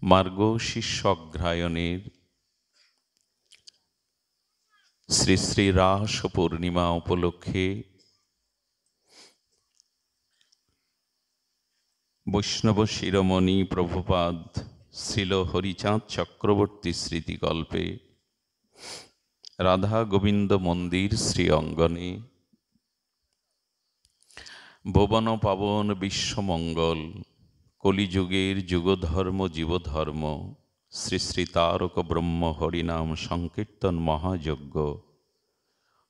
মার্গশীর্ষ অগ্রহায়ণের শ্রী শ্রী রাস পূর্ণিমা উপলক্ষে বৈষ্ণব শিরোমণি প্রভুপাদ শ্রীল হরিচাঁদ চক্রবর্তী স্মৃতিকল্পে রাধা গোবিন্দ মন্দির শ্রী অঙ্গনে ভুবন পাবন বিশ্বমঙ্গল কলিযুগের যুগধর্ম জীবধর্ম শ্রী শ্রী তারক ব্রহ্ম হরিনাম সংকীর্তন মহাযজ্ঞ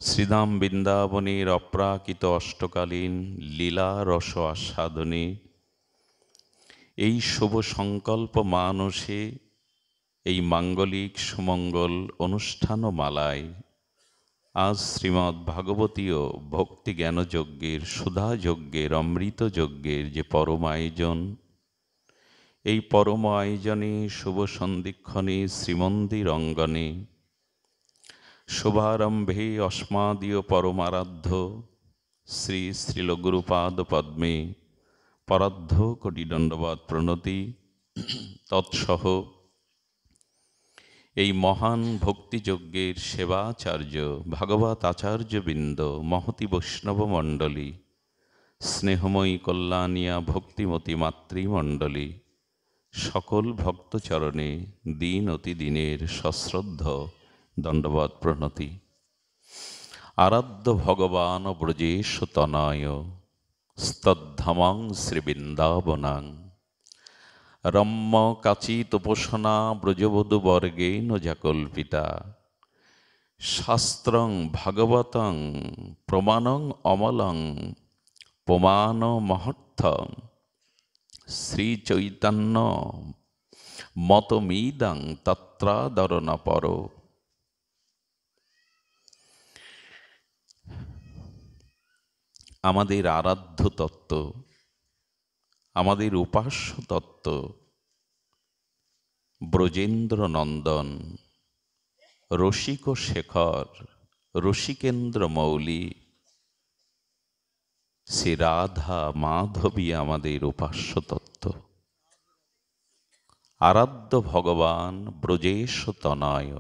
শ্রীধাম বৃন্দাবনের অপ্রাকৃত অষ্টকালীন লীলা রস আস্বাদনে এই শুভ সংকল্প মানসে এই মাঙ্গলিক সুমঙ্গল অনুষ্ঠানমালায় আজ শ্রীমদ্ ভাগবতীয় ভক্তি জ্ঞানযজ্ঞের সুধাযজ্ঞের অমৃত যজ্ঞের যে পরম আয়োজন, এই পরম আয়োজনে শুভ সন্ধিক্ষণে শ্রীমন্দির অঙ্গনে শুভারম্ভে অস্মাদীয় পরমারাধ্য শ্রী শ্রীলগুরুপাদ পদ্মে পরাধ্য কোটি দণ্ডবাদ প্রণতি তৎসহ এই মহান ভক্তিযজ্ঞের সেবাচার্য ভাগবত আচার্যবৃন্দ মহতি বৈষ্ণব মণ্ডলী স্নেহময়ী কল্যাণিয়া ভক্তিমতী মাতৃমণ্ডলী সকল ভক্তচরণে দিন অতি দিনের সশ্রদ্ধ দণ্ডবাদ প্রণতি। আরাধ্য ভগবান ব্রজেশ তনয় স্তদ্ধামাং শ্রীবৃন্দাবনাং রম্য কাচিতোপোষণা ব্রজবধূ বর্গেণ জাকল্পিতা শাস্ত্রং ভাগবতং প্রমাণং অমলং প্রমাণ মহর্থং শ্রীচৈতন্য মতমিদং তত্রাদরণপর। আমাদের আরাধ্য তত্ত্ব, আমাদের উপাস্য তত্ত্ব ব্রজেন্দ্র নন্দন রসিক শেখর রসিকেন্দ্র মৌলি শ্রী রাধা মাধবী আমাদের উপাস্য তত্ত্ব। আরাধ্য ভগবান ব্রজেশ তনয়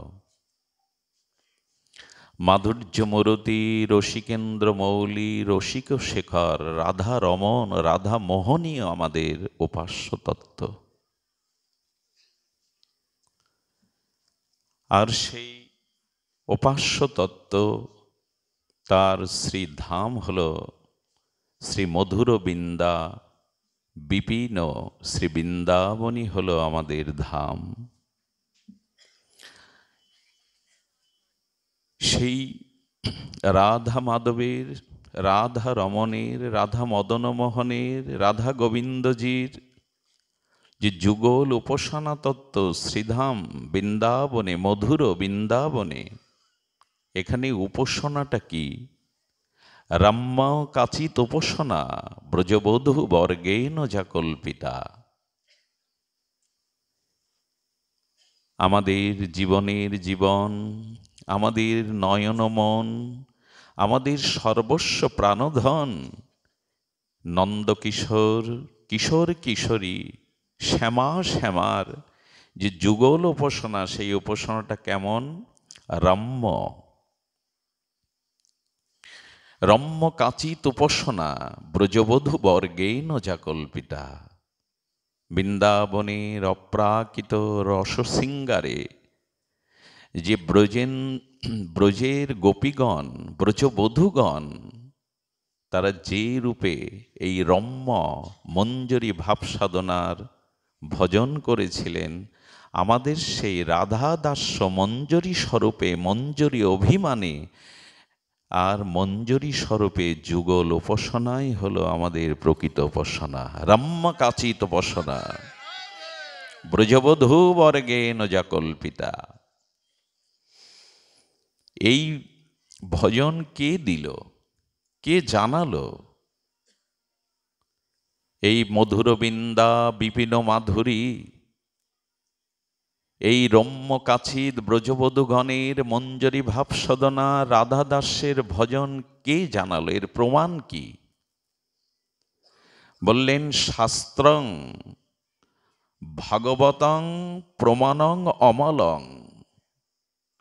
মাধুর্য মূরতি রসিকেন্দ্র মৌলি রসিক শেখর রাধা রমন রাধা মোহনী আমাদের উপাস্য তত্ত্ব। আর সেই উপাস্য তত্ত্ব তার শ্রীধাম হল শ্রী মধুর বৃন্দা বিপিন শ্রী বৃন্দাবনী হল আমাদের ধাম। সেই রাধা মাধবের রাধা রমণের রাধা মদন মোহনের রাধা গোবিন্দজির যে যুগল উপাসনা তত্ত্ব শ্রীধাম বৃন্দাবনে মধুর বৃন্দাবনে, এখানে উপাসনাটা কি? রাম্য কাচিত উপাসনা ব্রজবধূ বর্গেণ জাকল্পিতা। আমাদের জীবনের জীবন, আমাদের নয়ন মন, আমাদের সর্বস্ব প্রাণধন নন্দকিশোর কিশোর কিশোরী শ্যামা শ্যামার যে যুগল উপাসনা, সেই উপাসনাটা কেমন? রম্য রম্য কাচিত উপাসনা ব্রজবধূ বর্গেণ জাকল্পিতা। বৃন্দাবনের অপ্রাকৃত রসশৃঙ্গারে যে ব্রজের গোপীগণ ব্রজবধূগণ তারা যে রূপে এই রম্য মঞ্জরি ভাব সাধনার ভজন করেছিলেন, আমাদের সেই রাধা দাস্য মঞ্জরি স্বরূপে মঞ্জরি অভিমানে আর মঞ্জরি স্বরূপে যুগল উপাসনাই হলো আমাদের প্রকৃত উপাসনা। রম্য কাচিত উপাসনা ব্রজবধূ বর্গেণ জাকল্পিতা। এই ভজন কে দিল, কে জানালো? এই মধুর বৃন্দা বিপিন মাধুরী, এই রম্য কাছিদ ব্রজবধূগণের মঞ্জরি ভাব সদনা রাধা দাসের ভজন কে জানালো? এর প্রমাণ কি? বললেন শাস্ত্রং ভাগবতং প্রমাণং অমলং,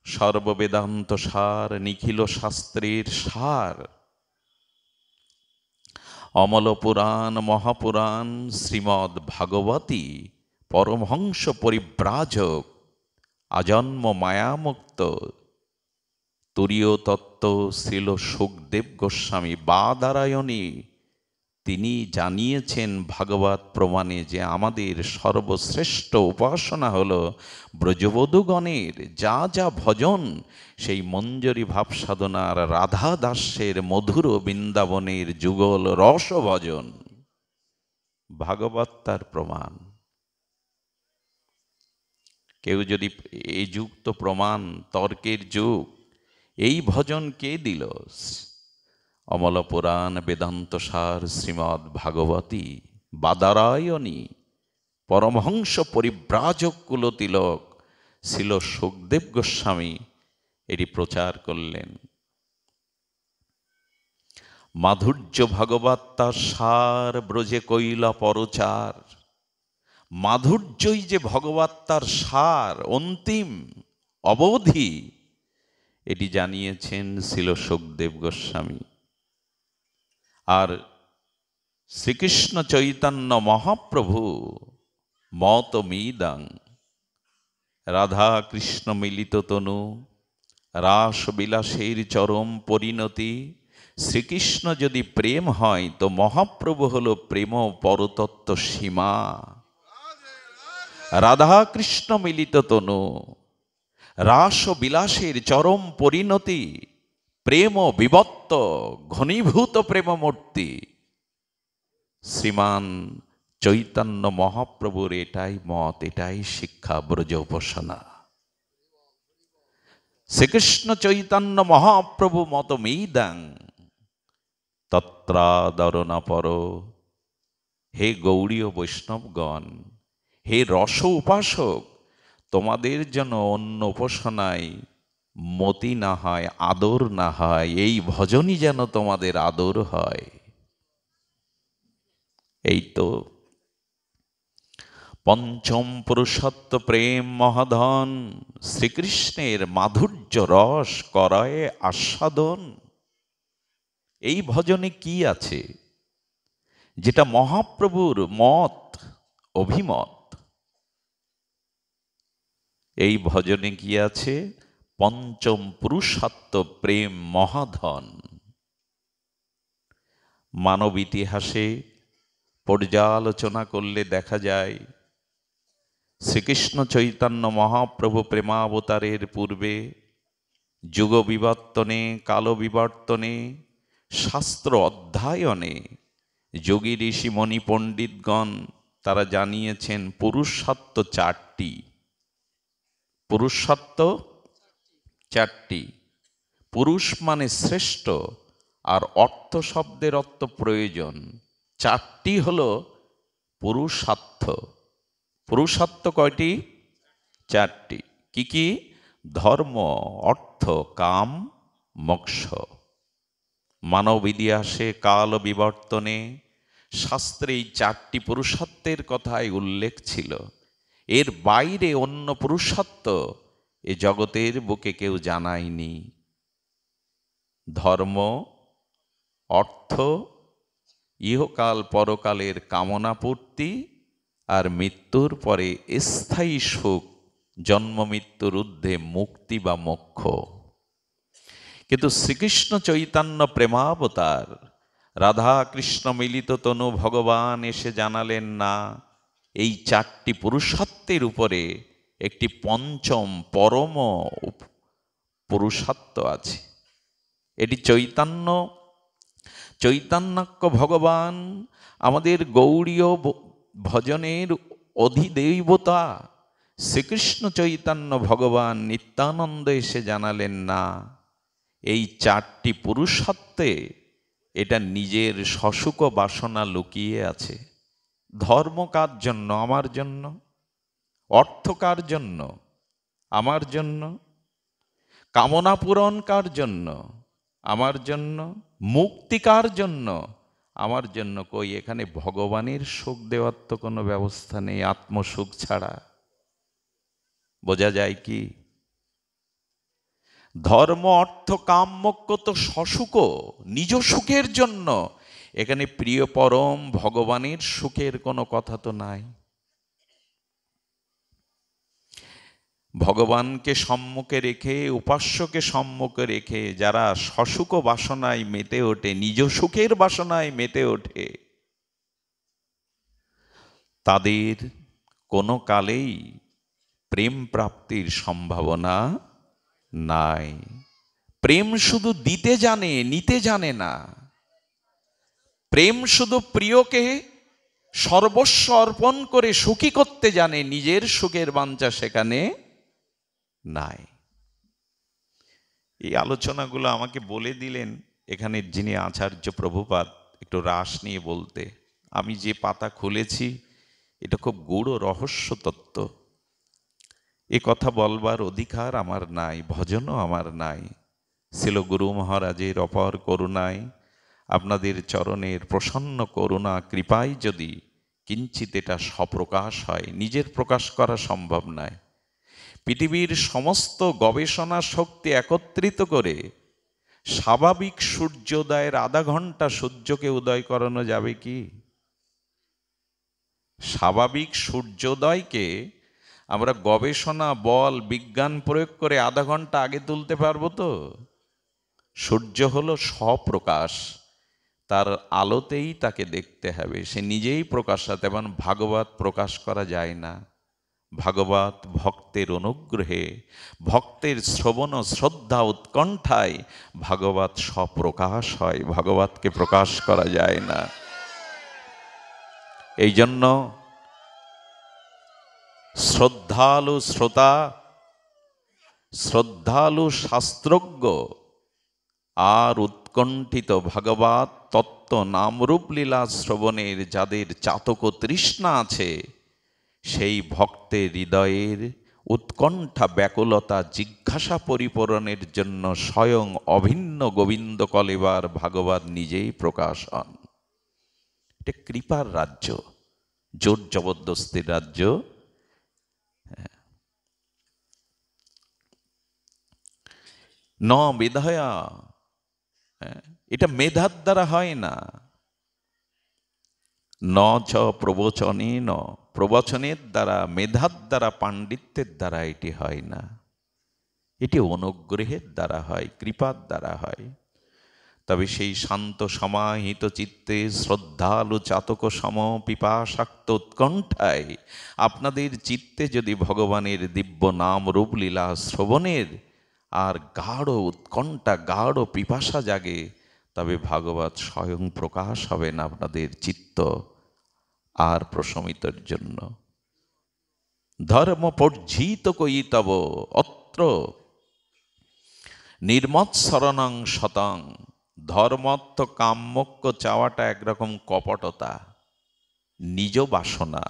সর্ববেদান্ত সার, নিখিল শাস্ত্রের সার। অমল পুরাণ মহাপুরাণ শ্রীমদ্ ভাগবতী, পরমহংস পরিব্রাজক, আজন্ম মায়ামুক্ত তুরীয় তত্ত্ব শ্রীল সুখদেব গোস্বামী বাদরায়ণী তিনি জানিয়েছেন ভাগবত প্রমাণে যে আমাদের সর্বশ্রেষ্ঠ উপাসনা হল ব্রজবধূগণের যা যা ভজন, সেই মঞ্জরি ভাব সাধনার রাধা দাস্যের মধুর বৃন্দাবনের যুগল রস ভজন। ভাগবত তার প্রমাণ। কেউ যদি এই যুগ তো প্রমাণ, তর্কের যুগ, এই ভজন কে দিল? অমল পুরাণ বেদান্ত সার শ্রীমদ্ ভাগবতী বাদরায়ণী পরমহংস পরিব্রাজক কুলতিলক ছিল সুখদেব গোস্বামী এটি প্রচার করলেন। মাধুর্য ভাগবত তার সার, ব্রজে কইলা পরচার। মাধুর্যই যে ভগবত তার সার, অন্তিম অবধি, এটি জানিয়েছেন ছিল সুখদেব গোস্বামী। আর শ্রীকৃষ্ণ চৈতন্য মহাপ্রভু মতমিদং, রাধা কৃষ্ণ মিলিত তনু, রাস বিলাসের চরম পরিণতি। শ্রীকৃষ্ণ যদি প্রেম হয় তো মহাপ্রভু হলো প্রেম পরতত্ত্ব সীমা। রাধা কৃষ্ণ মিলিত তনু, রাস বিলাসের চরম পরিণতি, প্রেম বিবত্ত ঘনীভূত প্রেমমূর্তি। শ্রীমান চৈতন্য মহাপ্রভুর এটাই মত, এটাই শিক্ষা ব্রজ উপাসনা। শ্রীকৃষ্ণ চৈতন্য মহাপ্রভু মতমিদং তত্রাদরণা পর। হে গৌড়ীয় বৈষ্ণবগণ, হে রস উপাসক, তোমাদের যেন অন্য উপাসনায় মতি না হয়, আদর না হয়, এই ভজনই যেন তোমাদের আদর হয়। এই তো পঞ্চম পুরুষত্ব প্রেম মহাধন, শ্রীকৃষ্ণের মাধুর্য রস করায় আস্বাদন। এই ভজনে কি আছে যেটা মহাপ্রভুর মত অভিমত? এই ভজনে কি আছে? পঞ্চম পুরুষত্ব প্রেম মহাধন। মানব ইতিহাসে পর্যালোচনা করলে দেখা যায় শ্রীকৃষ্ণ চৈতন্য মহাপ্রভু প্রেমাবতারের পূর্বে যুগ বিবর্তনে, কাল বিবর্তনে, শাস্ত্র অধ্যয়নে যোগী ঋষি মণি পণ্ডিতগণ তারা জানিয়েছেন পুরুষত্ব চারটি। পুরুষত্ব চারটি। পুরুষ মানে শ্রেষ্ঠ, আর অর্থ শব্দের অর্থ প্রয়োজন। চারটি হলো পুরুষার্থ। পুরুষার্থ কয়টি? চারটি। কি কি? ধর্ম, অর্থ, কাম, মোক্ষ। মানব ইতিহাসে কাল বিবর্তনে শাস্ত্রে এই চারটি পুরুষার্থের কথাই উল্লেখ ছিল। এর বাইরে অন্য পুরুষার্থ এ জগতের বুকে কেউ জানায়নি। ধর্ম, অর্থ, ইহকাল পরকালের কামনা পূর্তি, আর মৃত্যুর পরে স্থায়ী সুখ, জন্ম মৃত্যুর ঊর্ধ্বে মুক্তি বা মোক্ষ। কিন্তু শ্রীকৃষ্ণ চৈতন্য প্রেমাবতার রাধা কৃষ্ণ মিলিত তনু ভগবান এসে জানালেন না, এই চারটি পুরুষার্থের উপরে একটি পঞ্চম পরম পুরুষার্থ আছে। এটি চৈতন্যাক্য ভগবান, আমাদের গৌড়ীয় ভজনের অধিদেবতা শ্রীকৃষ্ণ চৈতন্য ভগবান নিত্যানন্দ এসে জানালেন না, এই চারটি পুরুষার্থে এটা নিজের সসুখ বাসনা লুকিয়ে আছে। ধর্ম কার জন্য? আমার জন্য। অর্থ কার জন্য? আমার জন্য। কামনা পূরণ কার জন্য? আমার জন্য। মুক্তি কার জন্য? আমার জন্য কই এখানে ভগবানের সুখ দেওয়ার তো কোনো ব্যবস্থা নেই আত্মসুখ ছাড়া। বোঝা যায় কি? ধর্ম অর্থ কাম মোক্ষ তো সসুখ, নিজ সুখের জন্য। এখানে প্রিয় পরম ভগবানের সুখের কোনো কথা তো নাই। ভগবানকে সম্মুখে রেখে, উপাস্যকে সম্মুখে রেখে যারা সসুখ বাসনায় মেতে ওঠে, নিজ সুখের বাসনায় মেতে ওঠে, তাদের কোনো কালেই প্রেম প্রাপ্তির সম্ভাবনা নাই। প্রেম শুধু দিতে জানে, নিতে জানে না। প্রেম শুধু প্রিয়কে সর্বস্ব অর্পণ করে সুখী করতে জানে, নিজের সুখের বাঞ্ছা সেখানে নাই। এই আলোচনাগুলো আমাকে বলে দিলেন এখানে যিনি আচার্য প্রভুপাদ, একটু রাস নিয়ে বলতে। আমি যে পাতা খুলেছি এটা খুব গূঢ় রহস্য তত্ত্ব। এ কথা বলবার অধিকার আমার নাই, ভজনও আমার নাই। ছিল গুরু মহারাজের অপার করুণায়, আপনাদের চরণের প্রসন্ন করুণা কৃপায় যদি কিঞ্চিত এটা স্বপ্রকাশ হয়, নিজের প্রকাশ করা সম্ভব নয়। পৃথিবীর সমস্ত গবেষণা শক্তি একত্রিত করে স্বাভাবিক সূর্যোদয়ের আধা ঘন্টা সূর্যকে উদয় করানো যাবে কি? স্বাভাবিক সূর্যোদয়কে আমরা গবেষণা, বল, বিজ্ঞান প্রয়োগ করে আধা ঘন্টা আগে তুলতে পারবো তো? সূর্য হলো স্বপ্রকাশ, তার আলোতেই তাকে দেখতে হবে, সে নিজেই প্রকাশা। তেমন ভাগবত প্রকাশ করা যায় না। ভাগবত ভক্তের অনুগ্রহে, ভক্তের শ্রবণ শ্রদ্ধা উৎকণ্ঠায় ভাগবত স্বপ্রকাশ হয়, ভাগবতকে প্রকাশ করা যায় না। এই জন্য শ্রদ্ধালু শ্রোতা, শ্রদ্ধালু শাস্ত্রজ্ঞ আর উৎকণ্ঠিত ভাগবত তত্ত্ব নামরূপ লীলা শ্রবণের যাদের চাতক তৃষ্ণা আছে, সেই ভক্তের হৃদয়ের উৎকণ্ঠা, ব্যাকুলতা, জিজ্ঞাসা পরিপূরণের জন্য স্বয়ং অভিন্ন গোবিন্দ কলেবার ভাগবত নিজেই প্রকাশ হন। এটা কৃপার রাজ্য, জোর জবরদস্তির রাজ্য। ন মেধায়া, এটা মেধার দ্বারা হয় না। ন চ প্রবচনে, ন প্রবচনের দ্বারা, মেধার দ্বারা, পাণ্ডিত্যের দ্বারা এটি হয় না। এটি অনুগ্রহের দ্বারা হয়, কৃপার দ্বারা হয়। তবে সেই শান্ত সমাহিত চিত্তে শ্রদ্ধালু চাতক সম পিপাসাক্ত উৎকণ্ঠায় আপনাদের চিত্তে যদি ভগবানের দিব্য নাম রূপ লীলা শ্রবণের আর গাঢ় উৎকণ্ঠা, গাঢ় পিপাসা জাগে, তবে ভাগবত স্বয়ং প্রকাশ হবেন আপনাদের চিত্ত আর প্রশমিতর জন্য। ধর্ম পর্জিত কইতব অত্র নির্মৎসরণং শতং। ধর্মত্ব কাম্যক্য চাওয়াটা একরকম কপটতা, নিজ বাসনা,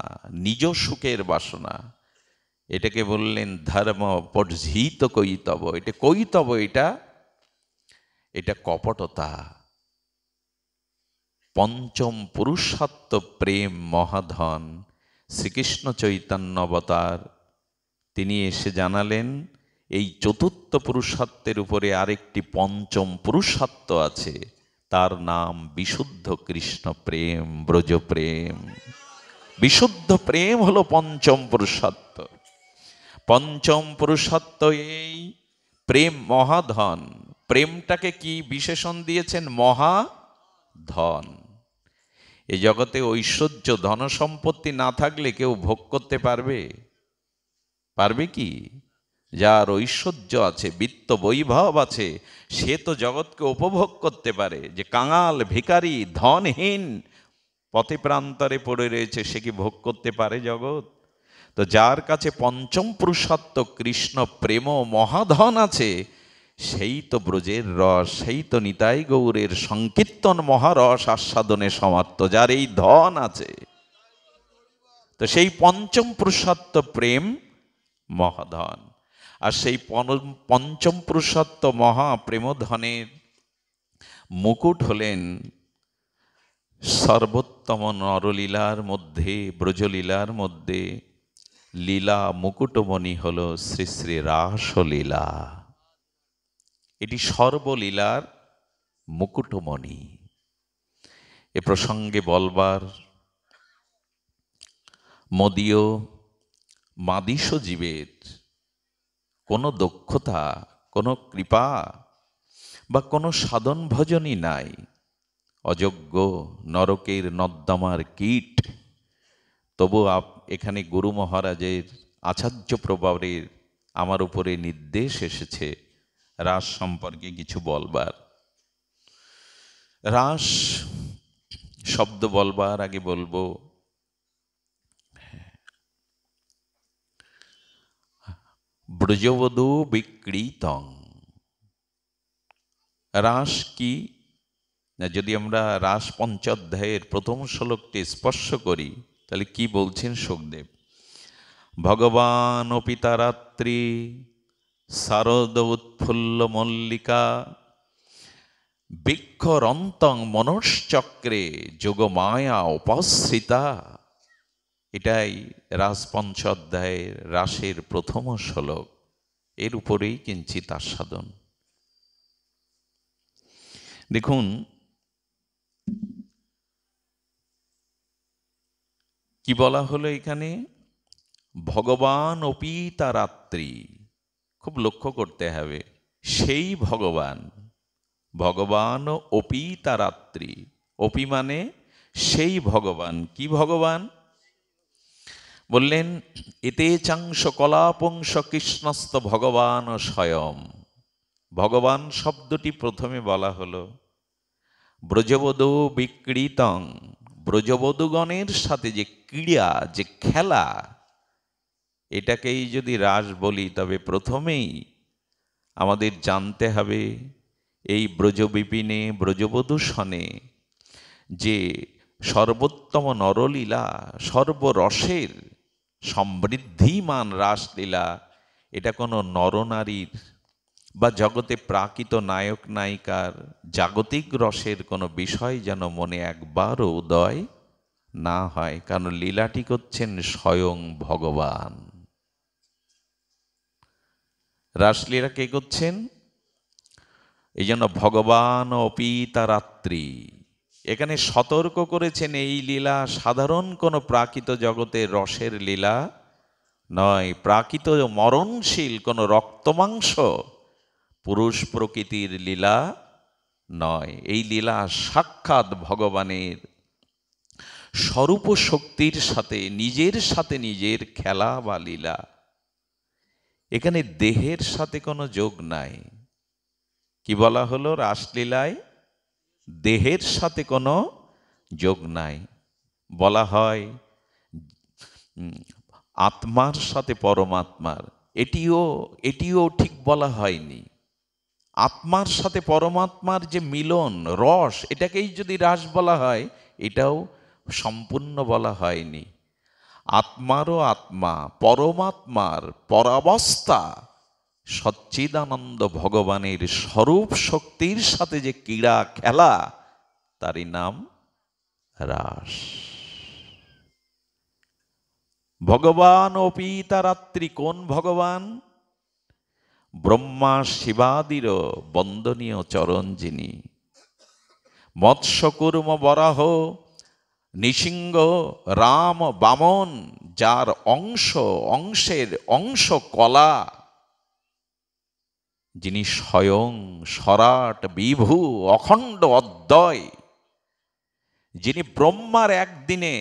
নিজ সুখের বাসনা। এটাকে বললেন ধর্ম পর্জিত কইতব। এটা কইতব, এটা কপটতা। পঞ্চম পুরুষার্থ প্রেম মহাধন। শ্রীকৃষ্ণ চৈতন্য অবতার তিনি এসে জানালেন এই চতুর্থ পুরুষার্থের উপরে আরেকটি পঞ্চম পুরুষার্থ আছে, তার নাম বিশুদ্ধ কৃষ্ণ প্রেম, ব্রজ প্রেম। বিশুদ্ধ প্রেম হলো পঞ্চম পুরুষার্থ। পঞ্চম পুরুষার্থ এই প্রেম মহাধন। প্রেমটাকে কি বিশেষণ দিয়েছেন? মহাধন। এই জগতে ঐশ্বর্য, ধন সম্পত্তি না থাকলে কেউ ভোগ করতে পারবে? পারবে কি? যার ঐশ্বর্য আছে, বিত্ত বৈভব আছে, সে তো জগৎকে উপভোগ করতে পারে। যে কাঙাল, ভিখারি, ধনহীন, পথে প্রান্তরে পড়ে রয়েছে, সে কি ভোগ করতে পারে জগৎ? তো যার কাছে পঞ্চম পুরুষার্থ কৃষ্ণ প্রেম মহাধন আছে, সেই তো ব্রজের রস, সেই তো নিতাই গৌরের সংকীর্তন মহারস আস্বাদনে সমর্থ, যার এই ধন আছে। তো সেই পঞ্চম পুরুষার্থ প্রেম মহাধন। আর সেই পঞ্চম পুরুষার্থ মহাপ্রেমধনের মুকুট হলেন সর্বোত্তম নরলীলার মধ্যে, ব্রজলীলার মধ্যে লীলা মুকুটমণি হল শ্রী শ্রী রাসলীলা। এটি সর্বলীলার মুকুটমণি। এ প্রসঙ্গে বলবার মদীয় মাদিস জীবের কোনো দক্ষতা, কোনো কৃপা বা কোনো সাধন ভজনই নাই। অযোগ্য নরকের নর্দমার কীট। তবু এখানে গুরু মহারাজের আচার্য প্রভাবের আমার উপরে নির্দেশ এসেছে রাস সম্পর্কে কিছু বলবার। রাস শব্দ বলবার আগে বলবো ব্রজবধূ বিক্রীতং। রাস কি না, যদি আমরা রাস পঞ্চঅধ্যায়ের প্রথম শ্লোকটি স্পর্শ করি তাহলে কি বলছেন শুকদেব? ভগবান পিতারাত্রি শারদ উৎফুল্ল মল্লিকা বৃক্ষরন্তং মনশ্চক্রে যোগমায়া উপশ্রিতা। এটাই রাস পঞ্চঅধ্যায়ের রাসের প্রথম শ্লোক। এর উপরেই কিঞ্চিত আস্বাদন। দেখুন, কি বলা হলো এখানে? ভগবান অপিতারাত্রি। খুব লক্ষ্য করতে হবে, সেই ভগবান, ভগবান অপিতারাত্রি। অপি মানে সেই ভগবান। কি ভগবান? বললেন এতে চাংশ কলাপংশ কৃষ্ণস্ত ভগবান স্বয়ং। ভগবান শব্দটি প্রথমে বলা হলো ব্রজবধূ বিক্রীতং। ব্রজবধূগণের সাথে যে ক্রীড়া, যে খেলা, এটাকেই যদি রাস বলি তবে প্রথমেই আমাদের জানতে হবে এই ব্রজবিপিনে, ব্রজবধূ সনে যে সর্বোত্তম নরলীলা, সর্বরসের সমৃদ্ধিমান রাসলীলা, এটা কোনো নরনারীর বা জগতে প্রাকৃত নায়ক নায়িকার জাগতিক রসের কোনো বিষয় যেন মনে একবারও উদয় না হয়। কারণ লীলাটি করছেন স্বয়ং ভগবান। রাসলীলা কে করছেন? এই জন্য ভগবান অপিতারাত্রি। এখানে সতর্ক করেছেন এই লীলা সাধারণ কোনো প্রাকৃত জগতের রসের লীলা নয়, প্রাকৃত মরণশীল কোনো রক্তমাংস পুরুষ প্রকৃতির লীলা নয়। এই লীলা সাক্ষাৎ ভগবানের স্বরূপ শক্তির সাথে, নিজের সাথে নিজের খেলা বা লীলা। এখানে দেহের সাথে কোনো যোগ নাই। কি বলা হলো? রাসলীলায় দেহের সাথে কোনো যোগ নাই। বলা হয় আত্মার সাথে পরমাত্মার, এটিও ঠিক বলা হয়নি। আত্মার সাথে পরমাত্মার যে মিলন, রস, এটাকেই যদি রাস বলা হয়, এটাও সম্পূর্ণ বলা হয়নি। আত্মারও আত্মা, পরমাত্মার পরাবস্থা, সচ্চিদানন্দ ভগবানের স্বরূপ শক্তির সাথে যে ক্রীড়া খেলা, তারই নাম রাস। ভগবান অপিতারাত্রি। কোন ভগবান? ব্রহ্মা শিবাদিরও বন্দনীয় চরণ যিনি। মৎস্যকূর্ম বরাহ নৃসিংহ রাম বামন, যার অংশের অংশ কলা, যিনি স্বয়ং সরাট বিভু অখণ্ড অদ্বয়, যিনি ব্রহ্মার একদিনে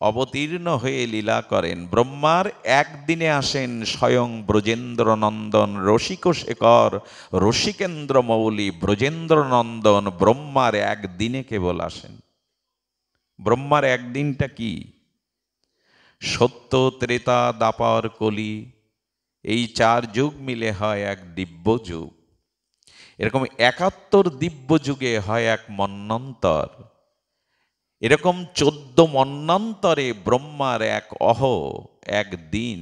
অবতীর্ণ হয়ে লীলা করেন। ব্রহ্মার একদিনে আসেন স্বয়ং ব্রজেন্দ্র নন্দন, রসিক শেখর, রসিকেন্দ্র মৌলি, ব্রজেন্দ্র নন্দন ব্রহ্মার একদিনে কেবল আসেন। ব্রহ্মার একদিনটা কি? সত্য, ত্রেতা, দাপর, কলি, এই 4 যুগ মিলে হয় এক দিব্য যুগ। এরকম 71 দিব্য যুগে হয় এক মন্বন্তর। এরকম 14 মন্বন্তরে ব্রহ্মার এক এক দিন।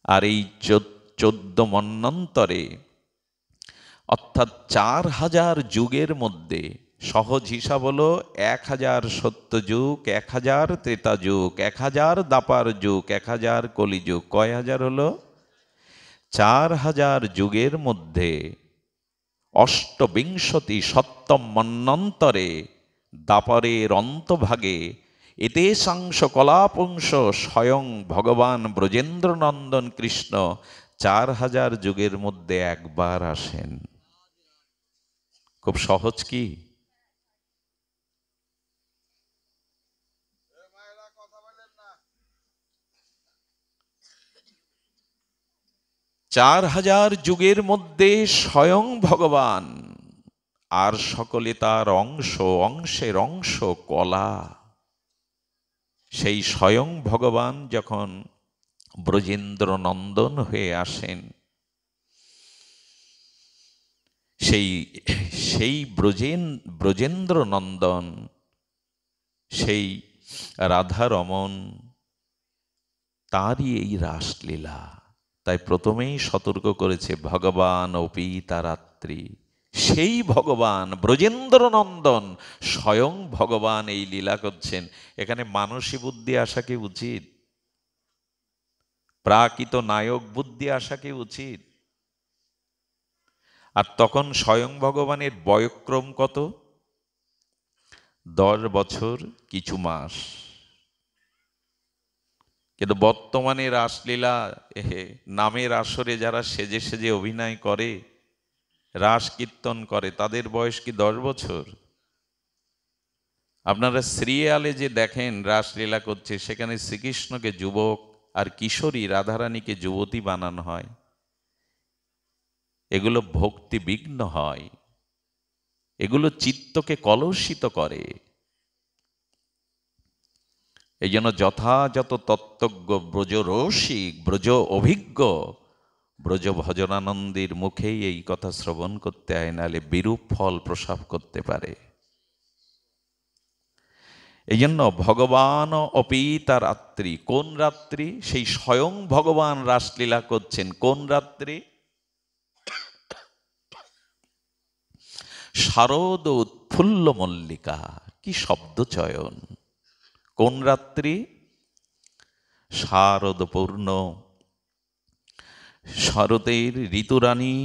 আর এই 14 মন্বন্তরে অর্থাৎ 4000 যুগের মধ্যে সহজ হিসাব হলো 1000 সত্য যুগ, 1000 ত্রেতা যুগ, 1000 দাপার যুগ, 1000 কলিযুগ। কয় হাজার হলো? 4000 যুগের মধ্যে অষ্টবিংশতি সপ্তম মন্বন্তরে দাপরের অন্তভাগে এতেশাংশ কলাপুংস স্বয়ং ভগবান ব্রজেন্দ্রনন্দন কৃষ্ণ 4000 যুগের মধ্যে একবার আসেন। খুব সহজ কি? চার হাজার যুগের মধ্যে স্বয়ং ভগবান, আর সকলে তার অংশ, অংশের অংশ কলা। সেই স্বয়ং ভগবান যখন ব্রজেন্দ্র নন্দন হয়ে আসেন, সেই সেই ব্রজেন্দ্র নন্দন, সেই রাধারমণ, তারই এই রাসলীলা। তাই প্রথমেই সতর্ক করেছে ভগবান অপি তারাত্রী। সেই ভগবান ব্রজেন্দ্র নন্দন স্বয়ং ভগবান এই লীলা করছেন। এখানে মানসী বুদ্ধি আসা কি উচিত? প্রাকৃত নায়ক বুদ্ধি আসা কি উচিত? আর তখন স্বয়ং ভগবানের বয়ক্রম কত? 10 বছর কিছু মাস। কিন্তু বর্তমানে রাসলীলা নামের আসরে যারা সেজে সেজে অভিনয় করে, রাস কীর্তন করে, তাদের বয়স কি 10 বছর? আপনারা সিরিয়ালে যে দেখেন রাসলীলা করছে, সেখানে শ্রীকৃষ্ণকে যুবক আর কিশোরী রাধারানীকে যুবতী বানানো হয়। এগুলো ভক্তি বিঘ্ন হয়, এগুলো চিত্তকে কলুষিত করে। এই জন্য যথাযথ তত্ত্বজ্ঞ ব্রজ রসিক, ব্রজ অভিজ্ঞ, ব্রজ ভজনানন্দীর মুখেই এই কথা শ্রবণ করতে হয়, নাহলে বিরূপ ফল প্রসব করতে পারে। এই জন্য ভগবান অপিতা রাত্রি। কোন রাত্রি? সেই স্বয়ং ভগবান রাসলীলা করছেন। কোন রাত্রি? শারদ উৎফুল্ল মল্লিকা। কি শব্দ চয়ন! কোন রাত্রি? শারদ পূর্ণ, শরতের ঋতুরানী,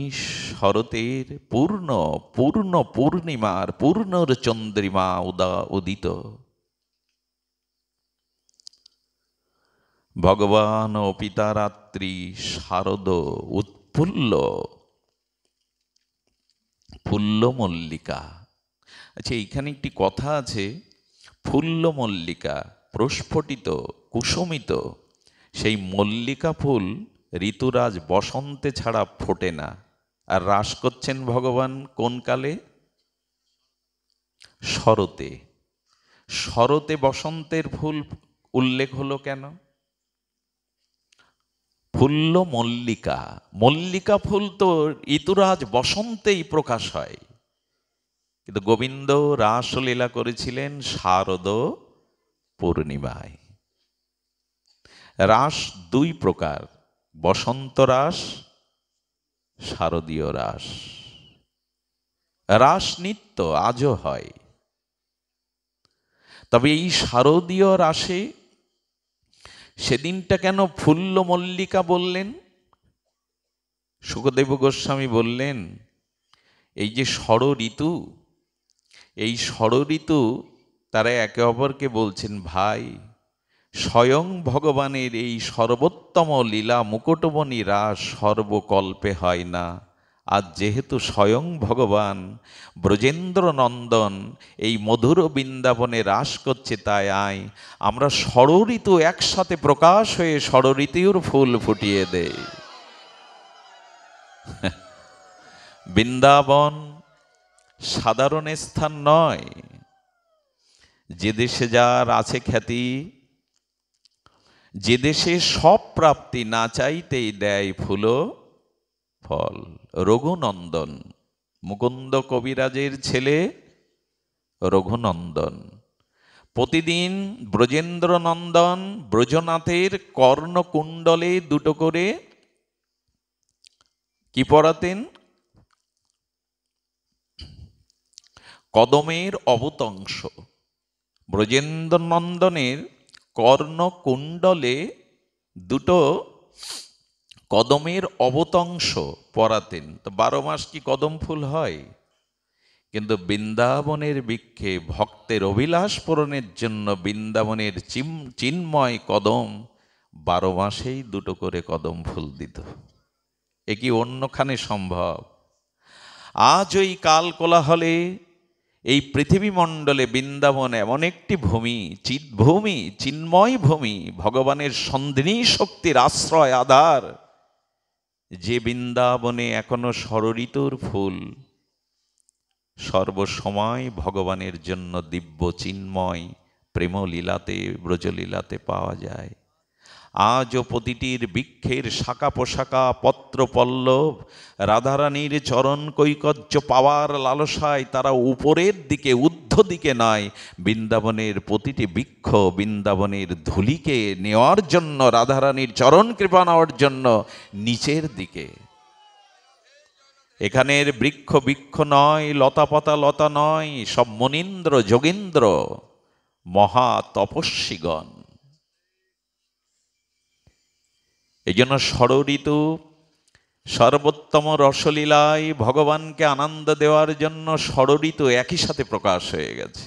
শরতের পূর্ণ পূর্ণ পূর্ণিমার পূর্ণর চন্দ্রিমা উদিত। ভগবান ও পিতা রাত্রি শারদ উৎফুল্ল ফুল্ল মল্লিকা। আচ্ছা, এইখানে একটি কথা আছে, ফুল্ল মল্লিকা, প্রস্ফুটিত কুসুমিত। সেই মল্লিকা ফুল ঋতুরাজ বসন্তে ছাড়া ফোটে না। আর রাস করছেন ভগবান কোন কালে? শরতে। শরতে বসন্তের ফুল উল্লেখ হলো কেন? ফুল্ল মল্লিকা, মল্লিকা ফুল তো ঋতুরাজ বসন্তেই প্রকাশ হয়, কিন্তু গোবিন্দ রাসলীলা করেছিলেন শারদ পূর্ণিমায়। রাস দুই প্রকার, বসন্ত রাস, শারদীয় রাস। রাস নিত্য আজও হয়, তবে এই শারদীয় রাসে সেদিনটা কেন ফুল্ল মল্লিকা বললেন? শুকদেব গোস্বামী বললেন, এই যে ষড় ঋতু, এই ষড় ঋতু তারা একে অপরকে বলছেন, ভাই, স্বয়ং ভগবানের এই সর্বোত্তম লীলা মুকুটমণি রাস সর্বকল্পে হয় না। আজ যেহেতু স্বয়ং ভগবান ব্রজেন্দ্র নন্দন এই মধুর বৃন্দাবনে রাস করছে, তাই আয় আমরা ষড় ঋতু একসাথে প্রকাশ হয়ে ষড় ঋতুর ফুল ফুটিয়ে দেয়। বৃন্দাবন সাধারণ স্থান নয়। যে দেশে যার আছে খ্যাতি, যে দেশে সব প্রাপ্তি, না চাইতেই দেয় ফুল ফল। রঘুনন্দন, মুকুন্দ কবিরাজের ছেলে রঘুনন্দন, প্রতিদিন ব্রজেন্দ্র নন্দন ব্রজনাথের কর্ণকুণ্ডলে দুটো করে কি পরাতেন? কদমের অবতংশ। ব্রজেন্দ্র নন্দনের কর্ণকুণ্ডলে দুটো কদমের অবতংশ পরাতেন। তো 12 মাস কি কদম ফুল হয়? কিন্তু বৃন্দাবনের বৃক্ষে ভক্তের অভিলাষ পূরণের জন্য বৃন্দাবনের চিন্ময় কদম 12 মাসেই দুটো করে কদম ফুল দিত। এ কি অন্যখানে সম্ভব? আজ ওই কাল কোলাহলে এই পৃথিবী মণ্ডলে বৃন্দাবন এমন একটি ভূমি, চিৎভূমি, চিন্ময় ভূমি, ভগবানের সন্ধিনী শক্তির আশ্রয় আধার, যে বৃন্দাবনে এখনো ষড়ঋতুর ফুল সর্বসময় ভগবানের জন্য দিব্য চিন্ময় প্রেমলীলাতে, ব্রজলীলাতে পাওয়া যায়। আজও প্রতিটির বৃক্ষের শাখা পোশাকা, পত্র পল্লব রাধারানীর চরণ কৈকর্য পাওয়ার লালসায় তারা উপরের দিকে, ঊর্ধ্ব দিকে নয়, বৃন্দাবনের প্রতিটি বৃক্ষ বৃন্দাবনের ধুলিকে নেওয়ার জন্য, রাধারানীর চরণ কৃপা নেওয়ার জন্য নিচের দিকে। এখানের বৃক্ষ বৃক্ষ নয়, লতাপাতা লতা নয়, সব মনীন্দ্র যোগীন্দ্র মহা তপস্বীগণ। এই জন্য ষড়ঋতু সর্বোত্তম রসলীলায় ভগবানকে আনন্দ দেওয়ার জন্য ষড়ঋতু একই সাথে প্রকাশ হয়ে গেছে।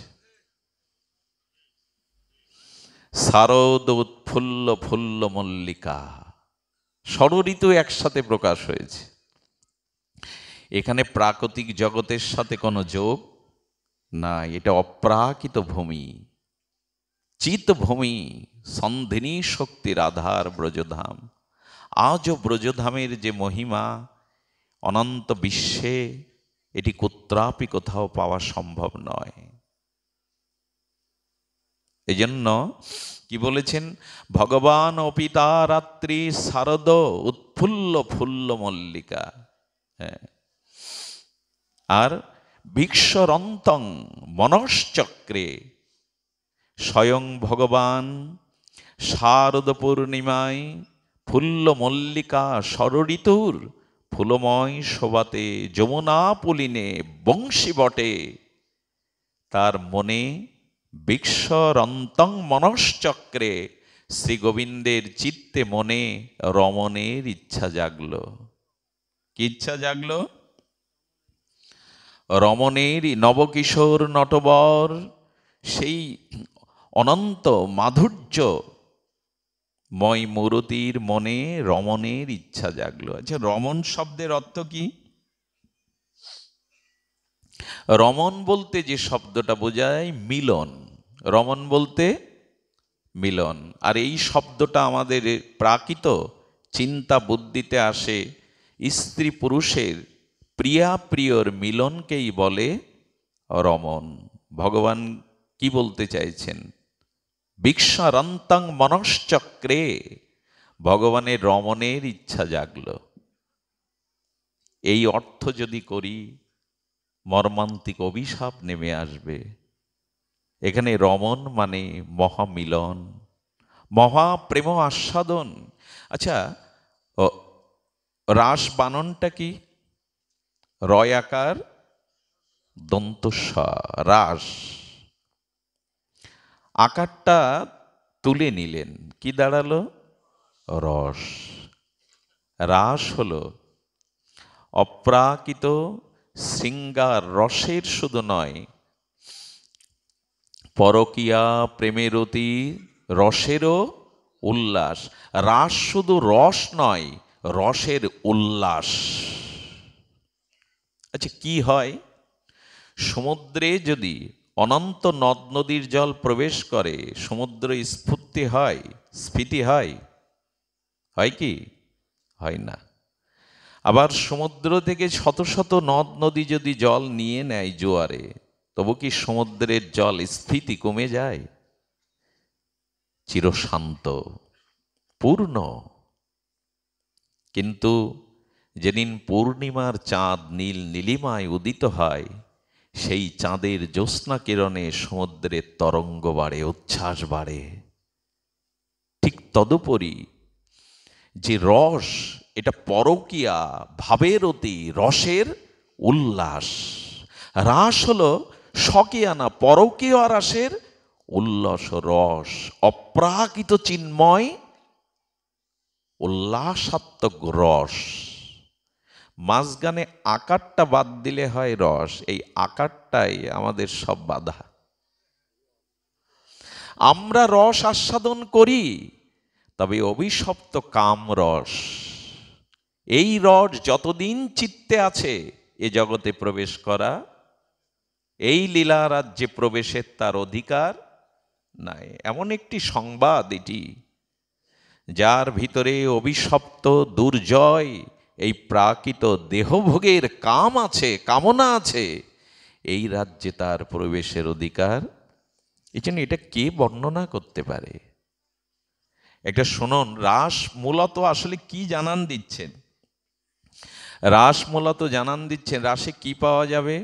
শারদ উৎফুল্ল ফুল্ল মল্লিকা, ষড়ঋতু একসাথে প্রকাশ হয়েছে। এখানে প্রাকৃতিক জগতের সাথে কোনো যোগ নাই, এটা অপ্রাকৃত ভূমি, চিৎভূমি, সন্ধিনী শক্তির আধার ব্রজধাম। আজও ব্রজধামের যে মহিমা অনন্ত বিশ্বে, এটি কুত্রাপি কোথাও পাওয়া সম্ভব নয়। এই জন্য কি বলেছেন? ভগবান অপিতা রাত্রি শারদ উৎফুল্ল ফুল্ল মল্লিকা। হ্যাঁ, আর ভিক্ষরন্তং মনশ্চক্রে, স্বয়ং ভগবান শারদ পূর্ণিমায় ফুল্ল মল্লিকা ষড়ঋতুর ফুলময় শোভাতে যমুনা পুলিনে বংশী বটে, তার মনে ভিক্ষরন্তং মনশ্চক্রে, শ্রী গোবিন্দের চিত্তে মনে রমণের ইচ্ছা জাগল। কি ইচ্ছা জাগলো? রমণের নবকিশোর নটবর সেই অনন্ত মাধুর্য ময় মূরতির মনে রমণের ইচ্ছা জাগলো। আচ্ছা, রমণ শব্দের অর্থ কি? রমণ বলতে যে শব্দটা বোঝায় মিলন, রমণ বলতে মিলন। আর এই শব্দটা আমাদের প্রাকৃত চিন্তা বুদ্ধিতে আসে স্ত্রী পুরুষের প্রিয়া প্রিয়র মিলনকেই বলে রমণ। ভগবান কি বলতে চাইছেন? ভিক্ষরন্তং মনশ্চক্রে, ভগবানের রমণের ইচ্ছা জাগল। এই অর্থ যদি করি, মর্মান্তিক অভিশাপ নেমে আসবে। এখানে রমণ মানে মহামিলন, মহাপ্রেম আস্বাদন। আচ্ছা, রাস বাননটা কি? রয় আকার দন্তস্ব, রাস আকারটা তুলে নিলেন, কি দাঁড়ালো? রস। রাস হলো অপ্রাকৃত শৃঙ্গার রসের শুধু নয়, পরকীয়া প্রেমের অতি রসেরও উল্লাস। রাস শুধু রস নয়, রসের উল্লাস। আচ্ছা, কি হয়? সমুদ্রে যদি অনন্ত নদ নদীর জল প্রবেশ করে, সমুদ্র স্ফূর্তি হয়, স্ফীতি হয়? হয় কি? হয় না। আবার সমুদ্র থেকে শত শত নদ নদী যদি জল নিয়ে নেয় জোয়ারে, তবু কি সমুদ্রের জল স্ফীতি কমে যায়? চিরশান্ত, পূর্ণ। কিন্তু যেদিন পূর্ণিমার চাঁদ নীল নীলিমায় উদিত হয়, সেই চাঁদের জ্যোৎস্না কিরণে সমুদ্রের তরঙ্গ বাড়ে, উচ্ছ্বাস বাড়ে। ঠিক তদুপরি যে রস, এটা পরকীয়া ভাবের অতি রসের উল্লাস। রাস হলো স্বকীয়ানা পরকীয় রাসের উল্লাস রস, অপ্রাকৃত চিন্ময় উল্লাসাত্মক রস। মাঝখানে আকারটা বাদ দিলে হয় রস, এই আকারটাই আমাদের সব বাধা। আমরা রস আস্বাদন করি, তবে অভিশপ্ত কাম রস, এই রস যতদিন চিত্তে আছে এ জগতে প্রবেশ করা, এই লীলা রাজ্যে প্রবেশের তার অধিকার নাই। এমন একটি সংবাদ এটি, যার ভিতরে অভিশপ্ত দুর্জয় এই প্রাকৃত দেহভোগের কাম আছে, কামনা আছে, এই রাজ্যে তার প্রবেশের অধিকার। এই জন্য এটা কে বর্ণনা করতে পারে? একটা শুনুন, রাস মূলত আসলে কি জানান দিচ্ছেন? রাস মূলত জানান দিচ্ছেন রাসে কি পাওয়া যাবে।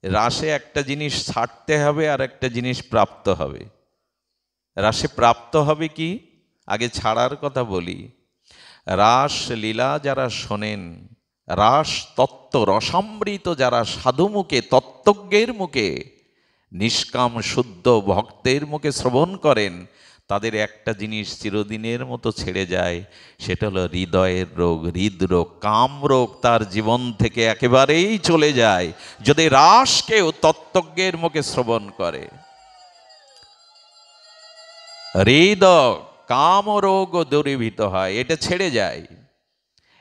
রাসে একটা জিনিস ছাড়তে হবে আর একটা জিনিস প্রাপ্ত হবে। রাসে প্রাপ্ত হবে কি? আগে ছাড়ার কথা বলি। রাস লীলা যারা শোনেন, রাস তত্ত্ব রসামৃত যারা সাধু মুখে, তত্ত্বজ্ঞের মুখে, নিষ্কাম শুদ্ধ ভক্তের মুখে শ্রবণ করেন, তাদের একটা জিনিস চিরদিনের মতো ছেড়ে যায়, সেটা হলো হৃদয়ের রোগ, হৃদরোগ, কামরোগ তার জীবন থেকে একেবারেই চলে যায় যদি রাস কেউ তত্ত্বজ্ঞের মুখে শ্রবণ করে। হৃদয় কামরোগ দূরীভূত হয়, এটা ছেড়ে যায়।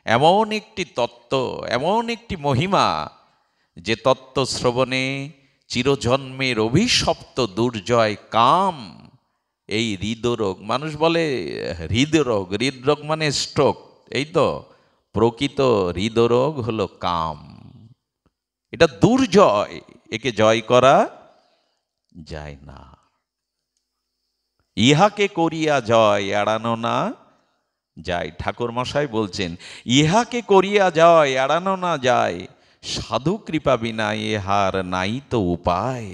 এমন একটি তত্ত্ব, এমন একটি মহিমা, যে তত্ত্ব শ্রবণে চিরজন্মের অভিশপ্ত দুর্জয় কাম, এই হৃদরোগ, মানুষ বলে হৃদরোগ, হৃদরোগ মানে স্ট্রোক, এই তো প্রকৃত হৃদরোগ হলো কাম। এটা দুর্জয়, একে জয় করা যায় না। ইহাকে করিয়া জয় এড়ানো না যায়। ঠাকুর মশাই বলছেন, ইহাকে করিয়া জয় এড়ানো না যায়, সাধু কৃপা বিনা ইহার নাই তো উপায়।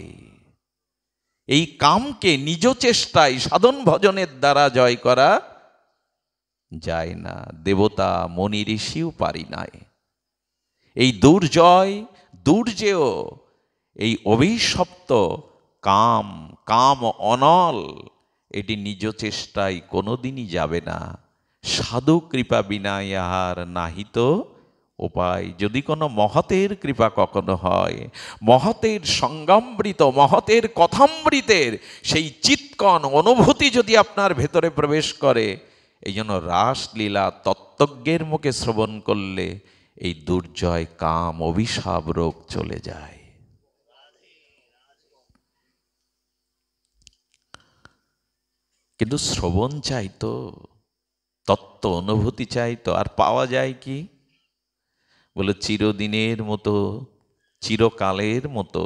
এই কামকে নিজ চেষ্টায় সাধন ভজনের দ্বারা জয় করা যায় না, দেবতা মনি ঋষিও পারি নাই। এই দুর্জয় দুর্জেয় এই অভিশপ্ত কাম, কাম অনল, এটি নিজ চেষ্টায় কোনোদিনই যাবে না। সাধু কৃপা বিনা ইহার নাহিত উপায়। যদি কোনো মহতের কৃপা কখনো হয়, মহতের সঙ্গামৃত, মহতের কথামৃতের সেই চিৎকণ অনুভূতি যদি আপনার ভেতরে প্রবেশ করে, এই জন্য রাসলীলা তত্ত্বজ্ঞের মুখে শ্রবণ করলে এই দুর্জয় কাম অভিশাপ রোগ চলে যায়। কিন্তু শ্রবণ চাই তো, তত্ত্ব অনুভূতি চাই তো, আর পাওয়া যায় কি? বলে চিরদিনের মতো, চিরকালের মতো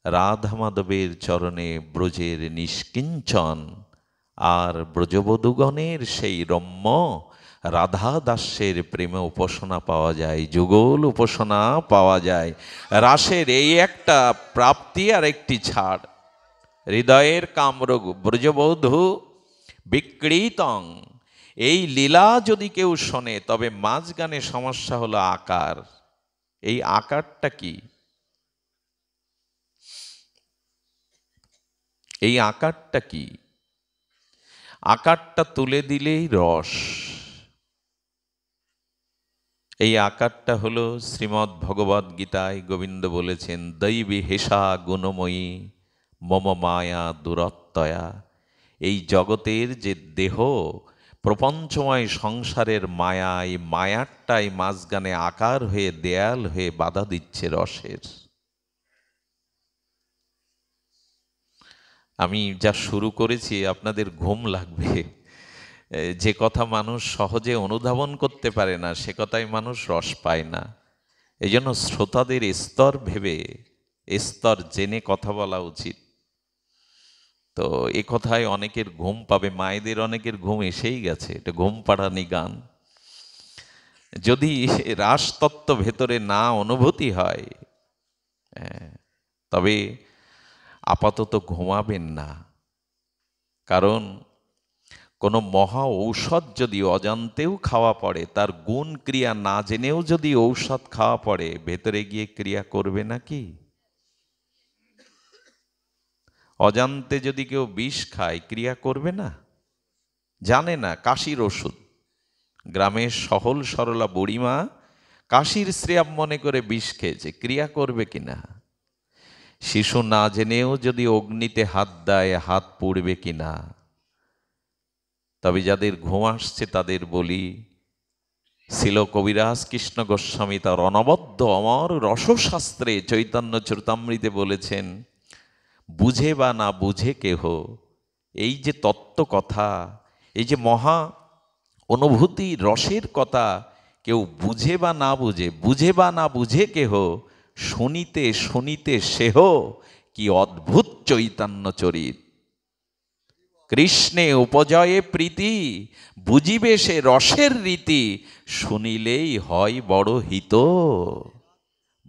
রাধা মাধবের চরণে ব্রজের নিষ্কিঞ্চন আর ব্রজবধূগণের সেই রম্য রাধা দাস্যের প্রেমে উপাসনা পাওয়া যায়, যুগল উপাসনা পাওয়া যায়। রাসের এই একটা প্রাপ্তি আর একটি ছাড়। হৃদয়ের কামরোগ ব্রজবধূ বিক্রীতং, এই লীলা যদি কেউ শোনে, তবে মাঝগানে সমস্যা হলো আকার। এই আকারটা কি? এই আকারটা কি? আকারটা তুলে দিলেই রস। এই আকারটা হলো শ্রীমদ্ ভগবদ গীতায় গোবিন্দ বলেছেন, দৈবী হেষা গুণময়ী মম মায়া দুরত্যয়া। এই জগতের যে দেহ, প্রপঞ্চময় সংসারের মায়া, এই মায়ারটাই মাঝখানে আকার হয়ে, দেয়াল হয়ে বাধা দিচ্ছে রসের। আমি যা শুরু করেছি আপনাদের ঘুম লাগবে। যে কথা মানুষ সহজে অনুধাবন করতে পারে না, সে কথাই মানুষ রস পায় না। এই জন্য শ্রোতাদের স্তর ভেবে, স্তর জেনে কথা বলা উচিত। তো এ কথায় অনেকের ঘুম পাবে, মায়েদের অনেকের ঘুম এসেই গেছে, এটা ঘুম পাড়ানি গান। যদি রাসতত্ত্ব ভেতরে না অনুভূতি হয়, তবে আপাতত ঘুমাবেন না। কারণ কোনো মহা ঔষধ যদি অজান্তেও খাওয়া পড়ে, তার গুণ ক্রিয়া না জেনেও যদি ঔষধ খাওয়া পড়ে, ভেতরে গিয়ে ক্রিয়া করবে নাকি? অজান্তে যদি কেউ বিষ খায় ক্রিয়া করবে না? জানে না কাশির ওষুধ। গ্রামের সহল সরলা বুড়িমা কাশির শ্রেয়াব মনে করে বিষ খেয়েছে, ক্রিয়া করবে কিনা? শিশু না জেনেও যদি অগ্নিতে হাত দেয় হাত পুড়বে কিনা? তবে যাদের ঘুম আসছে তাদের বলি, ছিল কবিরাজ কৃষ্ণ গোস্বামী তার অনবদ্য অমর রসশাস্ত্রে চৈতন্য চরিতামৃতে বলেছেন, বুঝে বা না বুঝে কেহ, এই যে তত্ত্ব কথা, এই যে মহা অনুভূতি রসের কথা, কেউ বুঝে বা না বুঝে, বুঝে বা না বুঝে কেহ, শুনিতে শুনিতে সেহ কি অদ্ভুত চৈতন্য চরিত। কৃষ্ণে উপজয়ে প্রীতি, বুঝিবে সে রসের রীতি, শুনিলেই হয় বড় হিত।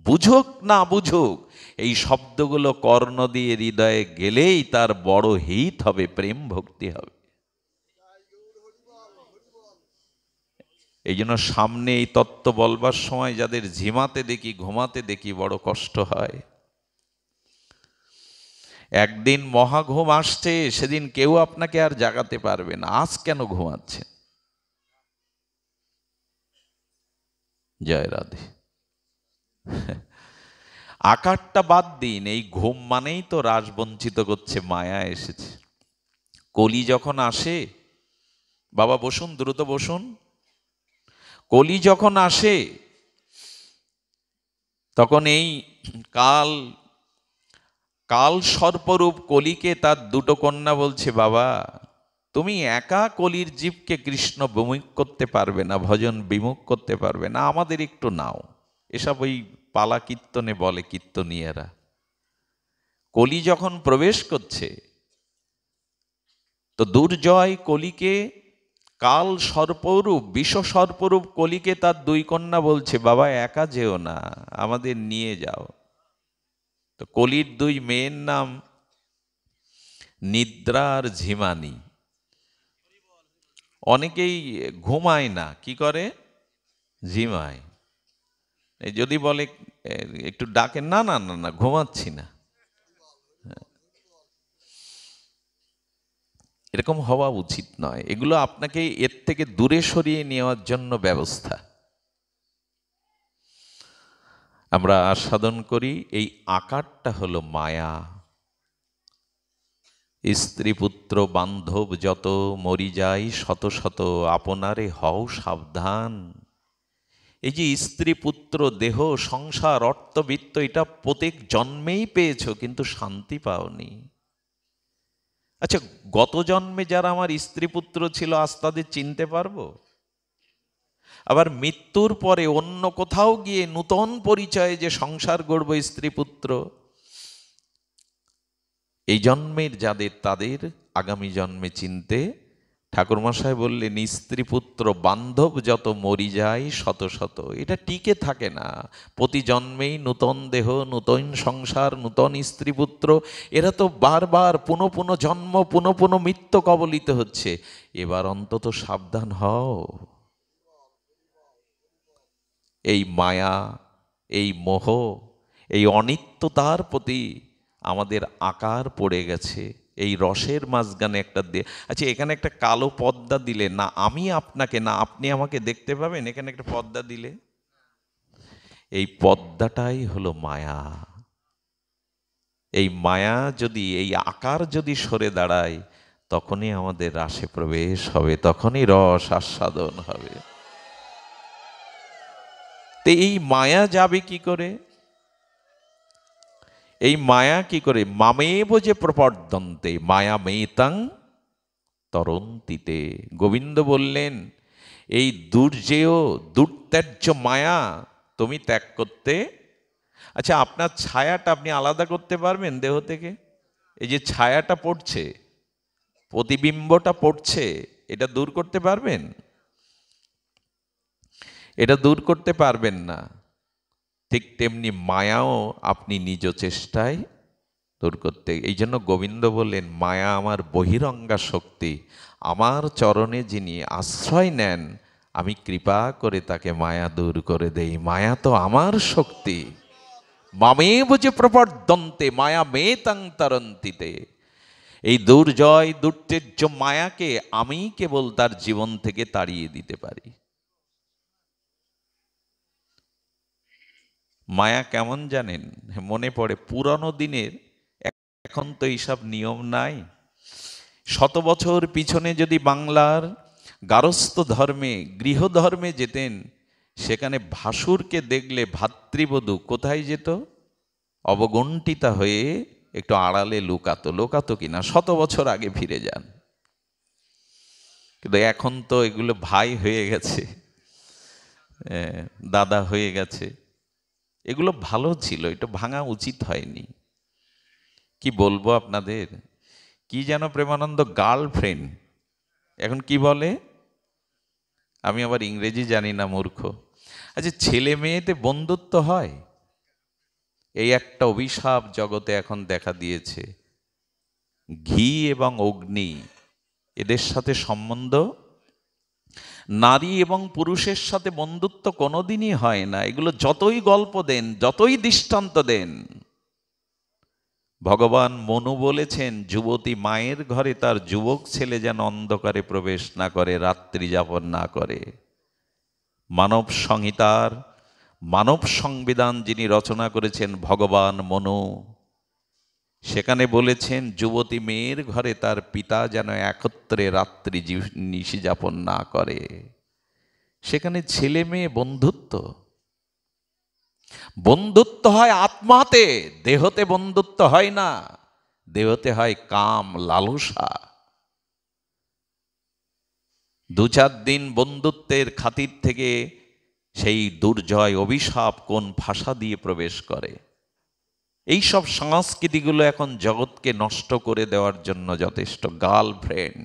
বুঝুক না বুঝুক, এই শব্দগুলো কর্ণ দিয়ে হৃদয়ে গেলেই তার বড় হিত হবে, প্রেম ভক্তি হবে। এই জন্য সামনে এই তত্ত্ব বলবার সময় যাদের ঝিমাতে দেখি, ঘুমাতে দেখি, বড় কষ্ট হয়। একদিন মহাঘুম আসছে, সেদিন কেউ আপনাকে আর জাগাতে পারবে না। আজ কেন ঘুমাচ্ছে? জয় রাধে। আকারটা বাদ দিন, এই ঘুম মানেই তো রাস বঞ্চিত করছে, মায়া এসেছে। কলি যখন আসে, বাবা বসুন, দ্রুত বসুন। কলি যখন আসে তখন এই কাল কাল সর্পরূপ কলিকে তার দুটো কন্যা বলছে, বাবা তুমি একা কলির জীবকে কৃষ্ণ বিমুখ করতে পারবে না, ভজন বিমুখ করতে পারবে না, আমাদের একটু নাও। এসব ওই পালা কীর্তনে বলে কীর্তনীয়রা। কলি যখন প্রবেশ করছে তো দুর্জয় কলিকে, কাল সর্পরূপ বিষ সর্পরূপ কলিকে তার দুই কন্যা বলছে, বাবা একা যেও না, আমাদের নিয়ে যাও। তো কলির দুই মেয়ের নাম নিদ্রা আর ঝিমানি। অনেকেই ঘুমায় না, কি করে? ঝিমায়। যদি বলে একটু ডাকে, না না না না ঘুমাচ্ছি না, এরকম হওয়া উচিত নয়। এগুলো আপনাকে এর থেকে দূরে সরিয়ে নেওয়ার জন্য ব্যবস্থা। আমরা আস্বাদন করি, এই আকারটা হলো মায়া। স্ত্রী পুত্র বান্ধব যত, মরি যাই শত শত, আপনারে হও সাবধান। এই যে স্ত্রী পুত্র দেহ সংসার অর্থবিত্ত, এটা প্রত্যেক জন্মেই পেয়েছো, কিন্তু শান্তি পাওনি। আচ্ছা, গত জন্মে যারা আমার স্ত্রী পুত্র ছিল আজ তাদের চিনতে পারবো? আবার মৃত্যুর পরে অন্য কোথাও গিয়ে নূতন পরিচয়ে যে সংসার গড়ব স্ত্রী পুত্র, এই জন্মের যাদের তাদের আগামী জন্মে চিনতে ঠাকুরমশাই বললেন, স্ত্রী পুত্র বান্ধব যত, মরি যায় শত শত। এটা টিকে থাকে না, প্রতি জন্মেই নূতন দেহ, নূতন সংসার, নূতন স্ত্রী পুত্র, এরা তো বারবার পুনঃ পুনঃ জন্ম, পুনঃ পুনঃ মৃত্যু কবলিত হচ্ছে। এবার অন্তত সাবধান হও। এই মায়া, এই মোহ, এই অনিত্যতার প্রতি আমাদের আকার পড়ে গেছে। এই রসের মাঝখানে একটা আচ্ছা, এখানে একটা কালো পর্দা দিলে না আমি আপনাকে, না আপনি আমাকে দেখতে পাবেন, এখানে একটা পর্দা দিলে, এই পর্দাটাই হলো মায়া। এই মায়া যদি, এই আকার যদি সরে দাঁড়ায়, তখনই আমাদের রাসে প্রবেশ হবে, তখনই রস আস্বাদন হবে। তো এই মায়া যাবে কি করে? এই মায়া কি করে? মামেব যে প্রপর্দন্তে মায়া মেতাং তরন্তিতে। গোবিন্দ বললেন, এই দুর্জেয় দুর্ত্যাজ্য মায়া তুমি ত্যাগ করতে। আচ্ছা, আপনার ছায়াটা আপনি আলাদা করতে পারবেন দেহ থেকে? এই যে ছায়াটা পড়ছে, প্রতিবিম্বটা পড়ছে, এটা দূর করতে পারবেন? এটা দূর করতে পারবেন না। ঠিক তেমনি মায়াও আপনি নিজ চেষ্টায় দূর করতে। এই জন্য গোবিন্দ বললেন, মায়া আমার বহিরঙ্গা শক্তি, আমার চরণে যিনি আশ্রয় নেন আমি কৃপা করে তাকে মায়া দূর করে দেই। মায়া তো আমার শক্তি। মামেব যে প্রপর্দন্তে মায়া মেতাং তরন্তিতে। এই দুর্জয় দুর্তেজ্য মায়াকে আমি কেবল তার জীবন থেকে তাড়িয়ে দিতে পারি। মায়া কেমন জানেন? মনে পড়ে পুরানো দিনের, এখন তো এইসব নিয়ম নাই। শত বছর পিছনে যদি বাংলার গারস্থ ধর্মে, গৃহধর্মে যেতেন, সেখানে ভাসুরকে দেখলে ভাতৃবধূ কোথায় যেত? অবগুণ্ঠিতা হয়ে একটু আড়ালে লুকাতো। লুকাতো কিনা, শত বছর আগে ফিরে যান। কিন্তু এখন তো এগুলো ভাই হয়ে গেছে, দাদা হয়ে গেছে। এগুলো ভালো ছিল, এটা ভাঙা উচিত হয়নি। কি বলবো আপনাদের, কি যেন প্রেমানন্দ গার্লফ্রেন্ড, এখন কি বলে? আমি আবার ইংরেজি জানি না, মূর্খ। আচ্ছা, ছেলে মেয়েতে বন্ধুত্ব হয়? এই একটা অভিশাপ জগতে এখন দেখা দিয়েছে। ঘি এবং অগ্নি, এদের সাথে সম্বন্ধ। নারী এবং পুরুষের সাথে বন্ধুত্ব কোনোদিনই হয় না। এগুলো যতই গল্প দেন, যতই দৃষ্টান্ত দেন। ভগবান মনু বলেছেন, যুবতী মায়ের ঘরে তার যুবক ছেলে যেন অন্ধকারে প্রবেশ না করে, রাত্রি যাপন না করে। মানব সংহিতার, মানব সংবিধান যিনি রচনা করেছেন ভগবান মনু, সেখানে বলেছেন যুবতী মেয়ের ঘরে তার পিতা যেন একত্রে রাত্রি নিশি যাপন না করে। সেখানে ছেলে মেয়ে বন্ধুত্ব, বন্ধুত্ব হয় আত্মাতে, দেহতে বন্ধুত্ব হয় না। দেহতে হয় কাম, লালসা। দু চার দিন বন্ধুত্বের খাতির থেকে সেই দুর্জয় অভিশাপ কোন ভাষা দিয়ে প্রবেশ করে। এই সব সংস্কৃতিগুলো এখন জগৎকে নষ্ট করে দেওয়ার জন্য যথেষ্ট। গার্লফ্রেন্ড,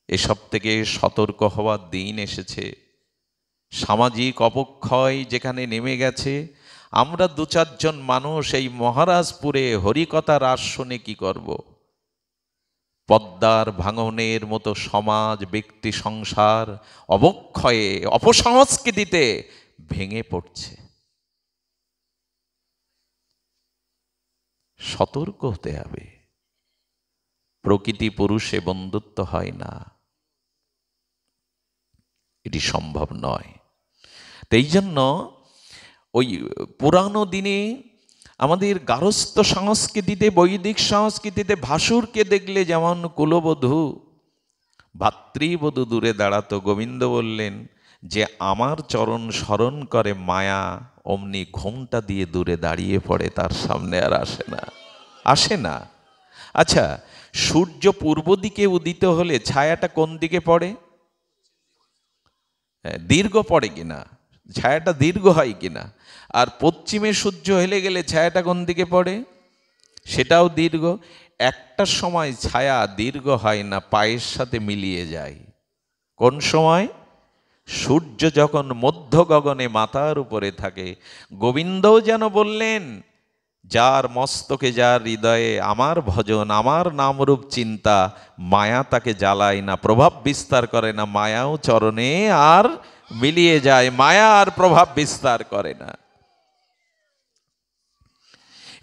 এসব থেকে সতর্ক হওয়ার দিন এসেছে। সামাজিক অবক্ষয় যেখানে নেমে গেছে, আমরা দু চারজন মানুষ এই মহারাজপুরে হরিকথা রাস শুনে কি করব? পদ্মার ভাঙনের মতো সমাজ, ব্যক্তি, সংসার অবক্ষয়ে, অপসংস্কৃতিতে ভেঙে পড়ছে। সতর্ক হতে হবে। প্রকৃতি পুরুষে বন্ধুত্ব হয় না, এটি সম্ভব নয়। এই জন্য ওই পুরানো দিনে আমাদের গারস্থ সংস্কৃতিতে, বৈদিক সংস্কৃতিতে ভাসুরকে দেখলে যেমন কুলবধূ, ভাতৃবধূ দূরে দাঁড়াতো, গোবিন্দ বললেন যে আমার চরণ স্মরণ করে মায়া অমনি ঘোমটা দিয়ে দূরে দাঁড়িয়ে পড়ে, তার সামনে আর আসে না, আসে না। আচ্ছা, সূর্য পূর্ব দিকে উদিত হলে ছায়াটা কোন দিকে পড়ে? দীর্ঘ পড়ে কিনা, ছায়াটা দীর্ঘ হয় কিনা? আর পশ্চিমে সূর্য হেলে গেলে ছায়াটা কোন দিকে পড়ে? সেটাও দীর্ঘ। একটা সময় ছায়া দীর্ঘ হয় না, পায়ের সাথে মিলিয়ে যায়। কোন সময়? সূর্য যখন মধ্য গগনে মাথার উপরে থাকে। গোবিন্দও যেন বললেন, যার মস্তকে, যার হৃদয়ে আমার ভজন, আমার নামরূপ চিন্তা, মায়া তাকে জ্বালায় না, প্রভাব বিস্তার করে না। মায়াও চরণে আর মিলিয়ে যায়, মায়া আর প্রভাব বিস্তার করে না।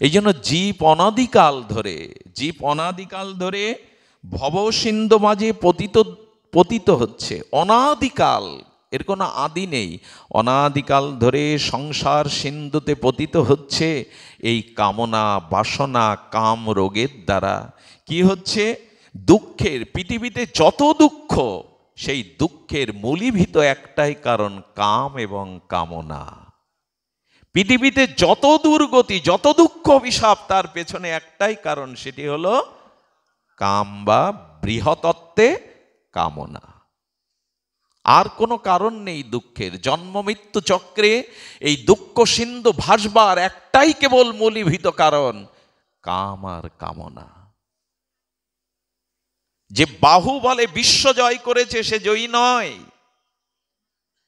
এই জন্য জীব অনাদিকাল ধরে ভব সিন্ধু মাঝে পতিত হচ্ছে। অনাদিকাল, এর কোনো আদি নেই। অনাদিকাল ধরে সংসার সিন্ধুতে পতিত হচ্ছে এই কামনা, বাসনা, কাম রোগের দ্বারা। কি হচ্ছে? দুঃখের, পৃথিবীতে যত দুঃখ, সেই দুঃখের মূলীভূত একটাই কারণ, কাম এবং কামনা। পৃথিবীতে যত দুর্গতি, যত দুঃখ, অভিশাপ, তার পেছনে একটাই কারণ, সেটি হলো কাম বা বৃহত্তত্ত্বে কামনা। আর কোনো কারণ নেই দুঃখের। জন্ম মৃত্যু চক্রে এই দুঃখ সিন্ধু ভাসবার একটাই কেবল মূলীভূত কারণ, কাম আর কামনা। যে বাহু বলে বিশ্ব জয় করেছে সে জয়ী নয়,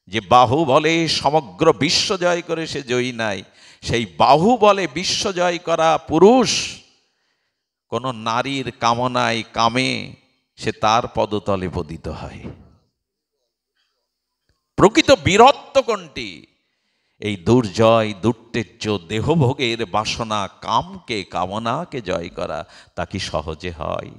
যে বাহু বলে সমগ্র বিশ্ব জয় করে সে জয়ী নাই। সেই বাহু বলে বিশ্ব জয় করা পুরুষ কোন নারীর কামনায়, কামে সে তার পদতলে পতিত হয়। প্রকৃত বীরত্ব কোনটি? এই দুর্জয় দুর্তেজ্য দেহভোগের বাসনা কামকে কামনাকে জয় করা তা কি সহজে হয়?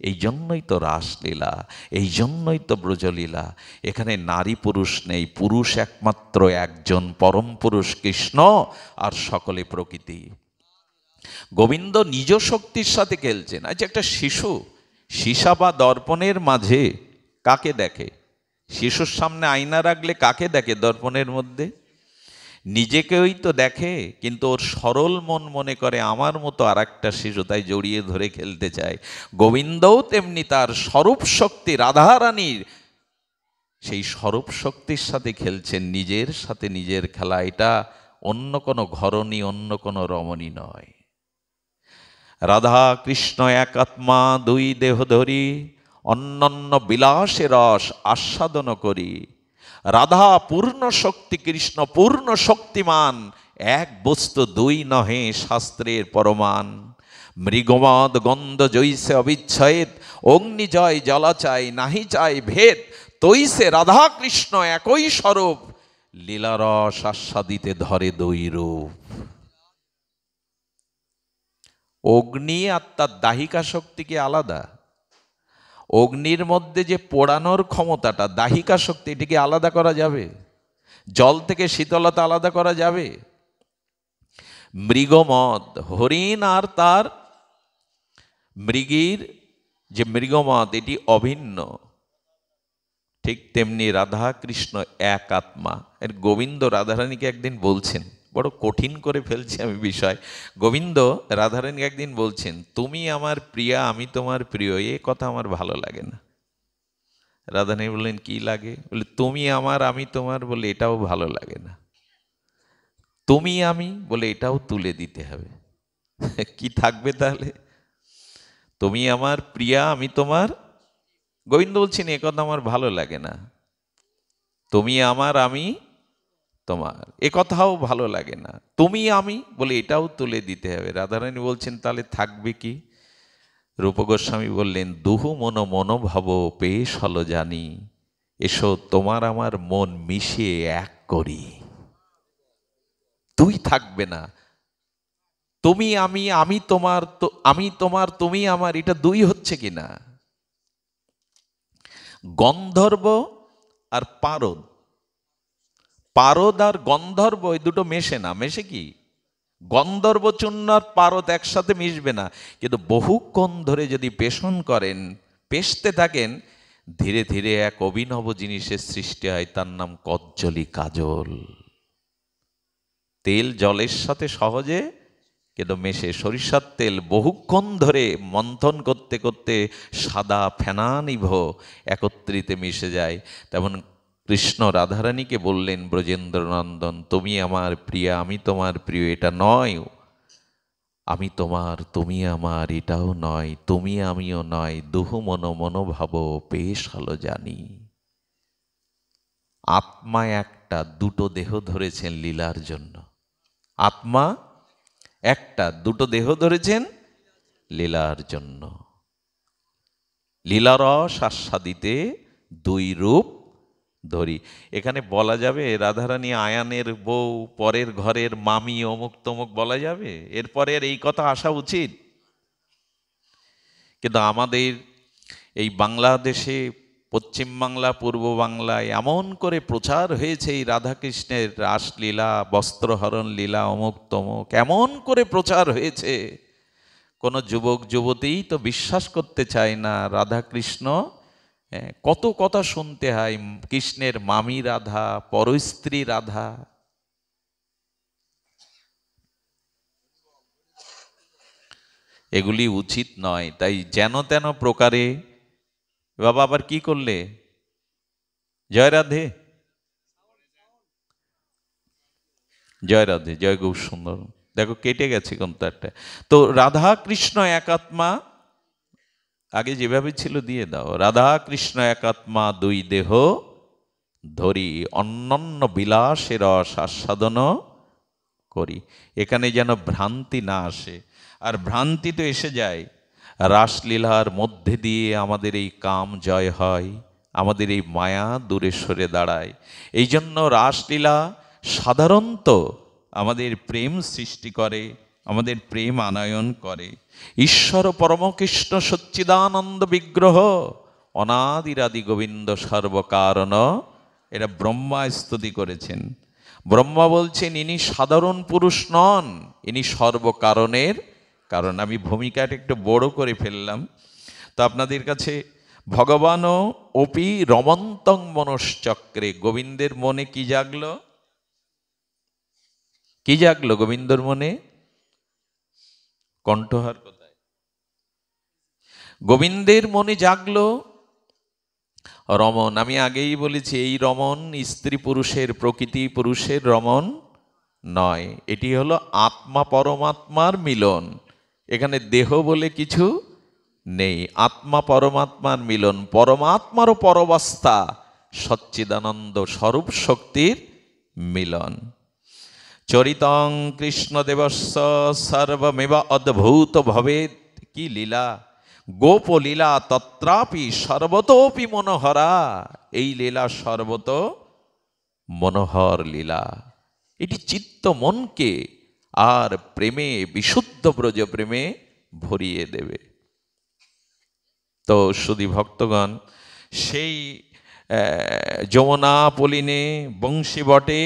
এই জন্যই তো রাসলীলা, এই জন্যই তো ব্রজলীলা। এখানে নারী পুরুষ নেই, পুরুষ একমাত্র একজন, পরম পুরুষ কৃষ্ণ, আর সকলে প্রকৃতি। গোবিন্দ নিজ শক্তির সাথে খেলছেন। আচ্ছা, একটা শিশু সীসা বা দর্পণের মাঝে কাকে দেখে? শিশুর সামনে আয়না রাখলে কাকে দেখে দর্পণের মধ্যে? নিজেকেই তো দেখে, কিন্তু ওর সরল মন মনে করে আমার মতো আর একটা শিশু, তাই জড়িয়ে ধরে খেলতে চায়। গোবিন্দও তেমনি তার স্বরূপ শক্তি রাধারানীর সেই স্বরূপ শক্তির সাথে খেলছেন, নিজের সাথে নিজের খেলা। এটা অন্য কোনো ঘরণী, অন্য কোনো রমণী নয়। রাধা কৃষ্ণ এক আত্মা দুই দেহ ধরি, অন্যান্য বিলাসে রস আস্বাদন করি। রাধা পূর্ণ শক্তি, কৃষ্ণ পূর্ণ শক্তিমান, এক বস্তু দুই নহে শাস্ত্রের পরমান। মৃগমদ গন্ধ জৈসে অবিচ্ছেদ, অগ্নি জয় জলা চাই নাহি চাই ভেদ। তৈসে রাধা কৃষ্ণ একই স্বরূপ, লীলারস আস্বাদিতে ধরে দুই রূপ। অগ্নি আর তার দাহিকা শক্তি কি আলাদা? অগ্নির মধ্যে যে পোড়ানোর ক্ষমতাটা, দাহিকা শক্তি, এটি কি আলাদা করা যাবে? জল থেকে শীতলতা আলাদা করা যাবে? মৃগমদ, হরিণ আর তার মৃগীর যে মৃগমদ, এটি অভিন্ন। ঠিক তেমনি রাধা কৃষ্ণ এক আত্মা। এর গোবিন্দ রাধারানীকে একদিন বলছেন, বড় কঠিন করে ফেলছি আমি বিষয়। গোবিন্দ রাধারানীকে একদিন বলছেন, তুমি আমার প্রিয়া আমি তোমার প্রিয়, এ কথা আমার ভালো লাগে না। রাধারানী বললেন, কি লাগে? বলে, তুমি আমার আমি তোমার, বলে এটাও ভালো লাগে না। তুমি আমি বলে এটাও তুলে দিতে হবে। কি থাকবে তাহলে? তুমি আমার প্রিয়া আমি তোমার। গোবিন্দ বলছেন, এ কথা আমার ভালো লাগে না। তুমি আমার আমি তোমার, এ কথাও ভালো লাগে না। তুমি আমি বলে এটাও তুলে দিতে হবে। রাধারানী বলছেন, তাহলে থাকবে কি? রূপ গোস্বামী বললেন, দুহু মন মনোভাব পেশ হলো জানি, এসো তোমার আমার মন মিশিয়ে এক করি। তুই থাকবে না, তুমি আমি, আমি তোমার, আমি তোমার, তুমি আমার, এটা দুই হচ্ছে কিনা? গন্ধর্ব আর পারদ, পারদ আর গন্ধর্ব এই দুটো মেশে না। মেশে কি? গন্ধর্ব চূর্ণ আর পারদ একসাথে মিশবে না। কিন্তু বহুক্ষণ ধরে যদি পেষণ করেন, পেষতে থাকেন, ধীরে ধীরে এক অভিনব জিনিসের সৃষ্টি হয়, তার নাম কজ্জলি কাজল। তেল জলের সাথে সহজে কিন্তু মেশে। সরিষার তেল বহুক্ষণ ধরে মন্থন করতে করতে সাদা ফেনানিভ একত্রিতে মিশে যায়। তেমন কৃষ্ণ রাধারানীকে বললেন, ব্রজেন্দ্রনন্দন তুমি আমার প্রিয়া আমি তোমার প্রিয়, এটা নয়। আমি তোমার তুমি আমার, এটাও নয়। তুমি আমিও নয়, দুহু মন মনোভাব পেশ হলো জানি। আত্মা একটা, দুটো দেহ ধরেছেন লীলার জন্য। আত্মা একটা, দুটো দেহ ধরেছেন লীলার জন্য। লীলারস আস্বাদিতে দুই রূপ ধরি। এখানে বলা যাবে রাধারানী আয়ানের বউ, পরের ঘরের মামি, অমুক তমুক বলা যাবে? এরপরে এই কথা আসা উচিত? কিন্তু আমাদের এই বাংলাদেশে, পশ্চিম বাংলা পূর্ব বাংলায় এমন করে প্রচার হয়েছে এই রাধাকৃষ্ণের রাসলীলা, বস্ত্রহরণ লীলা, অমুক তমুক, এমন করে প্রচার হয়েছে, কোনো যুবক যুবতীই তো বিশ্বাস করতে চায় না রাধাকৃষ্ণ। কত কথা শুনতে হয়, কৃষ্ণের মামি রাধা, পরস্ত্রী রাধা। এগুলি উচিত নয়। তাই যেন তেন প্রকারে, বাবা আবার কি করলে? জয় রাধে, জয় রাধে, জয় গৌর সুন্দর। দেখো কেটে গেছে কোন তারটা। তো রাধা কৃষ্ণ এক আত্মা, আগে যেভাবে ছিল দিয়ে দাও। রাধা কৃষ্ণ এক আত্মা দুই দেহ ধরি, অন্যান্য বিলাসের রস আস্বাদন করি। এখানে যেন ভ্রান্তি না আসে। আর ভ্রান্তি তো এসে যায়, রাসলীলার মধ্যে দিয়ে আমাদের এই কাম জয় হয়, আমাদের এই মায়া দূরে সরে দাঁড়ায়। এই জন্য রাসলীলা সাধারণত আমাদের প্রেম সৃষ্টি করে, আমাদের প্রেম আনয়ন করে। ঈশ্বর পরমকৃষ্ণ সচ্চিদানন্দ বিগ্রহ অনাদিরাদি গোবিন্দ সর্বকারণ, এটা ব্রহ্মা স্তুতি করেছেন। ব্রহ্মা বলছেন ইনি সাধারণ পুরুষ নন, ইনি সর্বকারণের কারণ। আমি ভূমিকাটা একটু বড় করে ফেললাম, তো আপনাদের কাছে ভগবানও অপি রমন্তং মনশ্চক্রে, গোবিন্দের মনে কি জাগলো? কি জাগলো গোবিন্দর মনে? কণ্ঠহার কোথায়? গোবিন্দের মনে জাগলো রমণ। আমি আগেই বলেছি এই রমণ স্ত্রী পুরুষের, প্রকৃতি পুরুষের রমণ নয়, এটি হলো আত্মা পরমাত্মার মিলন। এখানে দেহ বলে কিছু নেই, আত্মা পরমাত্মার মিলন, পরমাত্মারও পরবাস্তা সচ্চিদানন্দ স্বরূপ শক্তির মিলন। চরিতং কৃষ্ণদেবস্য সর্বমেব অদ্ভুত ভবেৎ, কি লীলা! গোপ লীলা তত্রাপি সর্বতোপি মনোহরা, এই লীলা সর্বত মনোহর লীলা। এটি চিত্ত মনকে আর প্রেমে, বিশুদ্ধ ব্রজ প্রেমে ভরিয়ে দেবে। তো শুধু ভক্তগণ, সেই যমুনা পলিনে বংশী বটে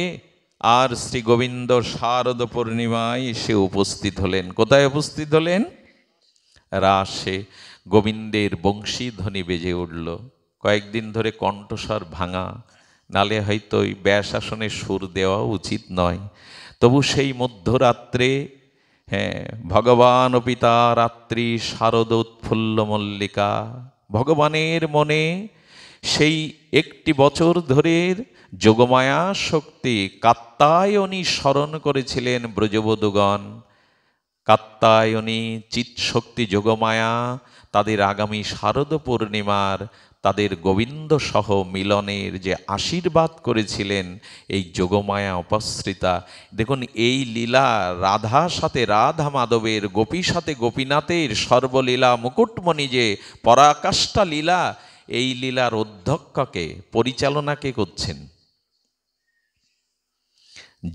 আর শ্রী গোবিন্দ শারদ পূর্ণিমায় সে উপস্থিত হলেন। কোথায় উপস্থিত হলেন? রাসে। গোবিন্দের বংশী ধ্বনি বেজে উঠল। কয়েকদিন ধরে কণ্ঠস্বর ভাঙা, নালে হয়তো ওই ব্যাসাসনে সুর দেওয়া উচিত নয়, তবু সেই মধ্যরাত্রে, হ্যাঁ, ভগবান ও পিতা রাত্রি শারদ উৎফুল্ল মল্লিকা, ভগবানের মনে সেই একটি বছর ধরে যোগমায়া শক্তি কাত্যায়নী স্মরণ করেছিলেন ব্রজবধূগণ। কাত্যায়নী চিৎশক্তি যোগমায়া তাদের আগামী শারদ পূর্ণিমার, তাদের গোবিন্দ সহ মিলনের যে আশীর্বাদ করেছিলেন এই যোগমায়া উপস্থিতা। দেখুন এই লীলা রাধার সাথে রাধা মাধবের, গোপীর সাথে গোপীনাথের সর্বলীলা মুকুটমণি যে পরাকাষ্ঠা লীলা, এই লীলার অধ্যক্ষকে, পরিচালনা কে করছেন?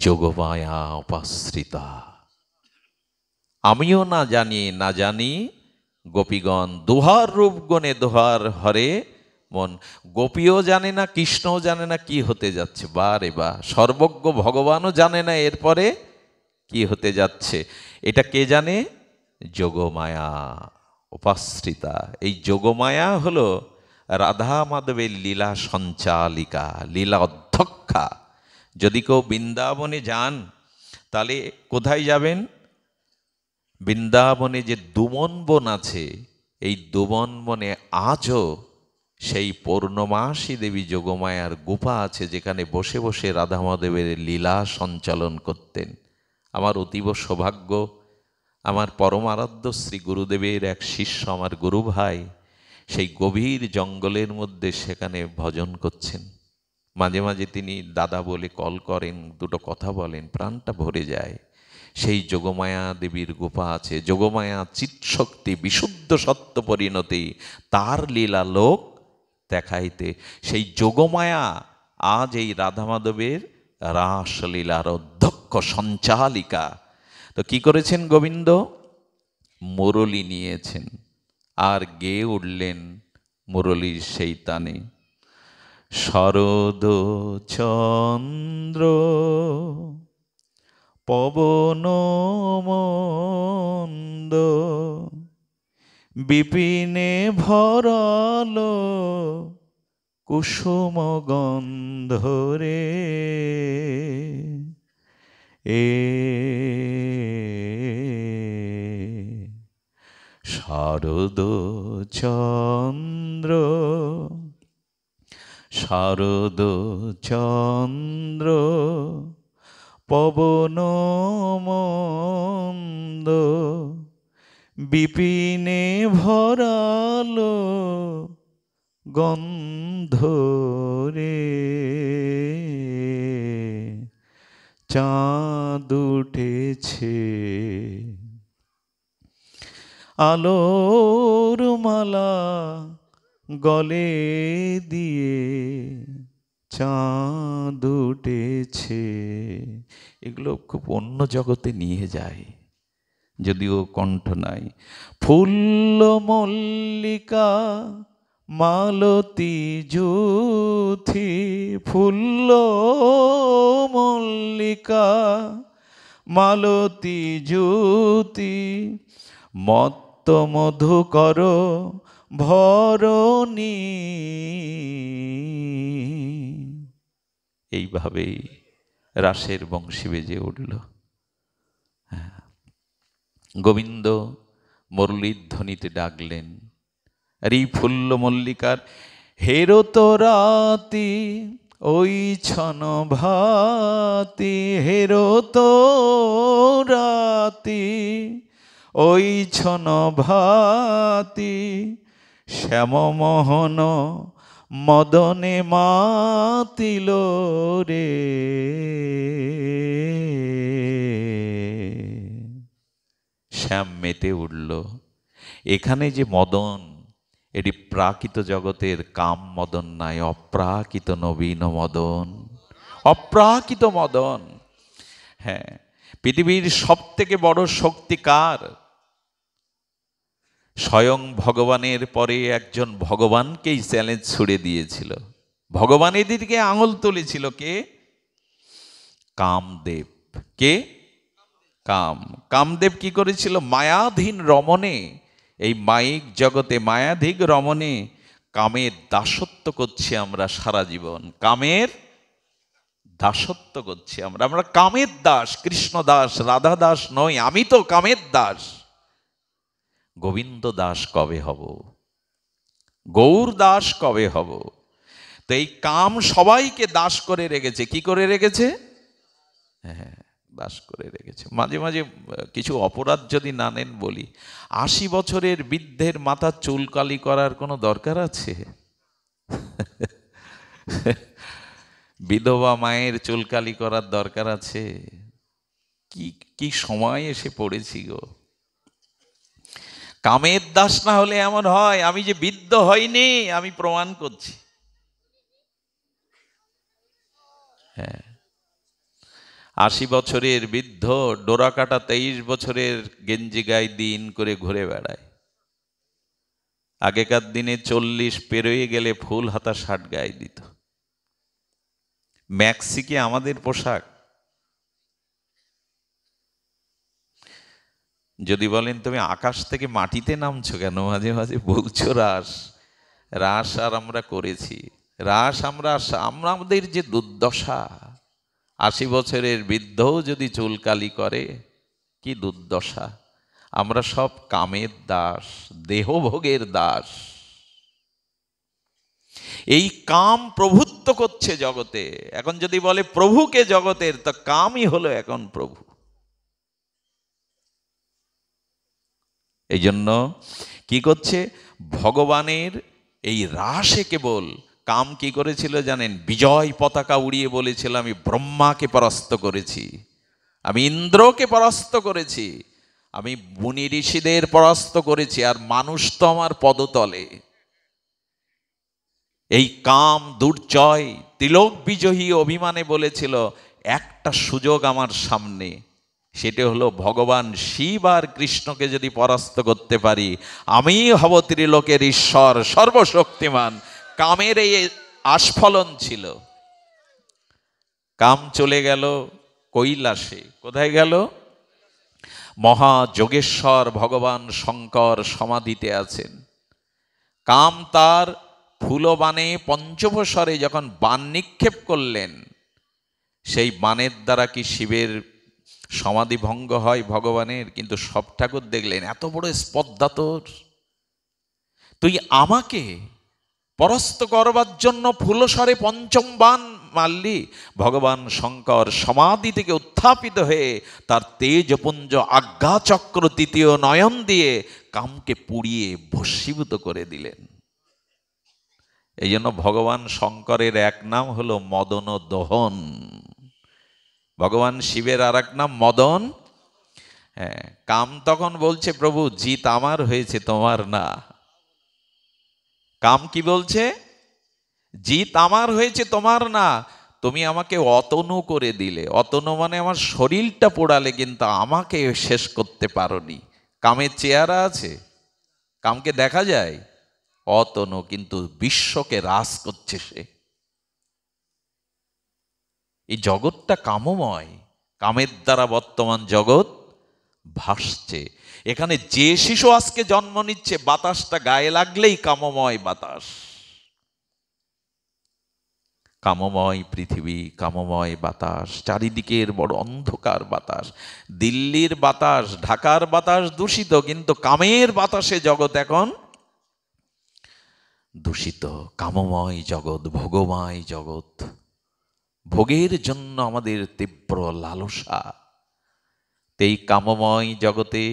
যোগমায়া উপাশ্রিতা। আমিও না জানি গোপীগণ, দোহার রূপ গণে দোহার হরে মন। গোপীও জানে না, কৃষ্ণও জানে না কি হতে যাচ্ছে। বারে বা সর্বজ্ঞ ভগবানও জানে না এরপরে কি হতে যাচ্ছে। এটা কে জানে? যোগমায়া উপাশ্রিতা। এই যোগমায়া হলো রাধা মাধবের লীলা সঞ্চালিকা, লীলা অধ্যক্ষা। যদি কেউ বৃন্দাবনে যান তাহলে কোথায় যাবেন? বৃন্দাবনে যে দুমন বন আছে, এই দুমন বনে আজও সেই পূর্ণমাসী দেবী যোগমায়ার গুফা আছে, যেখানে বসে বসে রাধা মাধবের লীলা সঞ্চালন করতেন। আমার অতীব সৌভাগ্য, আমার পরমারাধ্য শ্রী গুরুদেবের এক শিষ্য, আমার গুরু ভাই, সেই গভীর জঙ্গলের মধ্যে সেখানে ভজন করছেন। মাঝে মাঝে তিনি দাদা বলে কল করেন, দুটো কথা বলেন, প্রাণটা ভরে যায়। সেই যোগমায়া দেবীর গুফা আছে। যোগমায়া চিৎশক্তি, বিশুদ্ধ সত্য পরিণতি, তার লীলা লোক দেখাইতে সেই যোগমায়া আজ এই রাধা মাধবের রাসলীলার অধ্যক্ষ সঞ্চালিকা। তো কি করেছেন গোবিন্দ? মুরলী নিয়েছেন আর গেয়ে উঠলেন মুরলীর সেই তানে। শরদ চন্দ্র পবন মন্দ বিপিনে ভরাল কুসুম গন্ধরে, এ শারদ চন্দ্র, শারদ চন্দ্র পবন মন্দ বিপিনে ভরাল গন্ধরে, চাঁদ উঠেছে আলোর মালা গলে দিয়ে, চাঁদ উঠেছে। এগুলো খুব অন্য জগতে নিয়ে যায়, যদিও কণ্ঠ নাই। ফুল্ল মল্লিকা মালতী জ্যোথি, ফুল্ল মল্লিকা মালতী জ্যোতি, মত্ত মধুকর ভরণী। এইভাবেই রাসের বংশী বেজে উঠল। গোবিন্দ মুরলীর ধ্বনিতে ডাকলেন, আর এই ফুল্ল মল্লিকার হেরো তো রাতি ওই ছন ভাতি, হেরো তো রাতি ওই ছন ভাতি, শ্যামমোহন মদনে মাতিল রে। শ্যাম মেতে উঠল। এখানে যে মদন, এটি প্রাকৃত জগতের কাম মদন নাই, অপ্রাকৃত নবীন মদন, অপ্রাকৃত মদন। হ্যাঁ, পৃথিবীর সব থেকে বড় শক্তিকার, স্বয়ং ভগবানের পরে একজন ভগবানকেই চ্যালেঞ্জ ছুড়ে দিয়েছিল। ভগবানের দিকে আঙুল তুলেছিল কে? কামদেব। কে? কামদেব কি করেছিল? মায়াধীন রমণে, এই মায়িক জগতে মায়াধীন রমণে কামের দাসত্ব করছি আমরা সারা জীবন। কামের দাসত্ব করছি আমরা, আমরা কামের দাস। কৃষ্ণ দাস, রাধা দাস নই, আমি তো কামের দাস। গোবিন্দ দাস কবে হব? গৌর দাস কবে হব? তো এই কাম সবাইকে দাস করে রেখেছে। কি করে রেখেছে? হ্যাঁ, দাস করে রেখেছে। মাঝে মাঝে কিছু অপরাধ যদি না নেন বলি, 80 বছরের বৃদ্ধের মাথা চুলকালি করার কোনো দরকার আছে? বিধবা মায়ের চুলকালি করার দরকার আছে? কি কি সময় এসে পড়েছি গো। কামের দাস না হলে এমন হয়, আমি যে বৃদ্ধ হইনি আমি প্রমাণ করছি। হ্যাঁ, 80 বছরের বৃদ্ধ ডোরা কাটা 23 বছরের গেঞ্জি গায়ে দিন করে ঘুরে বেড়ায়। আগেকার দিনে 40 পেরোয় গেলে ফুল হাতা শার্ট গায়ে দিত। ম্যাক্সি কি আমাদের পোশাক? যদি বলেন তুমি আকাশ থেকে মাটিতে নামছো কেন মাঝে মাঝে বলছো রাস, রাস আর আমরা করেছি। রাস আমরা আমাদের যে দুর্দশা, 80 বছরের বৃদ্ধও যদি চুলকালি করে, কি দুর্দশা। আমরা সব কামের দাস, দেহভোগের দাস। এই কাম প্রভুত্ব করছে জগতে। এখন যদি বলে প্রভুকে জগতের, তো কামই হলো এখন প্রভু। এই জন্য কি করছে ভগবানের এই রাসে কেবল কাম কি করেছিল জানেন? বিজয় পতাকা উড়িয়ে বলেছিল, আমি ব্রহ্মাকে পরাস্ত করেছি, আমি ইন্দ্রকে পরাস্ত করেছি, আমি মুনি ঋষিদের পরাস্ত করেছি, আর মানুষ তো আমার পদতলে। এই কাম দুর্জয় তিলক বিজয়ী অভিমানে বলেছিল, একটা সুযোগ আমার সামনে, সেটা হলো ভগবান শিব আর কৃষ্ণকে যদি পরাস্ত করতে পারি, আমি হব ত্রিলোকের ঈশ্বর, সর্বশক্তিমান। কামের এই আস্ফলন ছিল। কাম চলে গেল কৈলাসে। কোথায় গেল? মহাযোগেশ্বর ভগবান শঙ্কর সমাধিতে আছেন। কাম তার ফুলবানে পঞ্চবসরে যখন বাণ নিক্ষেপ করলেন, সেই বাণের দ্বারা কি শিবের সমাধি ভঙ্গ হয় ভগবানের? কিন্তু সব ঠাকুর দেখলেন, এত বড় স্পর্ধা তোর, তুই আমাকে পরাস্ত করবার জন্য ফুলসরে পঞ্চম বাণ মারলি। ভগবান শঙ্কর সমাধি থেকে উত্থাপিত হয়ে তার তেজপুঞ্জ আজ্ঞাচক্র তৃতীয় নয়ন দিয়ে কামকে পুড়িয়ে ভস্মীভূত করে দিলেন। এই জন্য ভগবান শঙ্করের এক নাম হলো মদন দহন, ভগবান শিবের আর এক নাম মদন। হ্যাঁ, কাম তখন বলছে, প্রভু জিত আমার হয়েছে, তোমার না। কাম কি বলছে? জিত আমার হয়েছে, তোমার না। তুমি আমাকে অতনু করে দিলে, অতনু মানে আমার শরীরটা পোড়ালে, কিন্তু আমাকে শেষ করতে পারোনি। কামের চেহারা আছে, কামকে দেখা যায়, অতনু কিন্তু বিশ্বকে হ্রাস করছে সে। এই জগৎটা কামময়, কামের দ্বারা বর্তমান জগৎ ভাসছে। এখানে যে শিশু আজকে জন্ম নিচ্ছে, বাতাসটা গায়ে লাগলেই কামময় বাতাস। কামময় পৃথিবী, কামময় বাতাস, চারিদিকের বড় অন্ধকার বাতাস। দিল্লির বাতাস, ঢাকার বাতাস দূষিত, কিন্তু কামের বাতাসে জগৎ এখন দূষিত। কামময় জগৎ, ভোগময় জগৎ, ভোগের জন্য আমাদের তীব্র লালসা। এই কামময় জগতে,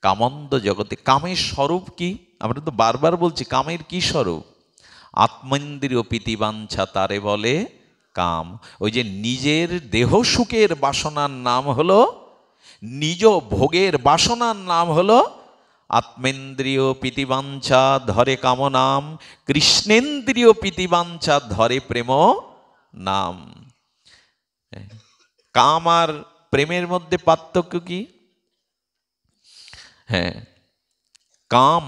কামন্দ জগতে কামের স্বরূপ কি? আমরা তো বারবার বলছি, কামের কি স্বরূপ? আত্মেন্দ্রিয় প্রীতিবাঞ্ছা তারে বলে কাম। ওই যে নিজের দেহ সুখের বাসনার নাম হলো, নিজ ভোগের বাসনার নাম হলো আত্মেন্দ্রিয় প্রীতিবাঞ্ছা ধরে কাম নাম, কৃষ্ণেন্দ্রিয় প্রীতিবাঞ্ছা ধরে প্রেম নাম। কাম আর প্রেমের মধ্যে পার্থক্য কি? হ্যাঁ, কাম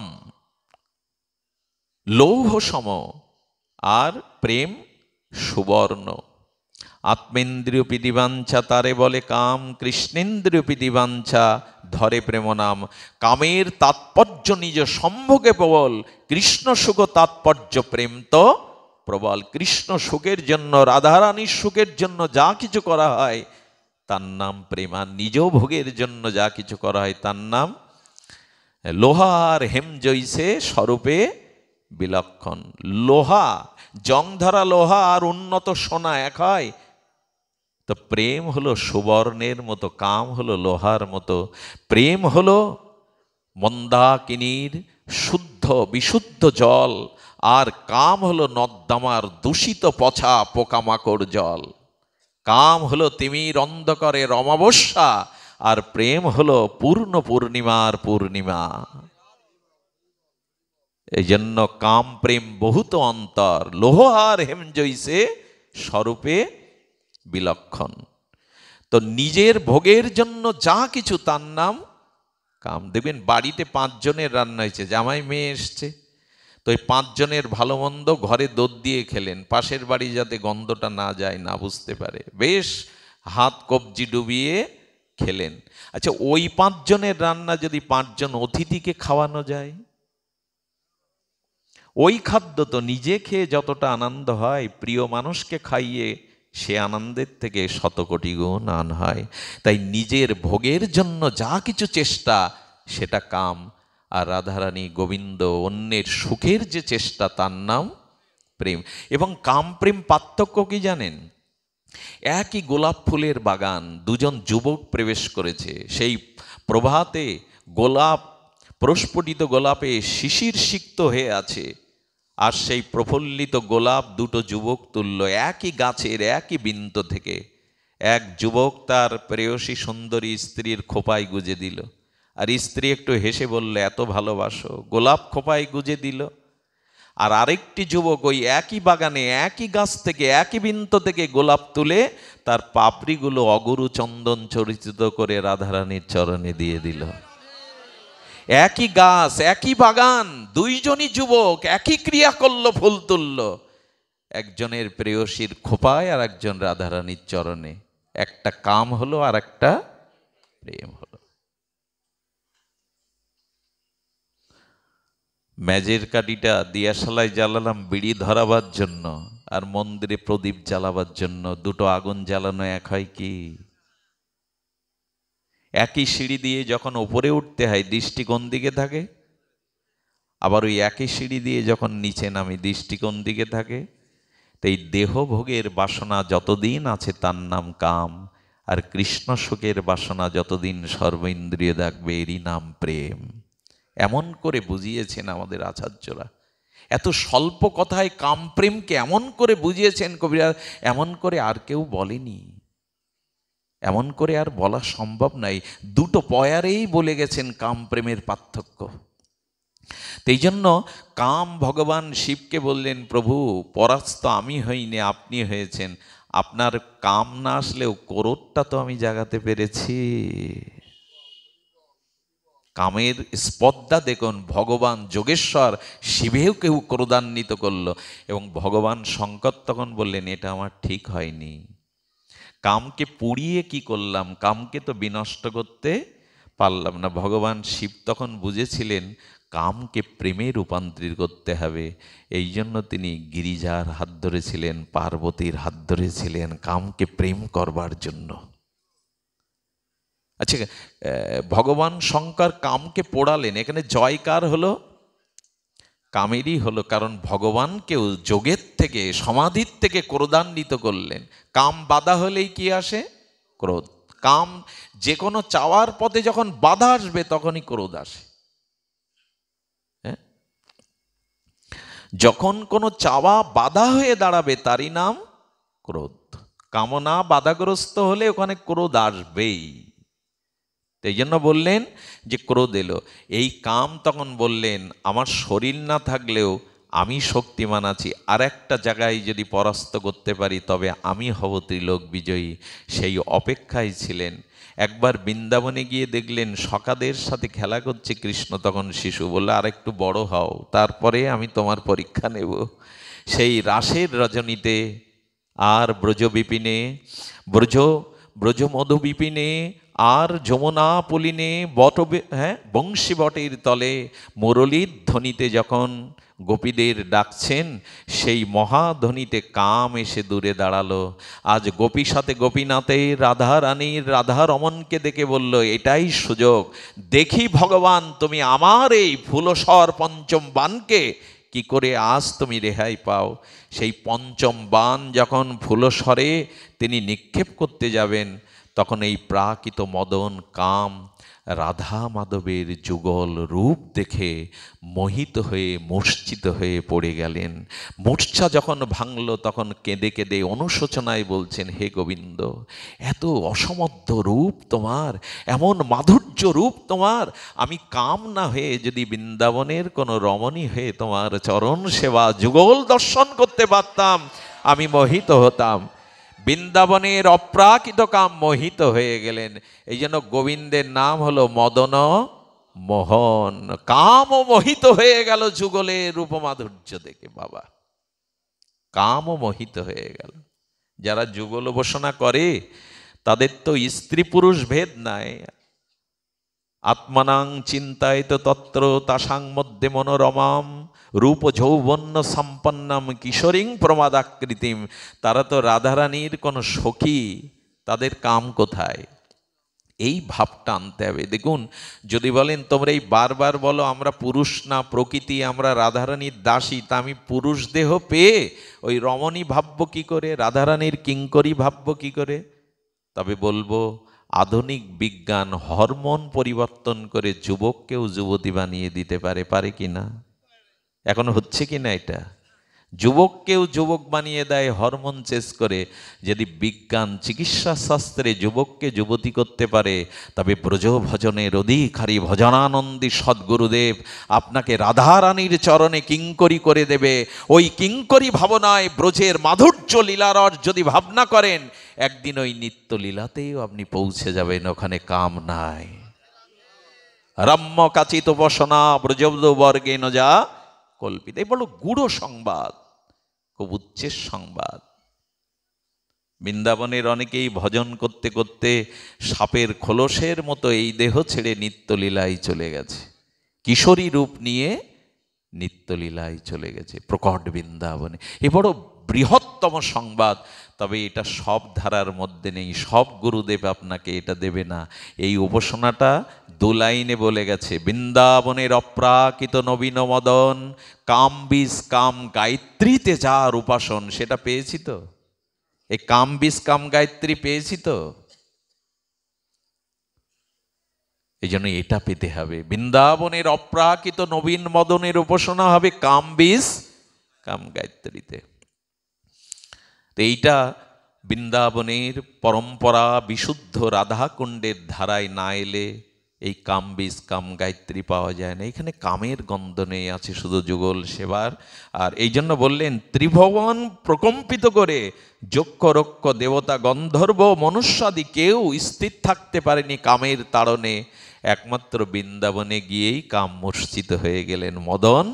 লৌহ সম আর প্রেম সুবর্ণ। আত্মেন্দ্রিয় প্রীতিবাঞ্ছা তারে বলে কাম, কৃষ্ণেন্দ্রিয় প্রীতিবাঞ্ছা ধরে প্রেম নাম। কামের তাৎপর্য নিজ সম্ভোগে প্রবল, কৃষ্ণ সুখ তাৎপর্য প্রেম তো প্রবল। কৃষ্ণ সুখের জন্য, রাধারানীর সুখের জন্য যা কিছু করা হয় তার নাম প্রেম। আর নিজ ভোগের জন্য যা কিছু করা হয় তার নাম লোহার হেম জৈসে স্বরূপে বিলক্ষণ। লোহা, জং ধরা লোহা আর উন্নত সোনা এক হয়? তো প্রেম হলো সুবর্ণের মতো, কাম হলো লোহার মতো। প্রেম হলো মন্দাকিনীর শুদ্ধ বিশুদ্ধ জল, আর কাম হলো নর্দমার দূষিত পচা পোকামাকড় জল। কাম হলো তিমির অন্ধকারের অমাবস্যা, আর প্রেম হলো পূর্ণ পূর্ণিমার পূর্ণিমা। এই জন্য কাম প্রেম বহুত অন্তর, লোহ আর হেম জৈসে স্বরূপে বিলক্ষণ। তো নিজের ভোগের জন্য যা কিছু তার নাম কাম। দেখবেন বাড়িতে 5 জনের রান্না হয়েছে, জামাই মেয়ে এসছে, তো এই 5 জনের ভালো মন্দ ঘরে দুধ দিয়ে খেলেন, পাশের বাড়ি যাতে গন্ধটা না যায়, না বুঝতে পারে, বেশ হাত কবজি ডুবিয়ে খেলেন। আচ্ছা, ওই 5 জনের রান্না যদি 5 জন অতিথিকে খাওয়ানো যায়, ওই খাদ্য তো নিজে খেয়ে যতটা আনন্দ হয়, প্রিয় মানুষকে খাইয়ে সে আনন্দের থেকে শতকোটি গুণ আন হয়। তাই নিজের ভোগের জন্য যা কিছু চেষ্টা সেটা কাম, আর রাধারানী গোবিন্দ অন্যের সুখের যে চেষ্টা তার নাম প্রেম। এবং কাম প্রেম পার্থক্য কি জানেন? একই গোলাপ ফুলের বাগান, দুজন যুবক প্রবেশ করেছে, সেই প্রভাতে গোলাপ, প্রস্ফুটিত গোলাপে শিশির সিক্ত হয়ে আছে, আর সেই প্রফুল্লিত গোলাপ দুটো যুবক তুলল একই গাছের একই বৃন্ত থেকে। এক যুবক তার প্রেয়সী সুন্দরী স্ত্রীর খোপায় গুজে দিল, আর স্ত্রী একটু হেসে বলল, এত ভালোবাসো, গোলাপ খোপায় গুজে দিল। আর আরেকটি যুবক ওই একই বাগানে একই গাছ থেকে একই বৃন্ত থেকে গোলাপ তুলে তার পাপড়িগুলো অগুরু চন্দন চরিচিত করে রাধারানীর চরণে দিয়ে দিল। একই গাছ, একই বাগান, দুইজনই যুবক, একই ক্রিয়া করলো, ফুল তুলল, একজনের প্রেয়সীর খোপায় আর একজন রাধারানীর চরণে। একটা কাম হলো আর একটা প্রেম হলো। মেজের কাঠিটা দিয়াশালায় জ্বালালাম বিড়ি ধরাবার জন্য, আর মন্দিরে প্রদীপ জ্বালাবার জন্য। দুটো আগুন জ্বালানো এক হয় কি? একই সিঁড়ি দিয়ে যখন উপরে উঠতে হয় দৃষ্টি কোন দিকে থাকে? আবার ওই একই সিঁড়ি দিয়ে যখন নিচে নামি দৃষ্টি কোন দিকে থাকে? তো এই দেহ ভোগের বাসনা যতদিন আছে তার নাম কাম, আর কৃষ্ণ সুখের বাসনা যতদিন সর্বেন্দ্রিয় থাকবে এরই নাম প্রেম। এমন করে বুঝিয়েছেন আমাদের আচার্যরা। এত স্বল্প কথায় কাম প্রেমকে এমন করে বুঝিয়েছেন কবিরা, এমন করে আর কেউ বলেনি, এমন করে আর বলা সম্ভব নাই। দুটো পয়ারেই বলে গেছেন কাম প্রেমের পার্থক্য। তো এই জন্য কাম ভগবান শিবকে বললেন, প্রভু পরাস্ত আমি হইনি, আপনি হয়েছেন। আপনার কাম না আসলেও ক্রোধটা তো আমি জাগাতে পেরেছি। কামের স্পর্ধা দেখুন, ভগবান যোগেশ্বর শিবেও কেউ ক্রোধান্বিত করলো, এবং ভগবান শঙ্কর তখন বললেন এটা আমার ঠিক হয়নি। কামকে পুড়িয়ে কি করলাম, কামকে তো বিনষ্ট করতে পারলাম না। ভগবান শিব তখন বুঝেছিলেন কামকে প্রেমে রূপান্তরিত করতে হবে। এই জন্য তিনি গিরিজার হাত ধরেছিলেন, পার্বতীর হাত ধরেছিলেন কামকে প্রেম করবার জন্য। আচ্ছা, ভগবান শঙ্কর কামকে পোড়ালেন, এখানে জয়কার হলো কামেরই হলো, কারণ ভগবানকেও যোগের থেকে সমাধির থেকে ক্রোধান্বিত করলেন। কাম বাধা হলেই কি আসে? ক্রোধ। কাম যে কোনো চাওয়ার পথে যখন বাধা আসবে তখনই ক্রোধ আসে। হ্যাঁ, যখন কোনো চাওয়া বাধা হয়ে দাঁড়াবে তারই নাম ক্রোধ। কামনা বাধাগ্রস্ত হলে ওখানে ক্রোধ আসবেই। এই জন্য বললেন যে ক্রোধ এলো। এই কাম তখন বললেন আমার শরীর না থাকলেও আমি শক্তিমান আছি, আর একটা জায়গায় যদি পরাস্ত করতে পারি তবে আমি হব ত্রিলোক বিজয়ী। সেই অপেক্ষায় ছিলেন। একবার বৃন্দাবনে গিয়ে দেখলেন সখাদের সাথে খেলা করছে কৃষ্ণ, তখন শিশু বলল আর একটু বড় হও, তারপরে আমি তোমার পরীক্ষা নেব। সেই রাসের রজনীতে আর ব্রজবিপিনে ব্রজ মধু বিপিনে আর যমুনা পুলিনে বংশী বটের তলে মুরলীর ধ্বনিতে যখন গোপীদের ডাকছেন, সেই মহাধ্বনিতে কাম এসে দূরে দাঁড়ালো। আজ গোপী সাথে গোপীনাথের রাধা রানীর রাধা রমনকে দেখে বলল এটাই সুযোগ, দেখি ভগবান তুমি আমার এই ফুলসর পঞ্চম বানকে কি করে আজ তুমি রেহাই পাও। সেই পঞ্চম বান যখন ফুলসরে তিনি নিক্ষেপ করতে যাবেন, তখন এই প্রাকৃত মদন কাম রাধা মাধবের যুগল রূপ দেখে মোহিত হয়ে মূর্ছিত হয়ে পড়ে গেলেন। মূর্ছা যখন ভাঙল তখন কেঁদে কেঁদে অনুশোচনায় বলছেন, হে গোবিন্দ, এত অসমর্থ রূপ তোমার, এমন মাধুর্য রূপ তোমার, আমি কাম না হয়ে যদি বৃন্দাবনের কোনো রমণী হয়ে তোমার চরণ সেবা যুগল দর্শন করতে পারতাম আমি মোহিত হতাম। বৃন্দাবনের অপ্রাকৃত কাম মোহিত হয়ে গেলেন। এই জন্য গোবিন্দের নাম হলো মদন মোহন। কামও মোহিত হয়ে গেল যুগলের রূপমাধুর্য দেখে। বাবা, কামও মোহিত হয়ে গেল। যারা যুগল উপাসনা করে তাদের তো স্ত্রী পুরুষ ভেদ নাই। আত্মানাং চিন্তায়িত তত্র তাসাং মধ্যে মনোরমাম রূপ যৌবন্য সম্পন্নম কিশোরীং প্রমাদাকৃতিম। তারা তো রাধারানীর কোনো সখী, তাদের কাম কোথায়? এই ভাবটা আনতে হবে। দেখুন, যদি বলেন তোমরা এই বারবার বলো আমরা পুরুষ না প্রকৃতি, আমরা রাধারানীর দাসী, তা আমি পুরুষ দেহ পেয়ে ওই রমণী ভাবব কি করে, রাধারানীর কিঙ্করী ভাবব কি করে? তবে বলবো আধুনিক বিজ্ঞান হরমোন পরিবর্তন করে যুবককেও যুবতী বানিয়ে দিতে পারে, পারে কি না? এখন হচ্ছে কি না এটা? যুবককেও যুবক বানিয়ে দেয় হরমোন চেঞ্জ করে। যদি বিজ্ঞান চিকিৎসা শাস্ত্রে যুবককে যুবতী করতে পারে, তবে ব্রজ ভজনের অধিকারী ভজনানন্দী সদ্গুরুদেব আপনাকে রাধারানীর চরণে কিঙ্করী করে দেবে। ওই কিঙ্করী ভাবনায় ব্রজের মাধুর্য লীলারস যদি ভাবনা করেন, একদিন ওই নিত্য লীলাতেও আপনি পৌঁছে যাবেন, ওখানে কাম নাই। রম্য কাচিত উপাসনা ব্রজব্দ বর্গে ন যা কল্পিত। এই বড় গূঢ় সংবাদ, খুব উচ্চের সংবাদ। বৃন্দাবনের অনেকেই ভজন করতে করতে সাপের খোলসের মতো এই দেহ ছেড়ে নিত্যলীলায় চলে গেছে, কিশোরী রূপ নিয়ে নিত্যলীলায় চলে গেছে প্রকট বৃন্দাবনে। এ বড় বৃহত্তম সংবাদ। তবে এটা সব ধারার মধ্যে নেই, সব গুরুদেব আপনাকে এটা দেবে না। এই উপাসনাটা দু লাইনে বলে গেছে, বৃন্দাবনের অপ্রাকৃত নবীন মদন কাম বীজ কাম গায়ত্রীতে যার উপাসন, সেটা পেয়েছি তো। এই কাম বীজ কাম গায়ত্রী পেয়েছি তো। এই জন্য এটা পেতে হবে। বৃন্দাবনের অপ্রাকৃত নবীন মদনের উপাসনা হবে কাম বীজ কাম গায়ত্রীতে। তো এইটা বৃন্দাবনের পরম্পরা বিশুদ্ধ রাধাকুণ্ডের ধারায় না এলে এই কাম বীজ কাম গায়ত্রী পাওয়া যায় না, এখানে কামের গন্ধ নেই, আছে শুধু যুগল সেবার। আর এই জন্য বললেন ত্রিভুবন প্রকম্পিত করে যক্ষ রক্ষ দেবতা গন্ধর্ব মনুষ্যাদি কেউ স্থির থাকতে পারেনি কামের তাড়নে, একমাত্র বৃন্দাবনে গিয়েই কাম মূর্ছিত হয়ে গেলেন, মদন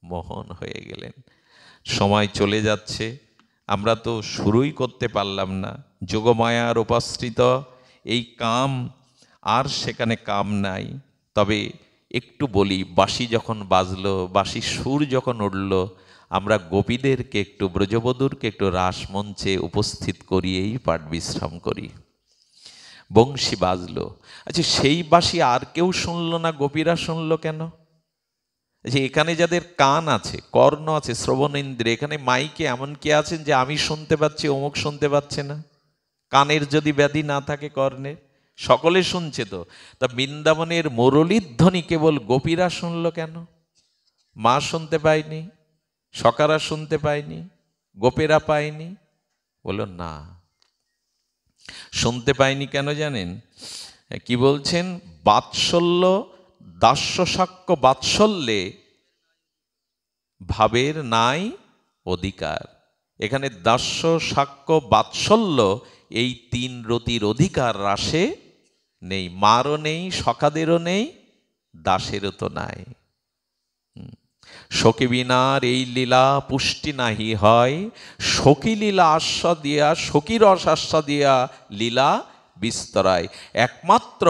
মোহন হয়ে গেলেন। সময় চলে যাচ্ছে, আমরা তো শুরুই করতে পারলাম না। যোগমায়ার উপাশ্রিত এই কাম, আর সেখানে কাম নাই। তবে একটু বলি, বাঁশি যখন বাজলো, বাঁশির সুর যখন উঠল, আমরা গোপীদেরকে একটু, ব্রজবধূরকে একটু রাসমঞ্চে উপস্থিত করিয়েই পাঠ বিশ্রাম করি। বংশী বাজলো, আচ্ছা সেই বাঁশি আর কেউ শুনলো না, গোপীরা শুনলো কেন? যে এখানে যাদের কান আছে, কর্ণ আছে, শ্রবণেন্দ্রে, এখানে মাইকে এমন কি আছেন যে আমি শুনতে পাচ্ছি অমুক শুনতে পাচ্ছে না? কানের যদি ব্যাধি না থাকে কর্ণের, সকলে শুনছে তো। তা বৃন্দাবনের মুরলীর ধ্বনি কেবল গোপীরা শুনল কেন? মা শুনতে পায়নি, সকারা শুনতে পায়নি, গোপেরা পায়নি? বলল না, শুনতে পায়নি কেন জানেন? কি বলছেন? বাৎসল্য, দাস্য সাক্ষ্য বাৎসল্যে ভাবের নাই অধিকার। এখানে দাস্য সাক্ষ্য বাৎসল্য এই তিন রতির অধিকার রাসে নেই, মারও নেই, সখাদেরও নেই, দাসেরও তো নাই। সখী বিনার এই লীলা পুষ্টি নাহি হয়, সখী লীলা আস্বাদ দিয়া, সখী রস আস্বাদ দিয়া লীলা বিস্তরায়। একমাত্র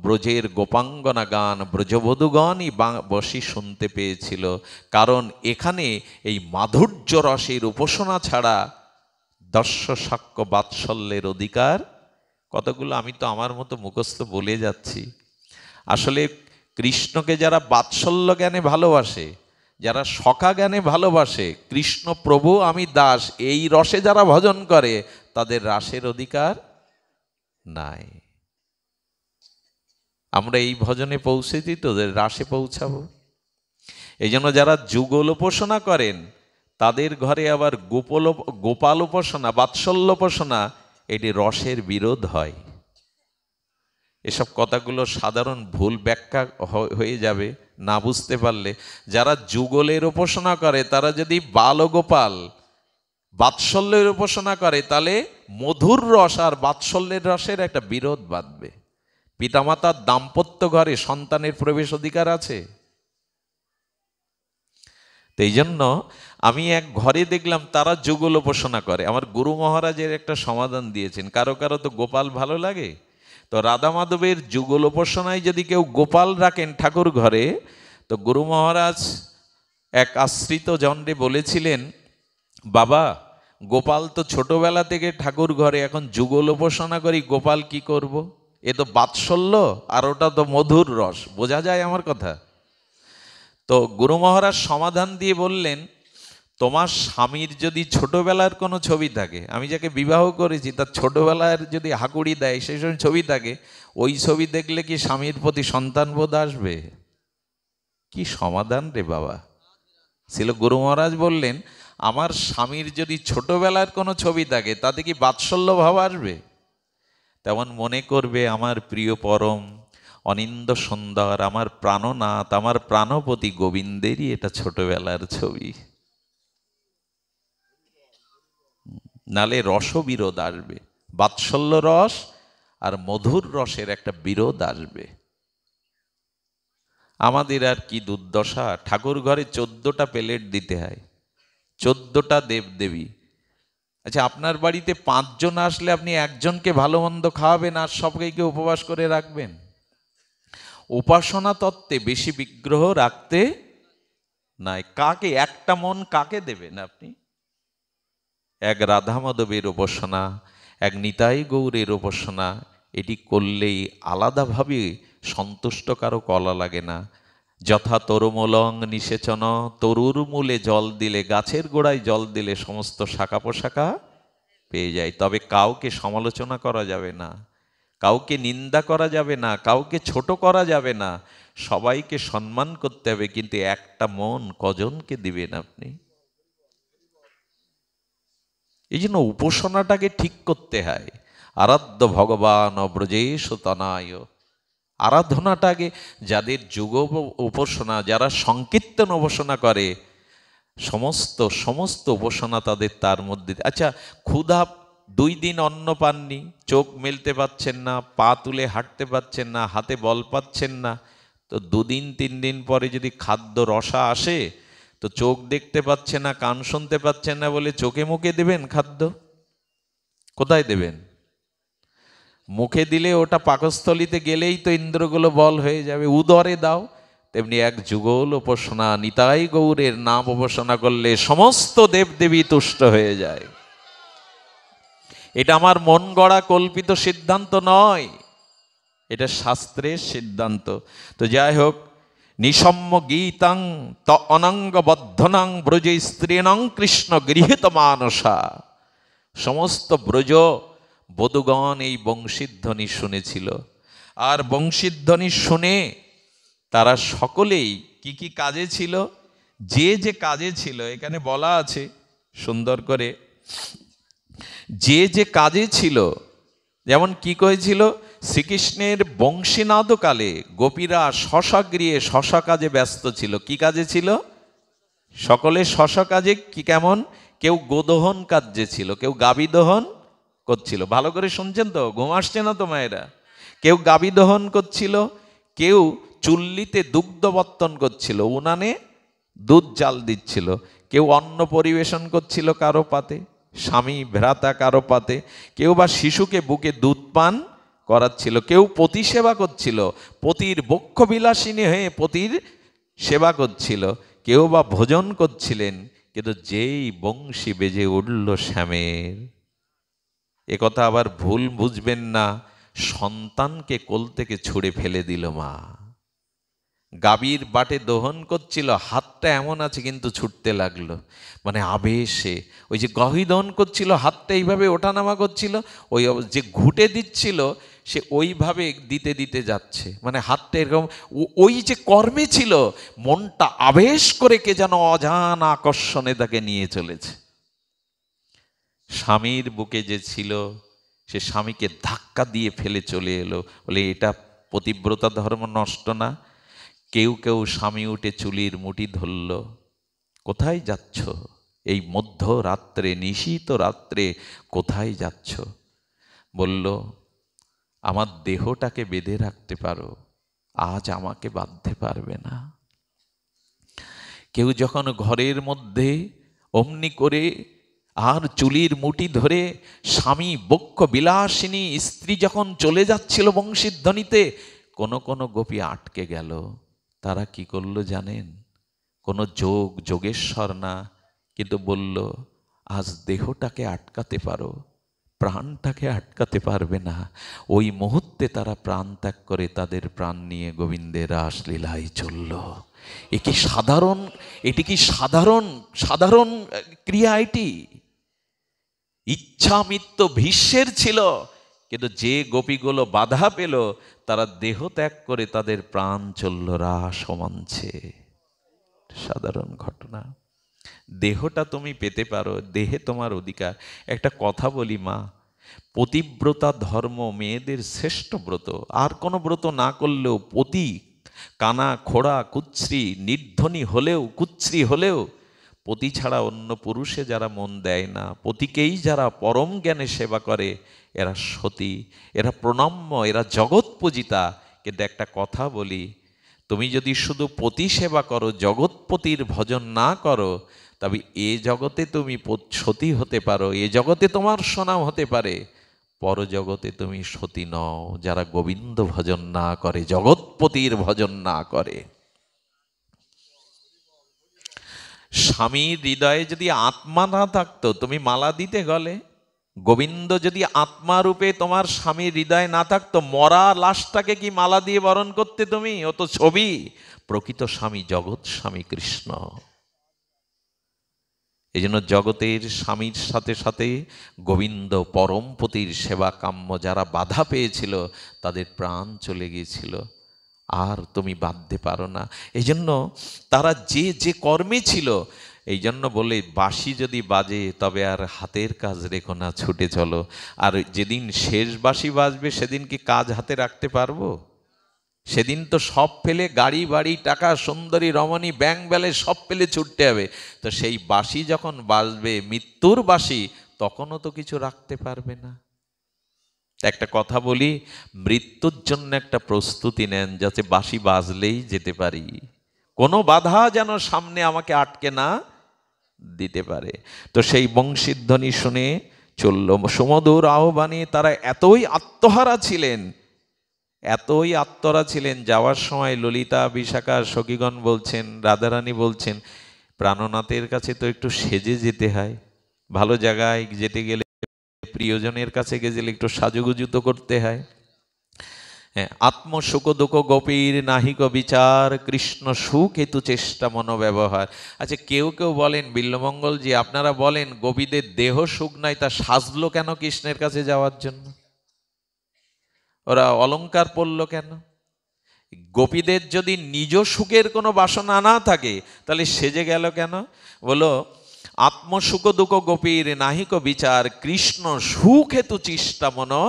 ব্রজের গোপাঙ্গনা গান ব্রজবধূগণই বসি শুনতে পেয়েছিল, কারণ এখানে এই মাধুর্য রসের উপাসনা ছাড়া দর্শ সাক্ষ্য বাৎসল্যের অধিকার কতগুলো আমি তো আমার মতো মুখস্থ বলে যাচ্ছি। আসলে কৃষ্ণকে যারা বাৎসল্য জ্ঞানে ভালোবাসে, যারা সখা জ্ঞানে ভালোবাসে, কৃষ্ণ প্রভু আমি দাস, এই রসে যারা ভজন করে, তাদের রাসের অধিকার নাই। আমরা এই ভজনে পৌঁছেছি তো, রাসে পৌঁছাবো। এই জন্য যারা যুগল উপাসনা করেন, তাদের ঘরে আবার গোপাল উপাসনা, বাৎসল্য উপাসনা, এটি রসের বিরোধ হয়। এসব কথাগুলো সাধারণ ভুল ব্যাখ্যা হয়ে যাবে না বুঝতে পারলে। যারা যুগলের উপাসনা করে, তারা যদি বালগোপাল বাৎসল্যের উপাসনা করে, তাহলে মধুর রস আর বাৎসল্যের রসের একটা বিরোধ বাঁধবে। পিতামাতার দাম্পত্য ঘরে সন্তানের প্রবেশ অধিকার আছে। তো এই জন্য আমি এক ঘরে দেখলাম তারা যুগল উপাসনা করে। আমার গুরু মহারাজের একটা সমাধান দিয়েছেন, কারো কারো তো গোপাল ভালো লাগে, তো রাধা মাধবের যুগল উপাসনায় যদি কেউ গোপাল রাখেন ঠাকুর ঘরে, তো গুরু মহারাজ এক আশ্রিত জনরে বলেছিলেন, বাবা গোপাল তো ছোটবেলা থেকে ঠাকুর ঘরে, এখন যুগল উপাসনা করি, গোপাল কি করব? এ তো বাৎসল্য আর ওটা তো মধুর রস, বোঝা যায় আমার কথা? তো গুরু মহারাজ সমাধান দিয়ে বললেন, তোমার স্বামীর যদি ছোটবেলার কোনো ছবি থাকে, আমি যাকে বিবাহ করেছি তার ছোটবেলার যদি হাকুড়ি দেয়, সেই সময় ছবি থাকে, ওই ছবি দেখলে কি স্বামীর প্রতি সন্তানবোধ আসবে? কি সমাধান রে বাবা! ছিল গুরু মহারাজ বললেন, আমার স্বামীর যদি ছোটবেলার কোনো ছবি থাকে, তাতে কি বাৎসল্য ভাব আসবে? তেমন মনে করবে আমার প্রিয় পরম অনিন্দ সুন্দর, আমার প্রাণনাথ, আমার প্রাণপতি গোবিন্দেরই এটা ছোটবেলার ছবি। নালে রসবিরোধ আসবে, বাৎসল্য রস আর মধুর রসের একটা বিরোধ আসবে। আমাদের আর কি দুর্দশা, ঠাকুর ঘরে 14টা প্লেট দিতে হয়, 14টা দেবদেবী। আচ্ছা, আপনার বাড়িতে 5 জন আসলে আপনি একজনকে ভালো মন্দ খাওয়াবেন আর সবাইকে উপবাস করে রাখবেন? উপাসনা তত্ত্বে বেশি বিগ্রহ রাখতে নাই। কাকে, একটা মন কাকে দেবেন আপনি? এক রাধা মাধবের উপাসনা, এক নিতাই গৌরের উপাসনা, এটি করলেই আলাদাভাবে সন্তুষ্ট কারো কলা লাগে না। যথা তরুমূলং নিষেচন, তরুর মূলে জল দিলে, গাছের গোড়ায় জল দিলে সমস্ত শাখা পোশাখা পেয়ে যায়। তবে কাউকে সমালোচনা করা যাবে না, কাউকে নিন্দা করা যাবে না, কাউকে ছোট করা যাবে না, সবাইকে সম্মান করতে হবে। কিন্তু একটা মন কজনকে দিবেন আপনি? এই জন্য উপাসনাটাকে ঠিক করতে হয়। আরাধ্য ভগবান ব্রজেশ তনায়, আরাধনাটাকে যাদের যুগ উপাসনা, যারা সংকীর্তন উপাসনা করে, সমস্ত সমস্ত উপাসনা তাদের তার মধ্যে। আচ্ছা, ক্ষুধা 2 দিন অন্ন পাননি, চোখ মেলতে পাচ্ছেন না, পা তুলে হাঁটতে পাচ্ছেন না, হাতে বল পাচ্ছেন না, তো 2 দিন 3 দিন পরে যদি খাদ্য রসা আসে, তো চোখ দেখতে পাচ্ছে না, কান শুনতে পাচ্ছেন না বলে চোখে মুখে দেবেন খাদ্য? কোথায় দেবেন? মুখে দিলে ওটা পাকস্থলিতে গেলেই তো ইন্দ্রগুলো বল হয়ে যাবে। উদরে দাও। তেমনি এক যুগল উপাসনা, নিতাই গৌরের নাম উপাসনা করলে সমস্ত দেবদেবী তুষ্ট হয়ে যায়। এটা আমার মন গড়া কল্পিত সিদ্ধান্ত নয়, এটা শাস্ত্রের সিদ্ধান্ত। তো যাই হোক, নিসম্য গীতাং ত অনঙ্গবদ্ধনাং ব্রজ স্ত্রীণং কৃষ্ণ গৃহীত মানসা। সমস্ত ব্রজ বধূগণ এই বংশীধ্বনি শুনেছিল, আর বংশীধ্বনি শুনে তারা সকলেই কি কি কাজে ছিল, যে যে কাজে ছিল, এখানে বলা আছে সুন্দর করে, যে যে কাজে ছিল। যেমন কি করেছিল, শ্রীকৃষ্ণের বংশীনাদকালে গোপীরা শশাগৃহে শশা কাজে ব্যস্ত ছিল। কি কাজে ছিল? সকলে শশা কাজে। কি কেমন? কেউ গোদহন কার্যে ছিল, কেউ গাভী দহন করছিল। ভালো করে শুনছেন তো? ঘুম আসছে না তো মায়েরা? কেউ গাভী দহন করছিল, কেউ চুল্লিতে দুগ্ধবর্তন করছিল, উনানে দুধ জাল দিচ্ছিল, কেউ অন্ন পরিবেশন করছিল কারো পাতে, স্বামী ভ্রাতা কারো পাতে, কেউ বা শিশুকে বুকে দুধ পান করাচ্ছিল, কেউ পতি সেবা করছিল, পতির বক্ষ বিলাসিনী হয়ে পতির সেবা করছিল, কেউ বা ভোজন করছিলেন। কিন্তু যেই বংশী বেজে উঠল শ্যামের, এ কথা আবার ভুল বুঝবেন না, সন্তানকে কোল থেকে ছুঁড়ে ফেলে দিল মা। গাভীর বাটে দহন করছিল, হাতটা এমন আছে কিন্তু ছুটতে লাগলো, মানে আবেশে। ওই যে গাভী দহন করছিল, হাতটা এইভাবে ওঠানামা করছিল, ওই যে ঘুটে দিচ্ছিল সে ওইভাবে দিতে দিতে যাচ্ছে, মানে হাতটা এরকম। ওই যে কর্মে ছিল, মনটা আবেশ করে কে যেন অজানা আকর্ষণে তাকে নিয়ে চলেছে। স্বামীর বুকে যে ছিল, সে স্বামীকে ধাক্কা দিয়ে ফেলে চলে এলো। বলে এটা পতিব্রতা ধর্ম নষ্ট না? কেউ কেউ স্বামী উঠে চুলির মুঠি ধরল। কোথায় যাচ্ছ এই মধ্যরাত্রে, নিশীত রাত্রে কোথায় যাচ্ছ? বলল, আমার দেহটাকে বেঁধে রাখতে পারো, আজ আমাকে বাঁধতে পারবে না। কেউ যখন ঘরের মধ্যে অমনি করে আর চুলির মুঠি ধরে স্বামী বক্ষ বিলাসিনী স্ত্রী যখন চলে যাচ্ছিল বংশীধ্বনিতে, কোনো কোনো গোপী আটকে গেল। তারা কি করলো জানেন? কোনো যোগেশ্বর না, কিন্তু বলল, আজ দেহটাকে আটকাতে পারো, প্রাণটাকে আটকাতে পারবে না। ওই মুহূর্তে তারা প্রাণ ত্যাগ করে তাদের প্রাণ নিয়ে গোবিন্দের রাসলীলায় চলল। এটি কি সাধারণ ক্রিয়া? এটি ইচ্ছা মৃত্যু ভীষ্মের ছিল, কিন্তু যে গোপীগুলো বাধা পেল, তারা দেহ ত্যাগ করে তাদের প্রাণ চলল রাস মঞ্চে। সাধারণ ঘটনা। দেহটা তুমি পেতে পারো, দেহে তোমার অধিকার। একটা কথা বলি মা, পতিব্রতা ধর্ম মেয়েদের শ্রেষ্ঠ ব্রত। আর কোনো ব্রত না করলেও পতি, কানা খোড়া কুচ্ছ্রি নির্ধনী হলেও, কুচ্ছ্রি হলেও, পতি ছাড়া অন্য পুরুষে যারা মন দেয় না, পতিকেই যারা পরম জ্ঞানে সেবা করে, এরা সতী, এরা প্রণম্য, এরা জগৎ পূজিতা। কিন্তু একটা কথা বলি, তুমি যদি শুধু পতি সেবা করো, জগৎপতির ভজন না করো, তবে এ জগতে তুমি সতী হতে পারো, এ জগতে তোমার সুনাম হতে পারে, পরজগতে তুমি সতী নও যারা গোবিন্দ ভজন না করে, জগৎপতির ভজন না করে। স্বামীর হৃদয়ে যদি আত্মা না থাকতো, তুমি মালা দিতে গেলে। গোবিন্দ যদি আত্মা রূপে তোমার স্বামীর হৃদয়ে না থাকতো, মরা লাশটাকে কি মালা দিয়ে বরণ করতে তুমি? ও তো ছবি। প্রকৃত স্বামী জগৎ স্বামী কৃষ্ণ। এই জন্য জগতের স্বামীর সাথে সাথে গোবিন্দ পরমপতির সেবা কাম্য যারা বাধা পেয়েছিল, তাদের প্রাণ চলে গিয়েছিল, আর তুমি বাঁধতে পারো না। এই জন্য তারা যে যে কর্মে ছিল, এই জন্য বলে বাঁশি যদি বাজে তবে আর হাতের কাজ রেখো না, ছুটে চলো। আর যেদিন শেষ বাঁশি বাজবে সেদিন কি কাজ হাতে রাখতে পারবো? সেদিন তো সব ফেলে, গাড়ি বাড়ি টাকা সুন্দরী রমণী ব্যাংক ব্যালেন্স সব ফেলে ছুটতে হবে। তো সেই বাঁশি যখন বাজবে, মৃত্যুর বাঁশি, তখনও তো কিছু রাখতে পারবে না। একটা কথা বলি, মৃত্যুর জন্য একটা প্রস্তুতি নেন, যাতে বাঁশি বাজলেই যেতে পারি, কোনো বাধা যেন সামনে আমাকে আটকে না দিতে পারে। তো সেই বংশীধ্বনি শুনে চলল। সুমধুর আহ্বানে তারা এতই আত্মহারা ছিলেন, এতই আত্মহারা ছিলেন, যাওয়ার সময় ললিতা, বিশাখা, সখীগণ বলছেন, রাধারানী বলছেন, প্রাণনাথের কাছে তো একটু সেজে যেতে হয়, ভালো জায়গায় যেতে গেলে, প্রিয়জনের কাছে গেলে একটু সাজুগুজু তো করতে হয়। হ্যাঁ, আত্মসুখ দুঃখ গোপীর নাহিক বিচার, কৃষ্ণ সুখ হেতু চেষ্টা মনোব্যবহার। আচ্ছা, কেউ কেউ বলেন, বিল্লমঙ্গলজি আপনারা বলেন, গোপীদের দেহ সুখ নাই, তা সাজলো কেন কৃষ্ণের কাছে যাওয়ার জন্য? ওরা অলংকার পরল কেন? গোপীদের যদি নিজ সুখের কোনো বাসনা না থাকে, তাহলে সেজে গেল কেন? বলো, আত্মসুখ দুঃখ গোপীর নাহিক বিচার, কৃষ্ণ সুখ হেতু চেষ্টা মনো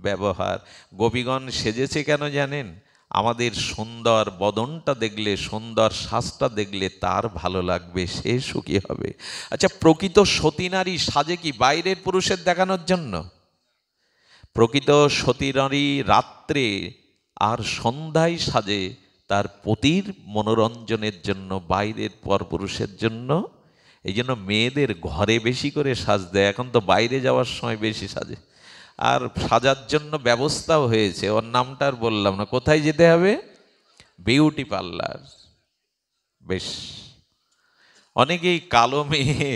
ব্যবহার। গোপীগণ সেজেছে কেন জানেন? আমাদের সুন্দর বদনটা দেখলে, সুন্দর শ্বাসটা দেখলে তার ভালো লাগবে, সে সুখী হবে। আচ্ছা, প্রকৃত সতী নারী সাজে কি বাইরের পুরুষের দেখানোর জন্য? প্রকৃত সতী নারী রাত্রে আর সন্ধ্যায় সাজে তার পতির মনোরঞ্জনের জন্য, বাইরের পরপুরুষের জন্য। এই জন্য মেয়েদের ঘরে বেশি করে সাজ দেয়, এখন তো বাইরে যাওয়ার সময় বেশি সাজে। আর সাজার জন্য ব্যবস্থাও হয়েছে, ওর নামটা আর বললাম না। কোথায় যেতে হবে? Beauty parlour. বেশ, অনেকেই কালো মেয়ে,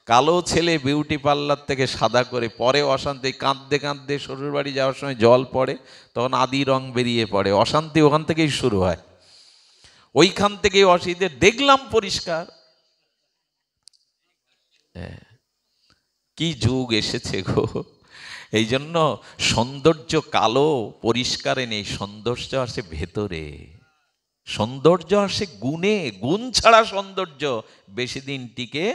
কালো ছেলে বিউটি পার্লার থেকে সাদা করে পরে অশান্তি, কাঁদতে কাঁদতে শ্বশুর বাড়ি যাওয়ার সময় জল পড়ে, তখন আদি রং বেরিয়ে পড়ে, অশান্তি ওখান থেকেই শুরু হয়, ওইখান থেকেই অসুবিধে। দেখলাম পরিষ্কার, কি যুগ এসেছে গো! এই জন্য সৌন্দর্য কালো পরিষ্কারে নেই, সৌন্দর্য আসে ভেতরে, সৌন্দর্য আসে গুণে, গুণ ছাড়া সৌন্দর্য বেশি দিন টিকে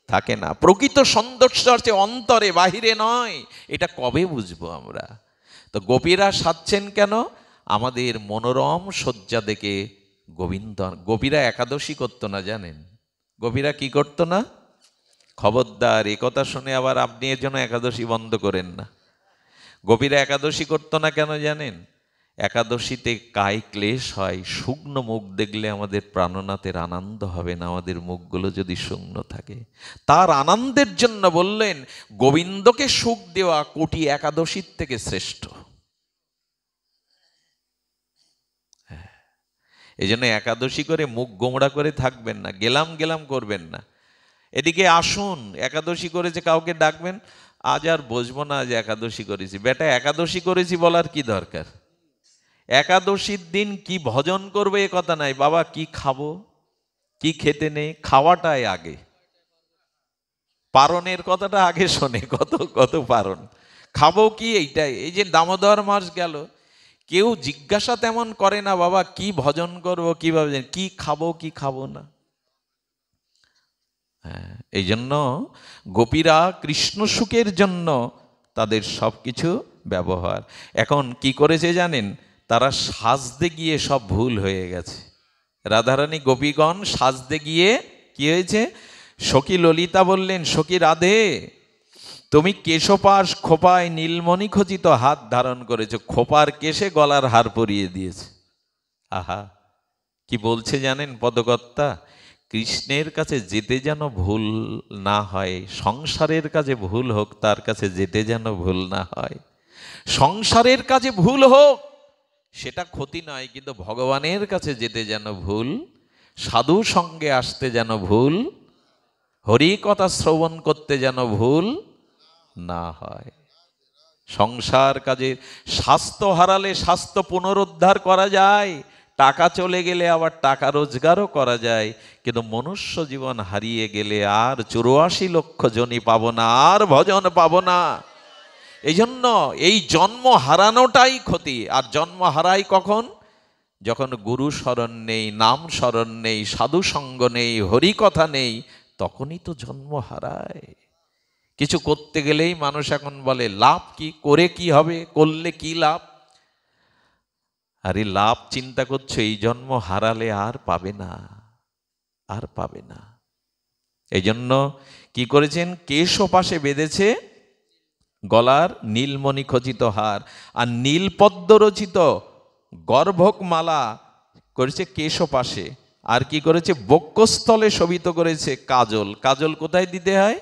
থাকে না। প্রকৃত সৌন্দর্য আসে অন্তরে, বাহিরে নয়। এটা কবে বুঝবো আমরা? তো গোপীরা সাজছেন কেন? আমাদের মনোরম শয্যা দেখে গোবিন্দ। গোপীরা একাদশী করতো না, জানেন? গোপীরা কি করতো না? খবরদার, এ কথা শুনে আবার আপনি এর জন্য একাদশী বন্ধ করেন না। গোপীরা একাদশী করতো না কেন জানেন? একাদশীতে কায় ক্লেশ হয়, শুকনো মুখ দেখলে আমাদের প্রাণনাথের আনন্দ হবে না, আমাদের মুখগুলো যদি শুকনো থাকে। তার আনন্দের জন্য বললেন, গোবিন্দকে সুখ দেওয়া কোটি একাদশীর থেকে শ্রেষ্ঠ। এই জন্য একাদশী করে মুখ গোমড়া করে থাকবেন না, গেলাম গেলাম করবেন না। এদিকে আসুন, একাদশী করেছে কাউকে ডাকবেন, আজ আর বসবো না, আজ একাদশী করেছি। বেটা, একাদশী করেছি বলার কি দরকার? একাদশীর দিন কি ভজন করবে এ কথা নাই, বাবা কি খাবো কি খেতে নেই, খাওয়াটাই আগে, পারণের কথাটা আগে শোনে। কত কত পারণ, খাবো কি এইটাই। এই যে দামোদর মাস গেল, কেউ জিজ্ঞাসা তেমন করে না, বাবা কি ভজন করবো, কিভাবে, কি খাবো কি খাবো না। এই জন্য গোপীরা কৃষ্ণ সুখের জন্য তাদের সব কিছু ব্যবহার। এখন কি করেছে জানেন? তারা সাজতে গিয়ে সব ভুল হয়ে গেছে। রাধারানী গোপীগণ সাজতে গিয়ে কি হয়েছে? সখী ললিতা বললেন, সখী রাধে, তুমি কেশপাশ খোপায় নীলমণি খচিত হাত ধারণ করেছো, খোপার কেশে গলার হার পরিয়ে দিয়েছে। আহা, কি বলছে জানেন পদকর্তা? কৃষ্ণের কাছে যেতে যেন ভুল না হয়, সংসারের কাজে ভুল হোক, তার কাছে যেতে যেন ভুল না হয়। সংসারের কাজে ভুল হোক সেটা ক্ষতি নয়, কিন্তু ভগবানের কাছে যেতে যেন ভুল, সাধু সঙ্গে আসতে যেন ভুল, হরি কথা শ্রবণ করতে যেন ভুল না হয়। সংসার কাজে স্বাস্থ্য হারালে স্বাস্থ্য পুনরুদ্ধার করা যায়, টাকা চলে গেলে আবার টাকা রোজগারও করা যায়, কিন্তু মনুষ্য জীবন হারিয়ে গেলে আর 84 লক্ষ জনি পাবো না, আর ভজন পাবো না। এই জন্য এই জন্ম হারানোটাই ক্ষতি। আর জন্ম হারাই কখন? যখন গুরু স্মরণ নেই, নাম স্মরণ নেই, সাধু সঙ্গ নেই, হরি কথা নেই, তখনই তো জন্ম হারায়। কিছু করতে গেলেই মানুষ এখন বলে লাভ কি, করে কি হবে, করলে কি লাভ। আরে লাভ চিন্তা করছো, এই জন্ম হারালে আর পাবে না, আর পাবে না। এই জন্য কি করেছেন, কেশ পাশে বেঁধেছে গলার নীলমণি খচিত হার, আর নীলপদ্ম রচিত গর্ভক মালা করেছে কেশ পাশে। আর কি করেছে, বক্ষস্থলে শোভিত করেছে কাজল। কাজল কোথায় দিতে হয়,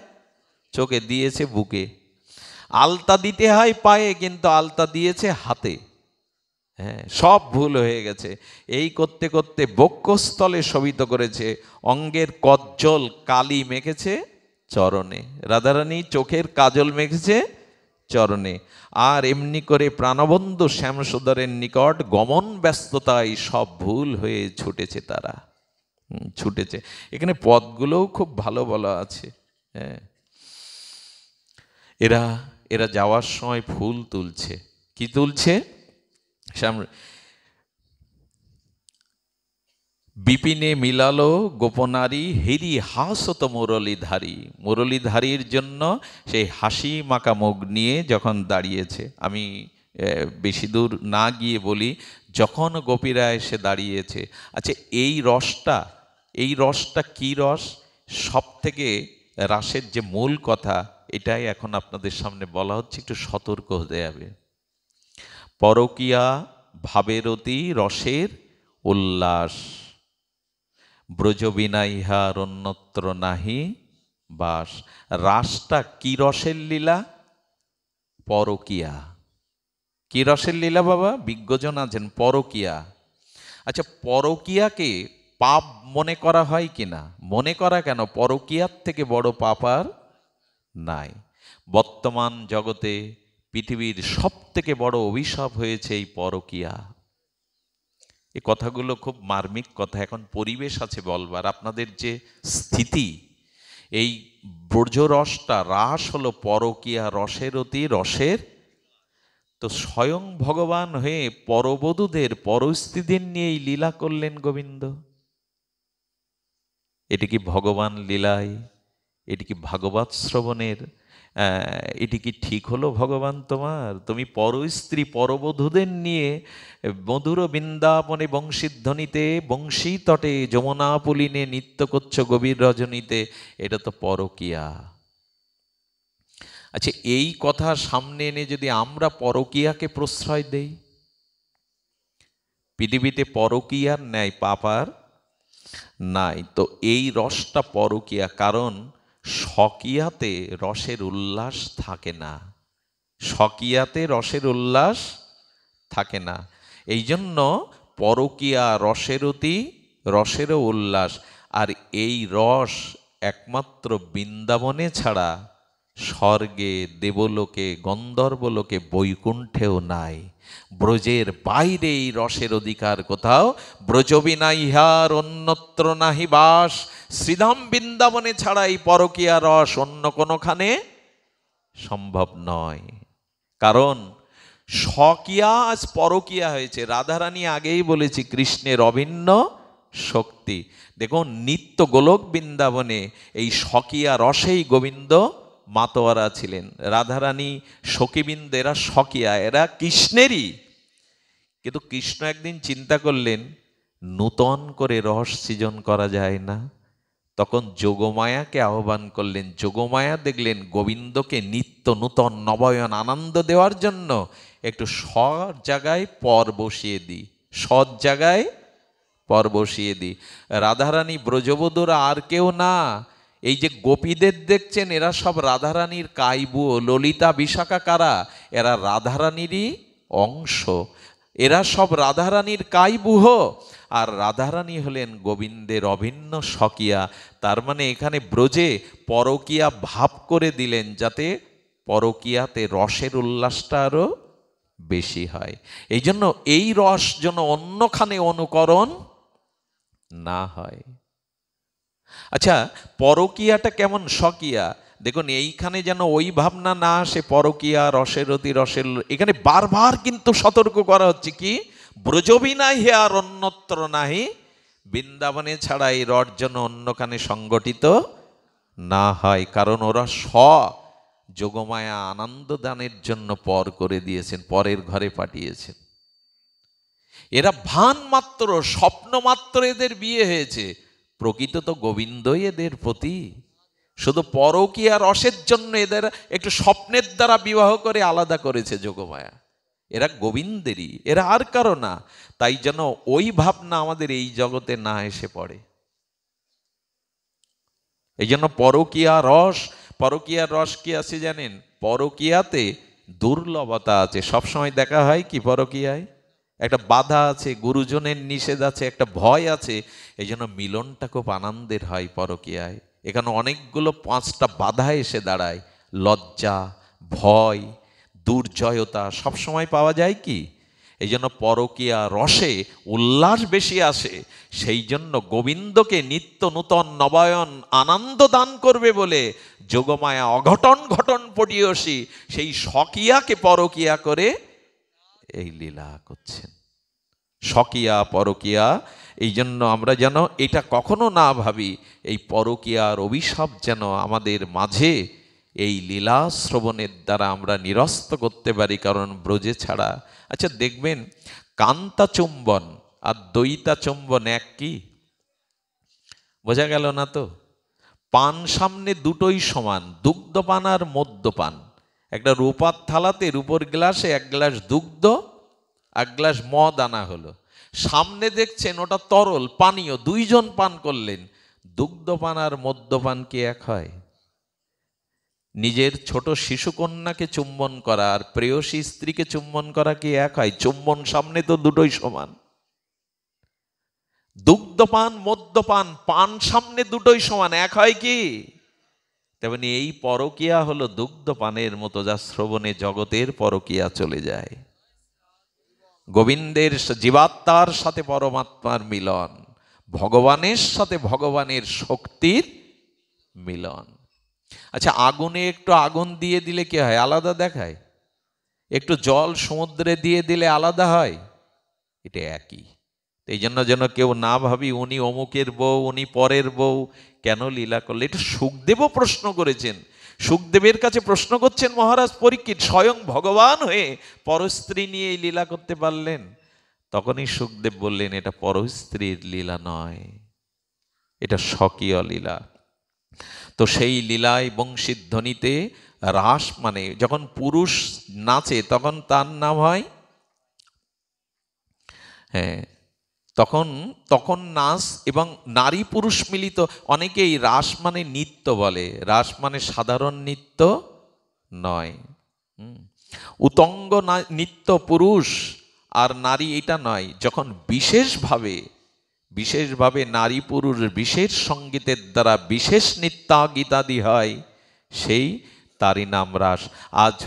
চোখে, দিয়েছে বুকে। আলতা দিতে হয় পায়ে, কিন্তু আলতা দিয়েছে হাতে। হ্যাঁ, সব ভুল হয়ে গেছে। এই করতে করতে বক্ষস্থলে শোভিত করেছে, অঙ্গের কজ্জল কালি মেখেছে চরণে। রাধারানী চোখের কাজল মেখেছে চরণে। আর এমনি করে প্রাণবন্ধু শ্যামসুন্দরের নিকট গমন ব্যস্ততায় সব ভুল হয়ে ছুটেছে তারা। ছুটেছে। এখানে পদগুলোও খুব ভালো বলা আছে। হ্যাঁ, এরা এরা যাওয়ার সময় ফুল তুলছে। কি তুলছে, বিপিনে মিলালো গোপনারী হেরি হাসত মুরলীধারী। মুরলীধারীর জন্য সেই হাসি মাখা মুখ নিয়ে যখন দাঁড়িয়েছে, আমি বেশি দূর না গিয়ে বলি, যখন গোপীরা এসে দাঁড়িয়েছে। আচ্ছা, এই রসটা কি রস, সব থেকে রাসের যে মূল কথা, এটাই এখন আপনাদের সামনে বলা হচ্ছে, একটু সতর্ক হতে হবে। পরকীয়া ভাবেরতি রসের উল্লাস, ব্রজবিনা ইহার অন্যত্র নাহি বাস। রাসটা কি রসের লীলা, পরকীয়া। কি রসের লীলা বাবা, বিজ্ঞজন আছেন, পরকীয়া। আচ্ছা, পরকীয়াকে পাপ মনে করা হয় কিনা, মনে করা কেন, পরকীয়ার থেকে বড় পাপ আর নাই। বর্তমান জগতে পৃথিবীর সব থেকে বড় অভিশাপ হয়েছে এই পরকীয়া। এই কথাগুলো খুব মার্মিক কথা। এখন পরিবেশ আছে বলবার, আপনাদের যে স্থিতি, এই ব্রজরসটা, রাস হলো পরকীয়া রসের অতি রসের। তো স্বয়ং ভগবান হয়ে পরবধূদের পরস্ত্রীদের নিয়ে এই লীলা করলেন গোবিন্দ। এটি কি ভগবান লীলায়, এটি কি ভাগবত শ্রবণের, এটি কি ঠিক হলো ভগবান তোমার? তুমি পরস্ত্রী পরবধূদের নিয়ে মধুর বৃন্দাবনে বংশীধ্বনিতে, বংশী তটে যমুনা পুলিনে নৃত্য করছো গভীর রজনীতে, এটা তো পরকীয়া। আচ্ছা, এই কথা সামনে এনে যদি আমরা পরকীয়াকে প্রশ্রয় দেই, পৃথিবীতে পরকীয়ার ন্যায় পাপার নাই। তো এই রসটা পরকীয়া, কারণ স্বকীয়াতে রসের উল্লাস থাকে না, স্বকীয়াতে রসের উল্লাস থাকে না। এই জন্য পরকীয়া রসেরতি রসেরও উল্লাস। আর এই রস একমাত্র বৃন্দাবনে ছাড়া স্বর্গে, দেবলোকে, গন্ধর্বলোকে, বৈকুণ্ঠেও নাই। ব্রজের বাইরে এই রসের অধিকার কোথাও, ব্রজবিনা ইহার অন্যত্র নাহি বাস। শ্রীধাম বৃন্দাবনে ছাড়া এই পরকীয়া রস অন্য কোনোখানে সম্ভব নয়। কারণ স্বকীয়া আজ পরকীয়া হয়েছে। রাধারানী আগেই বলেছি কৃষ্ণের অভিন্ন শক্তি। দেখুন, নিত্য গোলক বৃন্দাবনে এই স্বকীয়া রসেই গোবিন্দ মাতোয়ারা ছিলেন। রাধারানী সখীবৃন্দ এরা স্বকীয়া, এরা কৃষ্ণেরই। কিন্তু কৃষ্ণ একদিন চিন্তা করলেন, নূতন করে রস সৃজন করা যায় না। তখন যোগমায়াকে আহ্বান করলেন। যোগমায়া দেখলেন গোবিন্দকে নিত্য নূতন নবয়ন আনন্দ দেওয়ার জন্য একটু সৎ জায়গায় পর বসিয়ে দিই, সৎ জায়গায় পর বসিয়ে দিই। রাধারানী ব্রজবধূরা আর কেউ না, এই যে গোপীদের দেখছেন, এরা সব রাধারানীর কাইবুয়ো। ললিতা বিশাখা কারা, এরা রাধারানীরই অংশ, এরা সব রাধারানীর কাইবুহ। আর রাধারানী হলেন গোবিন্দের অভিন্ন স্বকীয়া। তার মানে এখানে ব্রজে পরকীয়া ভাব করে দিলেন, যাতে পরকীয়াতে রসের উল্লাসটা আরো বেশি হয়। এই জন্য এই রস যেন অন্যখানে অনুকরণ না হয়। আচ্ছা, পরকীয়াটা কেমন, স্বকীয়া, দেখুন এইখানে যেন ওই ভাবনা না আসে পরকীয়া রসের অতি রসের। এখানে বারবার কিন্তু সতর্ক করা হচ্ছে কি, ব্রজবিনা ইহার অন্যত্র নাহি, বৃন্দাবনে ছাড়া এই রস যেন অন্যখানে সংগঠিত না হয়। কারণ ওরা যোগমায়া আনন্দ দানের জন্য পর করে দিয়েছেন, পরের ঘরে পাঠিয়েছেন। এরা ভান মাত্র, স্বপ্ন মাত্র এদের বিয়ে হয়েছে, প্রকৃত তো গোবিন্দই এদের প্রতি। শুধু পরকীয়া রসের জন্য এদের একটু স্বপ্নের দ্বারা বিবাহ করে আলাদা করেছে যোগমায়া। এরা গোবিন্দেরই, এরা আর কারো না। তাই যেন ওই ভাবনা আমাদের এই জগতে না এসে পড়ে। এই জন্য পরকীয়ার রস কি আছে জানেন? পরকীয়াতে দুর্লভতা আছে। সবসময় দেখা হয় কি পরকীয়ায় একটা বাধা আছে, গুরুজনের নিষেধ আছে, একটা ভয় আছে। এই জন্য মিলনটা খুব আনন্দের হয় পরকীয়ায়। এখানে অনেকগুলো 5টা বাধা এসে দাঁড়ায়। লজ্জা, ভয়, দুর্জয়তা সবসময় পাওয়া যায় কি? এই জন্য পরকীয়া রসে উল্লাস বেশি আসে। সেই জন্য গোবিন্দকে নিত্য নূতন নবায়ন আনন্দ দান করবে বলে যোগমায়া অঘটন ঘটন পটিয়সী সেই স্বকীয়াকে পরকীয়া করে এই লীলা করছেন। স্বকীয়া পরকীয়া, এই জন্য আমরা যেন এটা কখনো না ভাবি এই পরকীয়ার অভিশাপ যেন আমাদের মাঝে এই লীলা শ্রবণের দ্বারা আমরা নিরস্ত করতে পারি। কারণ ব্রজে ছাড়া, আচ্ছা দেখবেন কান্তা চুম্বন আর দইতা চুম্বন এক কি? বোঝা গেল না তো? পান সামনে দুটোই সমান, দুগ্ধপান আর মদ্যপান। একটা রূপার থালাতে রূপোর গ্লাসে 1 গ্লাস দুগ্ধ 1 গ্লাস মদ আনা হলো। সামনে দেখছেন ওটা তরল পানীয়, 2 জন পান করলেন। দুগ্ধপান আর মদ্যপান কি এক হয়? নিজের ছোট শিশুকন্যাকে চুম্বন করা আর প্রেয়সী স্ত্রীকে চুম্বন করা কি এক হয়? চুম্বন সামনে তো দুটোই সমান। দুগ্ধপান মদ্যপান, পান সামনে দুটোই সমান, এক হয় কি? তেমনি এই পরকীয়া হলো দুগ্ধপানের মতো, যা শ্রবণে জগতের পরকীয়া চলে যায়। গোবিন্দের জীবাত্মার সাথে পরমাত্মার মিলন, ভগবানের সাথে ভগবানের শক্তির মিলন। আচ্ছা আগুনে একটু আগুন দিয়ে দিলে কি হয়? আলাদা দেখায়? একটু জল সমুদ্রে দিয়ে দিলে আলাদা হয়? এটা একই। এই জন্য যেন কেউ না ভাবি উনি অমুকের বউ, উনি পরের বউ, কেন লীলা করলে। এটা সুখদেবও প্রশ্ন করেছেন। সুখদেবের কাছে প্রশ্ন করছেন মহারাজ পরীক্ষিত, স্বয়ং ভগবান হয়ে পরস্ত্রী নিয়ে এই লীলা করতে পারলেন? তখনই সুখদেব বললেন এটা পরস্ত্রীর লীলা নয়, এটা স্বকীয় লীলা। তো সেই লীলায় বংশীধ্বনিতে রাস, মানে যখন পুরুষ নাচে তখন তার নাম হয়, হ্যাঁ তখন নাচ, এবং নারী পুরুষ মিলিত। অনেকেই রাস মানে নৃত্য বলে, রাস মানে সাধারণ নৃত্য নয়। উতঙ্গ নৃত্য পুরুষ আর নারী এটা নয়। যখন বিশেষভাবে নারী পুরুষ বিশেষ সঙ্গীতের দ্বারা বিশেষ নৃত্যাগীতাদি হয়, সেই তারই নাম রাস। আজ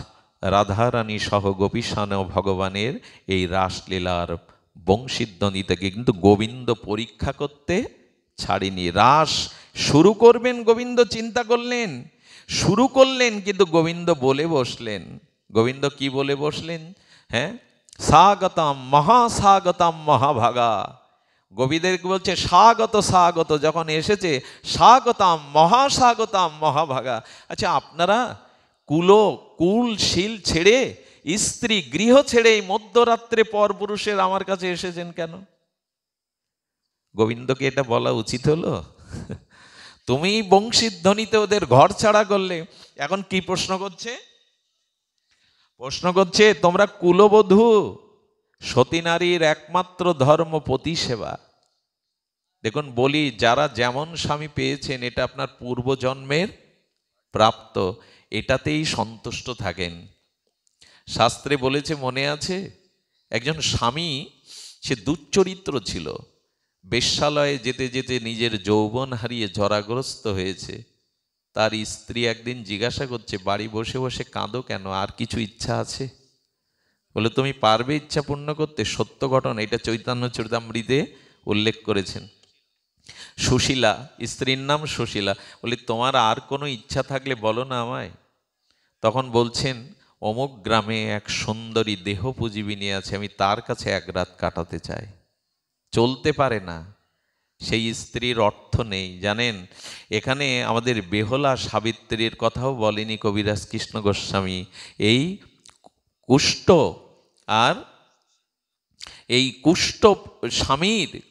রাধারানী সহ গোপীসান ভগবানের এই রাসলীলার বংশীধ্বনিটাকে কিন্তু গোবিন্দ পরীক্ষা করতে ছাড়েনি। রাস শুরু করবেন গোবিন্দ চিন্তা করলেন, শুরু করলেন, কিন্তু গোবিন্দ বলে বসলেন। গোবিন্দ কি বলে বসলেন? হ্যাঁ, স্বাগতম মহাস্বাগতম মহাভাগা। গোবিন্দেরকে বলছে স্বাগত স্বাগত, যখন এসেছে স্বাগতম মহাস্বাগতম মহাভাগা। আচ্ছা আপনারা কুল শিল ছেড়ে, স্ত্রী গৃহ ছেড়ে এই মধ্যরাত্রে পর পুরুষের আমার কাছে এসেছেন কেন? গোবিন্দকে এটা বলা উচিত হলো? তুমি বংশীধ্বনিতে ওদের ঘর ছাড়া করলে। এখন কি প্রশ্ন করছে? প্রশ্ন করছে তোমরা কুলবধূ, সতী নারীর একমাত্র ধর্ম পতি সেবা। দেখুন বলি, যারা যেমন স্বামী পেয়েছেন এটা আপনার পূর্বজন্মের প্রাপ্ত, এটাতেই সন্তুষ্ট থাকেন। শাস্ত্রে বলেছে, মনে আছে, একজন স্বামী, সে দুশ্চরিত্র ছিল, বেশ্যালয়ে যেতে যেতে নিজের যৌবন হারিয়ে জরাগ্রস্ত হয়েছে। তার স্ত্রী একদিন জিজ্ঞাসা করছে, বাড়ি বসে বসে কাঁদো কেন, আর কিছু ইচ্ছা আছে? বলে তুমি পারবে ইচ্ছা পূর্ণ করতে? সত্য ঘটনা, এটা চৈতন্য চরিতামৃতে উল্লেখ করেছেন। সুশীলা, স্ত্রীর নাম সুশীলা, বলি তোমার আর কোনো ইচ্ছা থাকলে বলো না আমায়। তখন বলছেন, অমুক গ্রামে এক সুন্দরী দেহপুজীবিনী আছে, আমি তার কাছে 1 রাত কাটাতে চাই। চলতে পারে না, সেই স্ত্রীর অর্থ নেই। জানেন, এখানে আমাদের বেহুলা সাবিত্রীর কথাও বলেনি কবিরাজ কৃষ্ণ গোস্বামী। এই কুষ্ঠ আর এই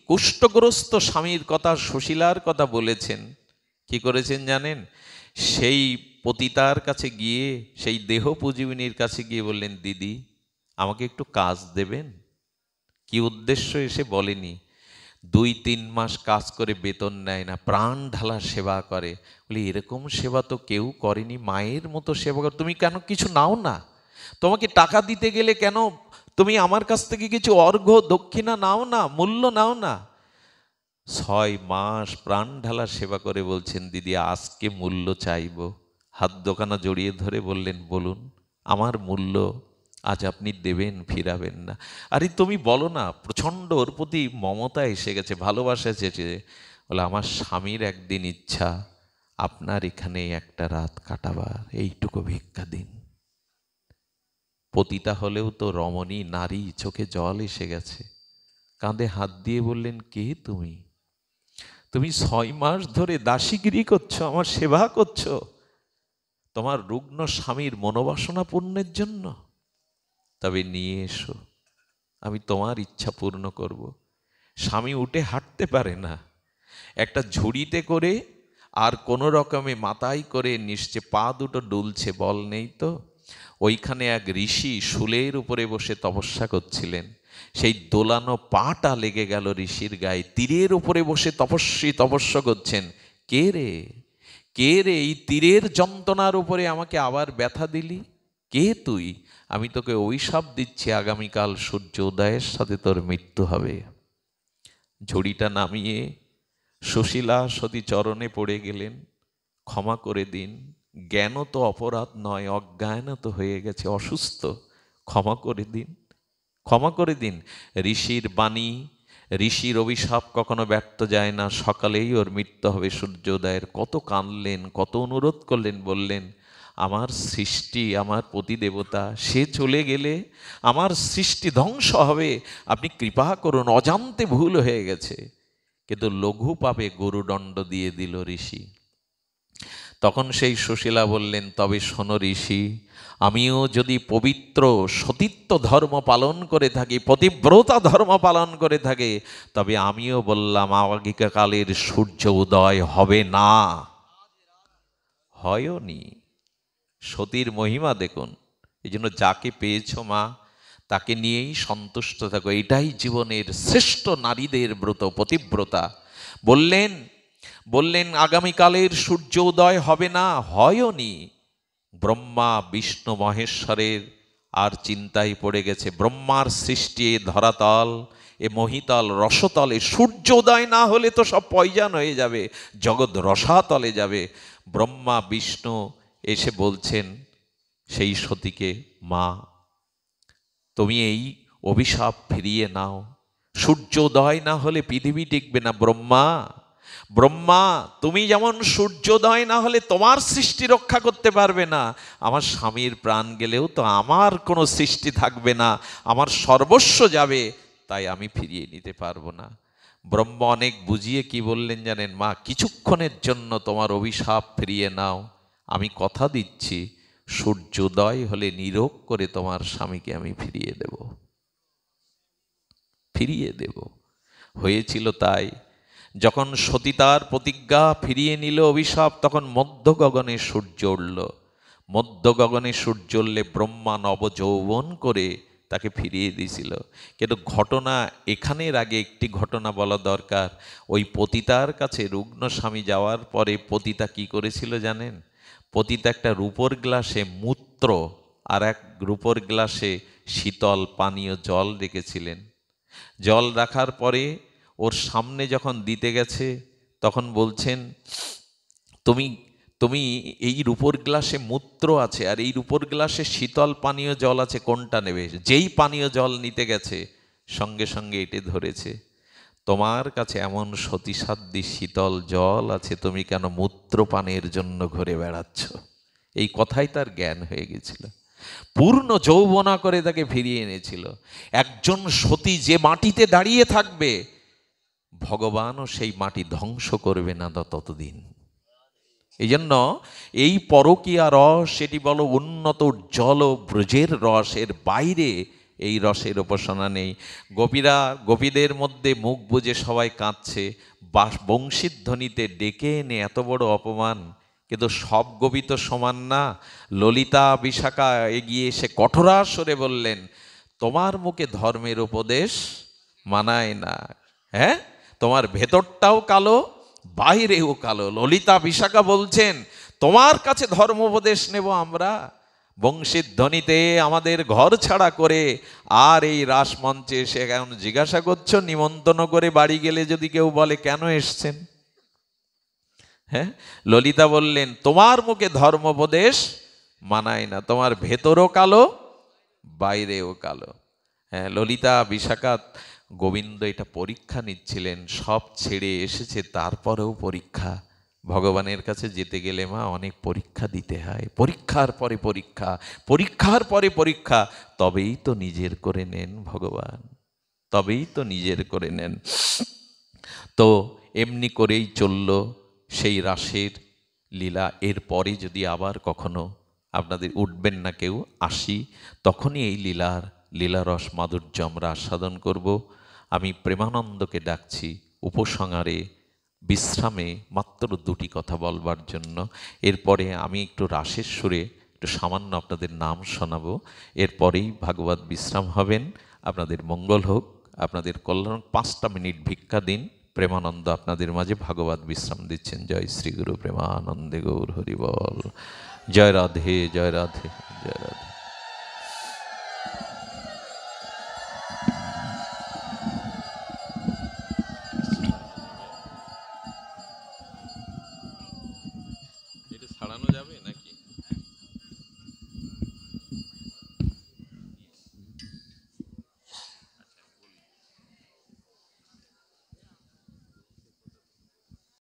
কুষ্ঠগ্রস্ত স্বামীর কথা, সুশীলার কথা বলেছেন। কি করেছেন জানেন? সেই পতিতার কাছে গিয়ে, সেই দেহপূজীবিনীর কাছে গিয়ে বললেন, দিদি আমাকে একটু কাজ দেবেন। কি উদ্দেশ্য এসে বলেনি। 2-3 মাস কাজ করে বেতন নেয় না, প্রাণ ঢালা সেবা করে। বলি এরকম সেবা তো কেউ করেনি, মায়ের মতো সেবা করে। তুমি কেন কিছু নাও না? তোমাকে টাকা দিতে গেলে কেন তুমি আমার কাছ থেকে কিছু অর্ঘ্য দক্ষিণা নাও না, মূল্য নাও না? 6 মাস প্রাণ ঢালা সেবা করে বলছেন, দিদি আজকে মূল্য চাইব। হাত দোকানা জড়িয়ে ধরে বললেন, বলুন আমার মূল্য আজ আপনি দেবেন, ফিরাবেন না। আরে তুমি বলো না। প্রচণ্ড ওর প্রতি মমতা এসে গেছে, ভালোবাসা এসেছে। বলে আমার স্বামীর একদিন ইচ্ছা আপনার এখানে একটা রাত কাটাবার, এইটুকু ভিক্ষা দিন। পতিতা হলেও তো রমণী নারী, চোখে জল এসে গেছে। কাঁধে হাত দিয়ে বললেন, কে তুমি? তুমি 6 মাস ধরে দাসীগিরি করছো, আমার সেবা করছো তোমার রুগ্ন স্বামীর মনোবাসনা পূর্ণের জন্য। তবে নিয়ে এসো, আমি তোমার ইচ্ছা পূর্ণ করব। স্বামী উঠে হাঁটতে পারে না, একটা ঝুড়িতে করে আর কোনো রকমে মাথায় করে নিশ্চে পা দুটো ডুলছে, বল নেই তো। ওইখানে এক ঋষি শুলের উপরে বসে তপস্যা করছিলেন। সেই দোলানো পাটা লেগে গেল ঋষির গায়ে। তীরের উপরে বসে তপস্যা করছেন। কে রে, কে রে, এই তীরের যন্ত্রণার উপরে আমাকে আবার ব্যথা দিলি? কে তুই? আমি তোকে অভিশাপ দিচ্ছি, আগামীকাল সূর্য উদয়ের সাথে তোর মৃত্যু হবে। ঝুড়িটা নামিয়ে সুশীলা সতী চরণে পড়ে গেলেন, ক্ষমা করে দিন। জ্ঞানও তো অপরাধ নয়, অজ্ঞানও তো হয়ে গেছে, অসুস্থ, ক্ষমা করে দিন, ক্ষমা করে দিন। ঋষির বাণী, ঋষির অভিশাপ কখনো ব্যর্থ যায় না। সকালেই ওর মৃত্যু হবে সূর্যোদয়ের। কত কাঁদলেন, কত অনুরোধ করলেন, বললেন আমার সৃষ্টি, আমার প্রতিদেবতা, সে চলে গেলে আমার সৃষ্টি ধ্বংস হবে, আপনি কৃপা করুন, অজান্তে ভুল হয়ে গেছে। কিন্তু লঘু পাপে গরুদণ্ড দিয়ে দিল ঋষি। তখন সেই সুশীলা বললেন, তবে শোনো ঋষি, আমিও যদি পবিত্র সতীত্ব ধর্ম পালন করে থাকি, পতিব্রতা ধর্ম পালন করে থাকি, তবে আমিও বললাম আগিকালের সূর্য উদয় হবে না, হয়নি। সতীর মহিমা দেখুন। এই জন্য যাকে পেয়েছ মা, তাকে নিয়েই সন্তুষ্ট থাকো, এটাই জীবনের শ্রেষ্ঠ নারীদের ব্রত, পতিব্রতা। বললেন আগামীকালের সূর্য উদয় হবে না, হয়নি। ব্রহ্মা বিষ্ণু মহেশ্বরের আর চিন্তায় পড়ে গেছে। ব্রহ্মার সৃষ্টি এ ধরাতল, এ মহিতল রসতলে সূর্য উদয় না হলে তো সব পয়জান হয়ে যাবে, জগৎ রসাতলে যাবে। ব্রহ্মা বিষ্ণু এসে বলছেন সেই সতীকে, মা তুমি এই অভিশাপ ফিরিয়ে নাও, সূর্যোদয় না হলে পৃথিবী টিকবে না। ব্রহ্মা তুমি যেমন সূর্যোদয় না হলে তোমার সৃষ্টি রক্ষা করতে পারবে না, আমার স্বামীর প্রাণ গেলেও তো আমার কোনো সৃষ্টি থাকবে না, আমার সর্বস্ব যাবে, তাই আমি ফিরিয়ে নিতে পারবো না। ব্রহ্মা অনেক বুঝিয়ে কি বললেন জানেন? মা কিছুক্ষণের জন্য তোমার অভিশাপ ফিরিয়ে নাও, আমি কথা দিচ্ছি সূর্যোদয় হলে নীরোগ করে তোমার স্বামীকে আমি ফিরিয়ে দেব। হয়েছিল তাই। যখন সতী তার প্রতিজ্ঞা ফিরিয়ে নিল অভিশাপ, তখন মধ্য গগনে সূর্য উঠল। মধ্য গগনে সূর্য উঠলে ব্রহ্মা নবযৌবন করে তাকে ফিরিয়ে দিয়েছিল। কিন্তু ঘটনা, এখানের আগে একটি ঘটনা বলা দরকার। ওই পতিতার কাছে রুগ্ন স্বামী যাওয়ার পরে পতিতা কি করেছিল জানেন? পতিতা একটা রূপোর গ্লাসে মূত্র আর এক রূপোর গ্লাসে শীতল পানীয় জল রেখেছিলেন। জল রাখার পরে ওর সামনে যখন দিতে গেছে, তখন বলছেন, তুমি এই রূপোর গ্লাসে মূত্র আছে আর এই রূপোর গ্লাসে শীতল পানীয় জল আছে, কোনটা নেবে? যেই পানীয় জল নিতে গেছে সঙ্গে সঙ্গে এটে ধরেছে, তোমার কাছে এমন সতীসাধ্যী শীতল জল আছে, তুমি কেন মূত্র পানের জন্য ঘুরে বেড়াচ্ছ? এই কথাই তার জ্ঞান হয়ে গেছিল। পূর্ণ যৌবনা করে তাকে ফিরিয়ে এনেছিল। একজন সতী যে মাটিতে দাঁড়িয়ে থাকবে, ভগবানও সেই মাটি ধ্বংস করবে না ততদিন। এই জন্য এই পরকীয়া রস, সেটি বলো উন্নত জল ব্রজের রস, এর বাইরে এই রসের উপাসনা নেই। গোপীদের মধ্যে মুখ বুজে সবাই কাঁদছে, বংশীধ্বনিতে ডেকে এনে এত বড় অপমান। কিন্তু সব গোপী তো সমান না। ললিতা বিশাখা এগিয়ে এসে কঠোরা স্বরে বললেন, তোমার মুখে ধর্মের উপদেশ মানায় না। হ্যাঁ, তোমার ভেতরটাও কালো, বাইরেও কালো। ললিতা বিশাখা বলছেন, তোমার কাছে ধর্ম উপদেশ নেব আমরা? বংশীধ্বনিতে আমাদের ঘর ছাড়া করে আর এই রাসমঞ্চে এসে এখন জিজ্ঞাসা করছো? নিমন্ত্রণ করে বাড়ি গেলে যদি কেউ বলে কেন এসছেন? হ্যাঁ, ললিতা বললেন, তোমার মুখে ধর্মোপদেশ মানায় না, তোমার ভেতরও কালো, বাইরেও কালো। হ্যাঁ, ললিতা বিশাখা গোবিন্দ এটা পরীক্ষা নিচ্ছিলেন, সব ছেড়ে এসেছে, তারপরেও পরীক্ষা। ভগবানের কাছে যেতে গেলে মা অনেক পরীক্ষা দিতে হয়, পরীক্ষার পরে পরীক্ষা, পরীক্ষার পরে পরীক্ষা, তবেই তো নিজের করে নেন ভগবান, তবেই তো নিজের করে নেন। তো এমনি করেই চলল সেই রাসের লীলা। এরপরে যদি আবার কখনো আপনাদের উঠবেন না কেউ, আসি, তখনই এই লীলারস মাধুর্য আমরা আস্বাদন করব। আমি প্রেমানন্দকে ডাকছি উপসংহারে, বিশ্রামে মাত্র দুটি কথা বলবার জন্য। এরপরে আমি একটু রাসের সুরে একটু সামান্য আপনাদের নাম শোনাবো, এরপরেই ভাগবত বিশ্রাম হবেন। আপনাদের মঙ্গল হোক, আপনাদের কল্যাণ। 5টা মিনিট ভিক্ষা দিন। প্রেমানন্দ আপনাদের মাঝে ভাগবত বিশ্রাম দিচ্ছেন। জয় শ্রী গুরু প্রেমানন্দে গৌর হরি বল। জয় রাধে, জয় রাধে, জয় রাধে।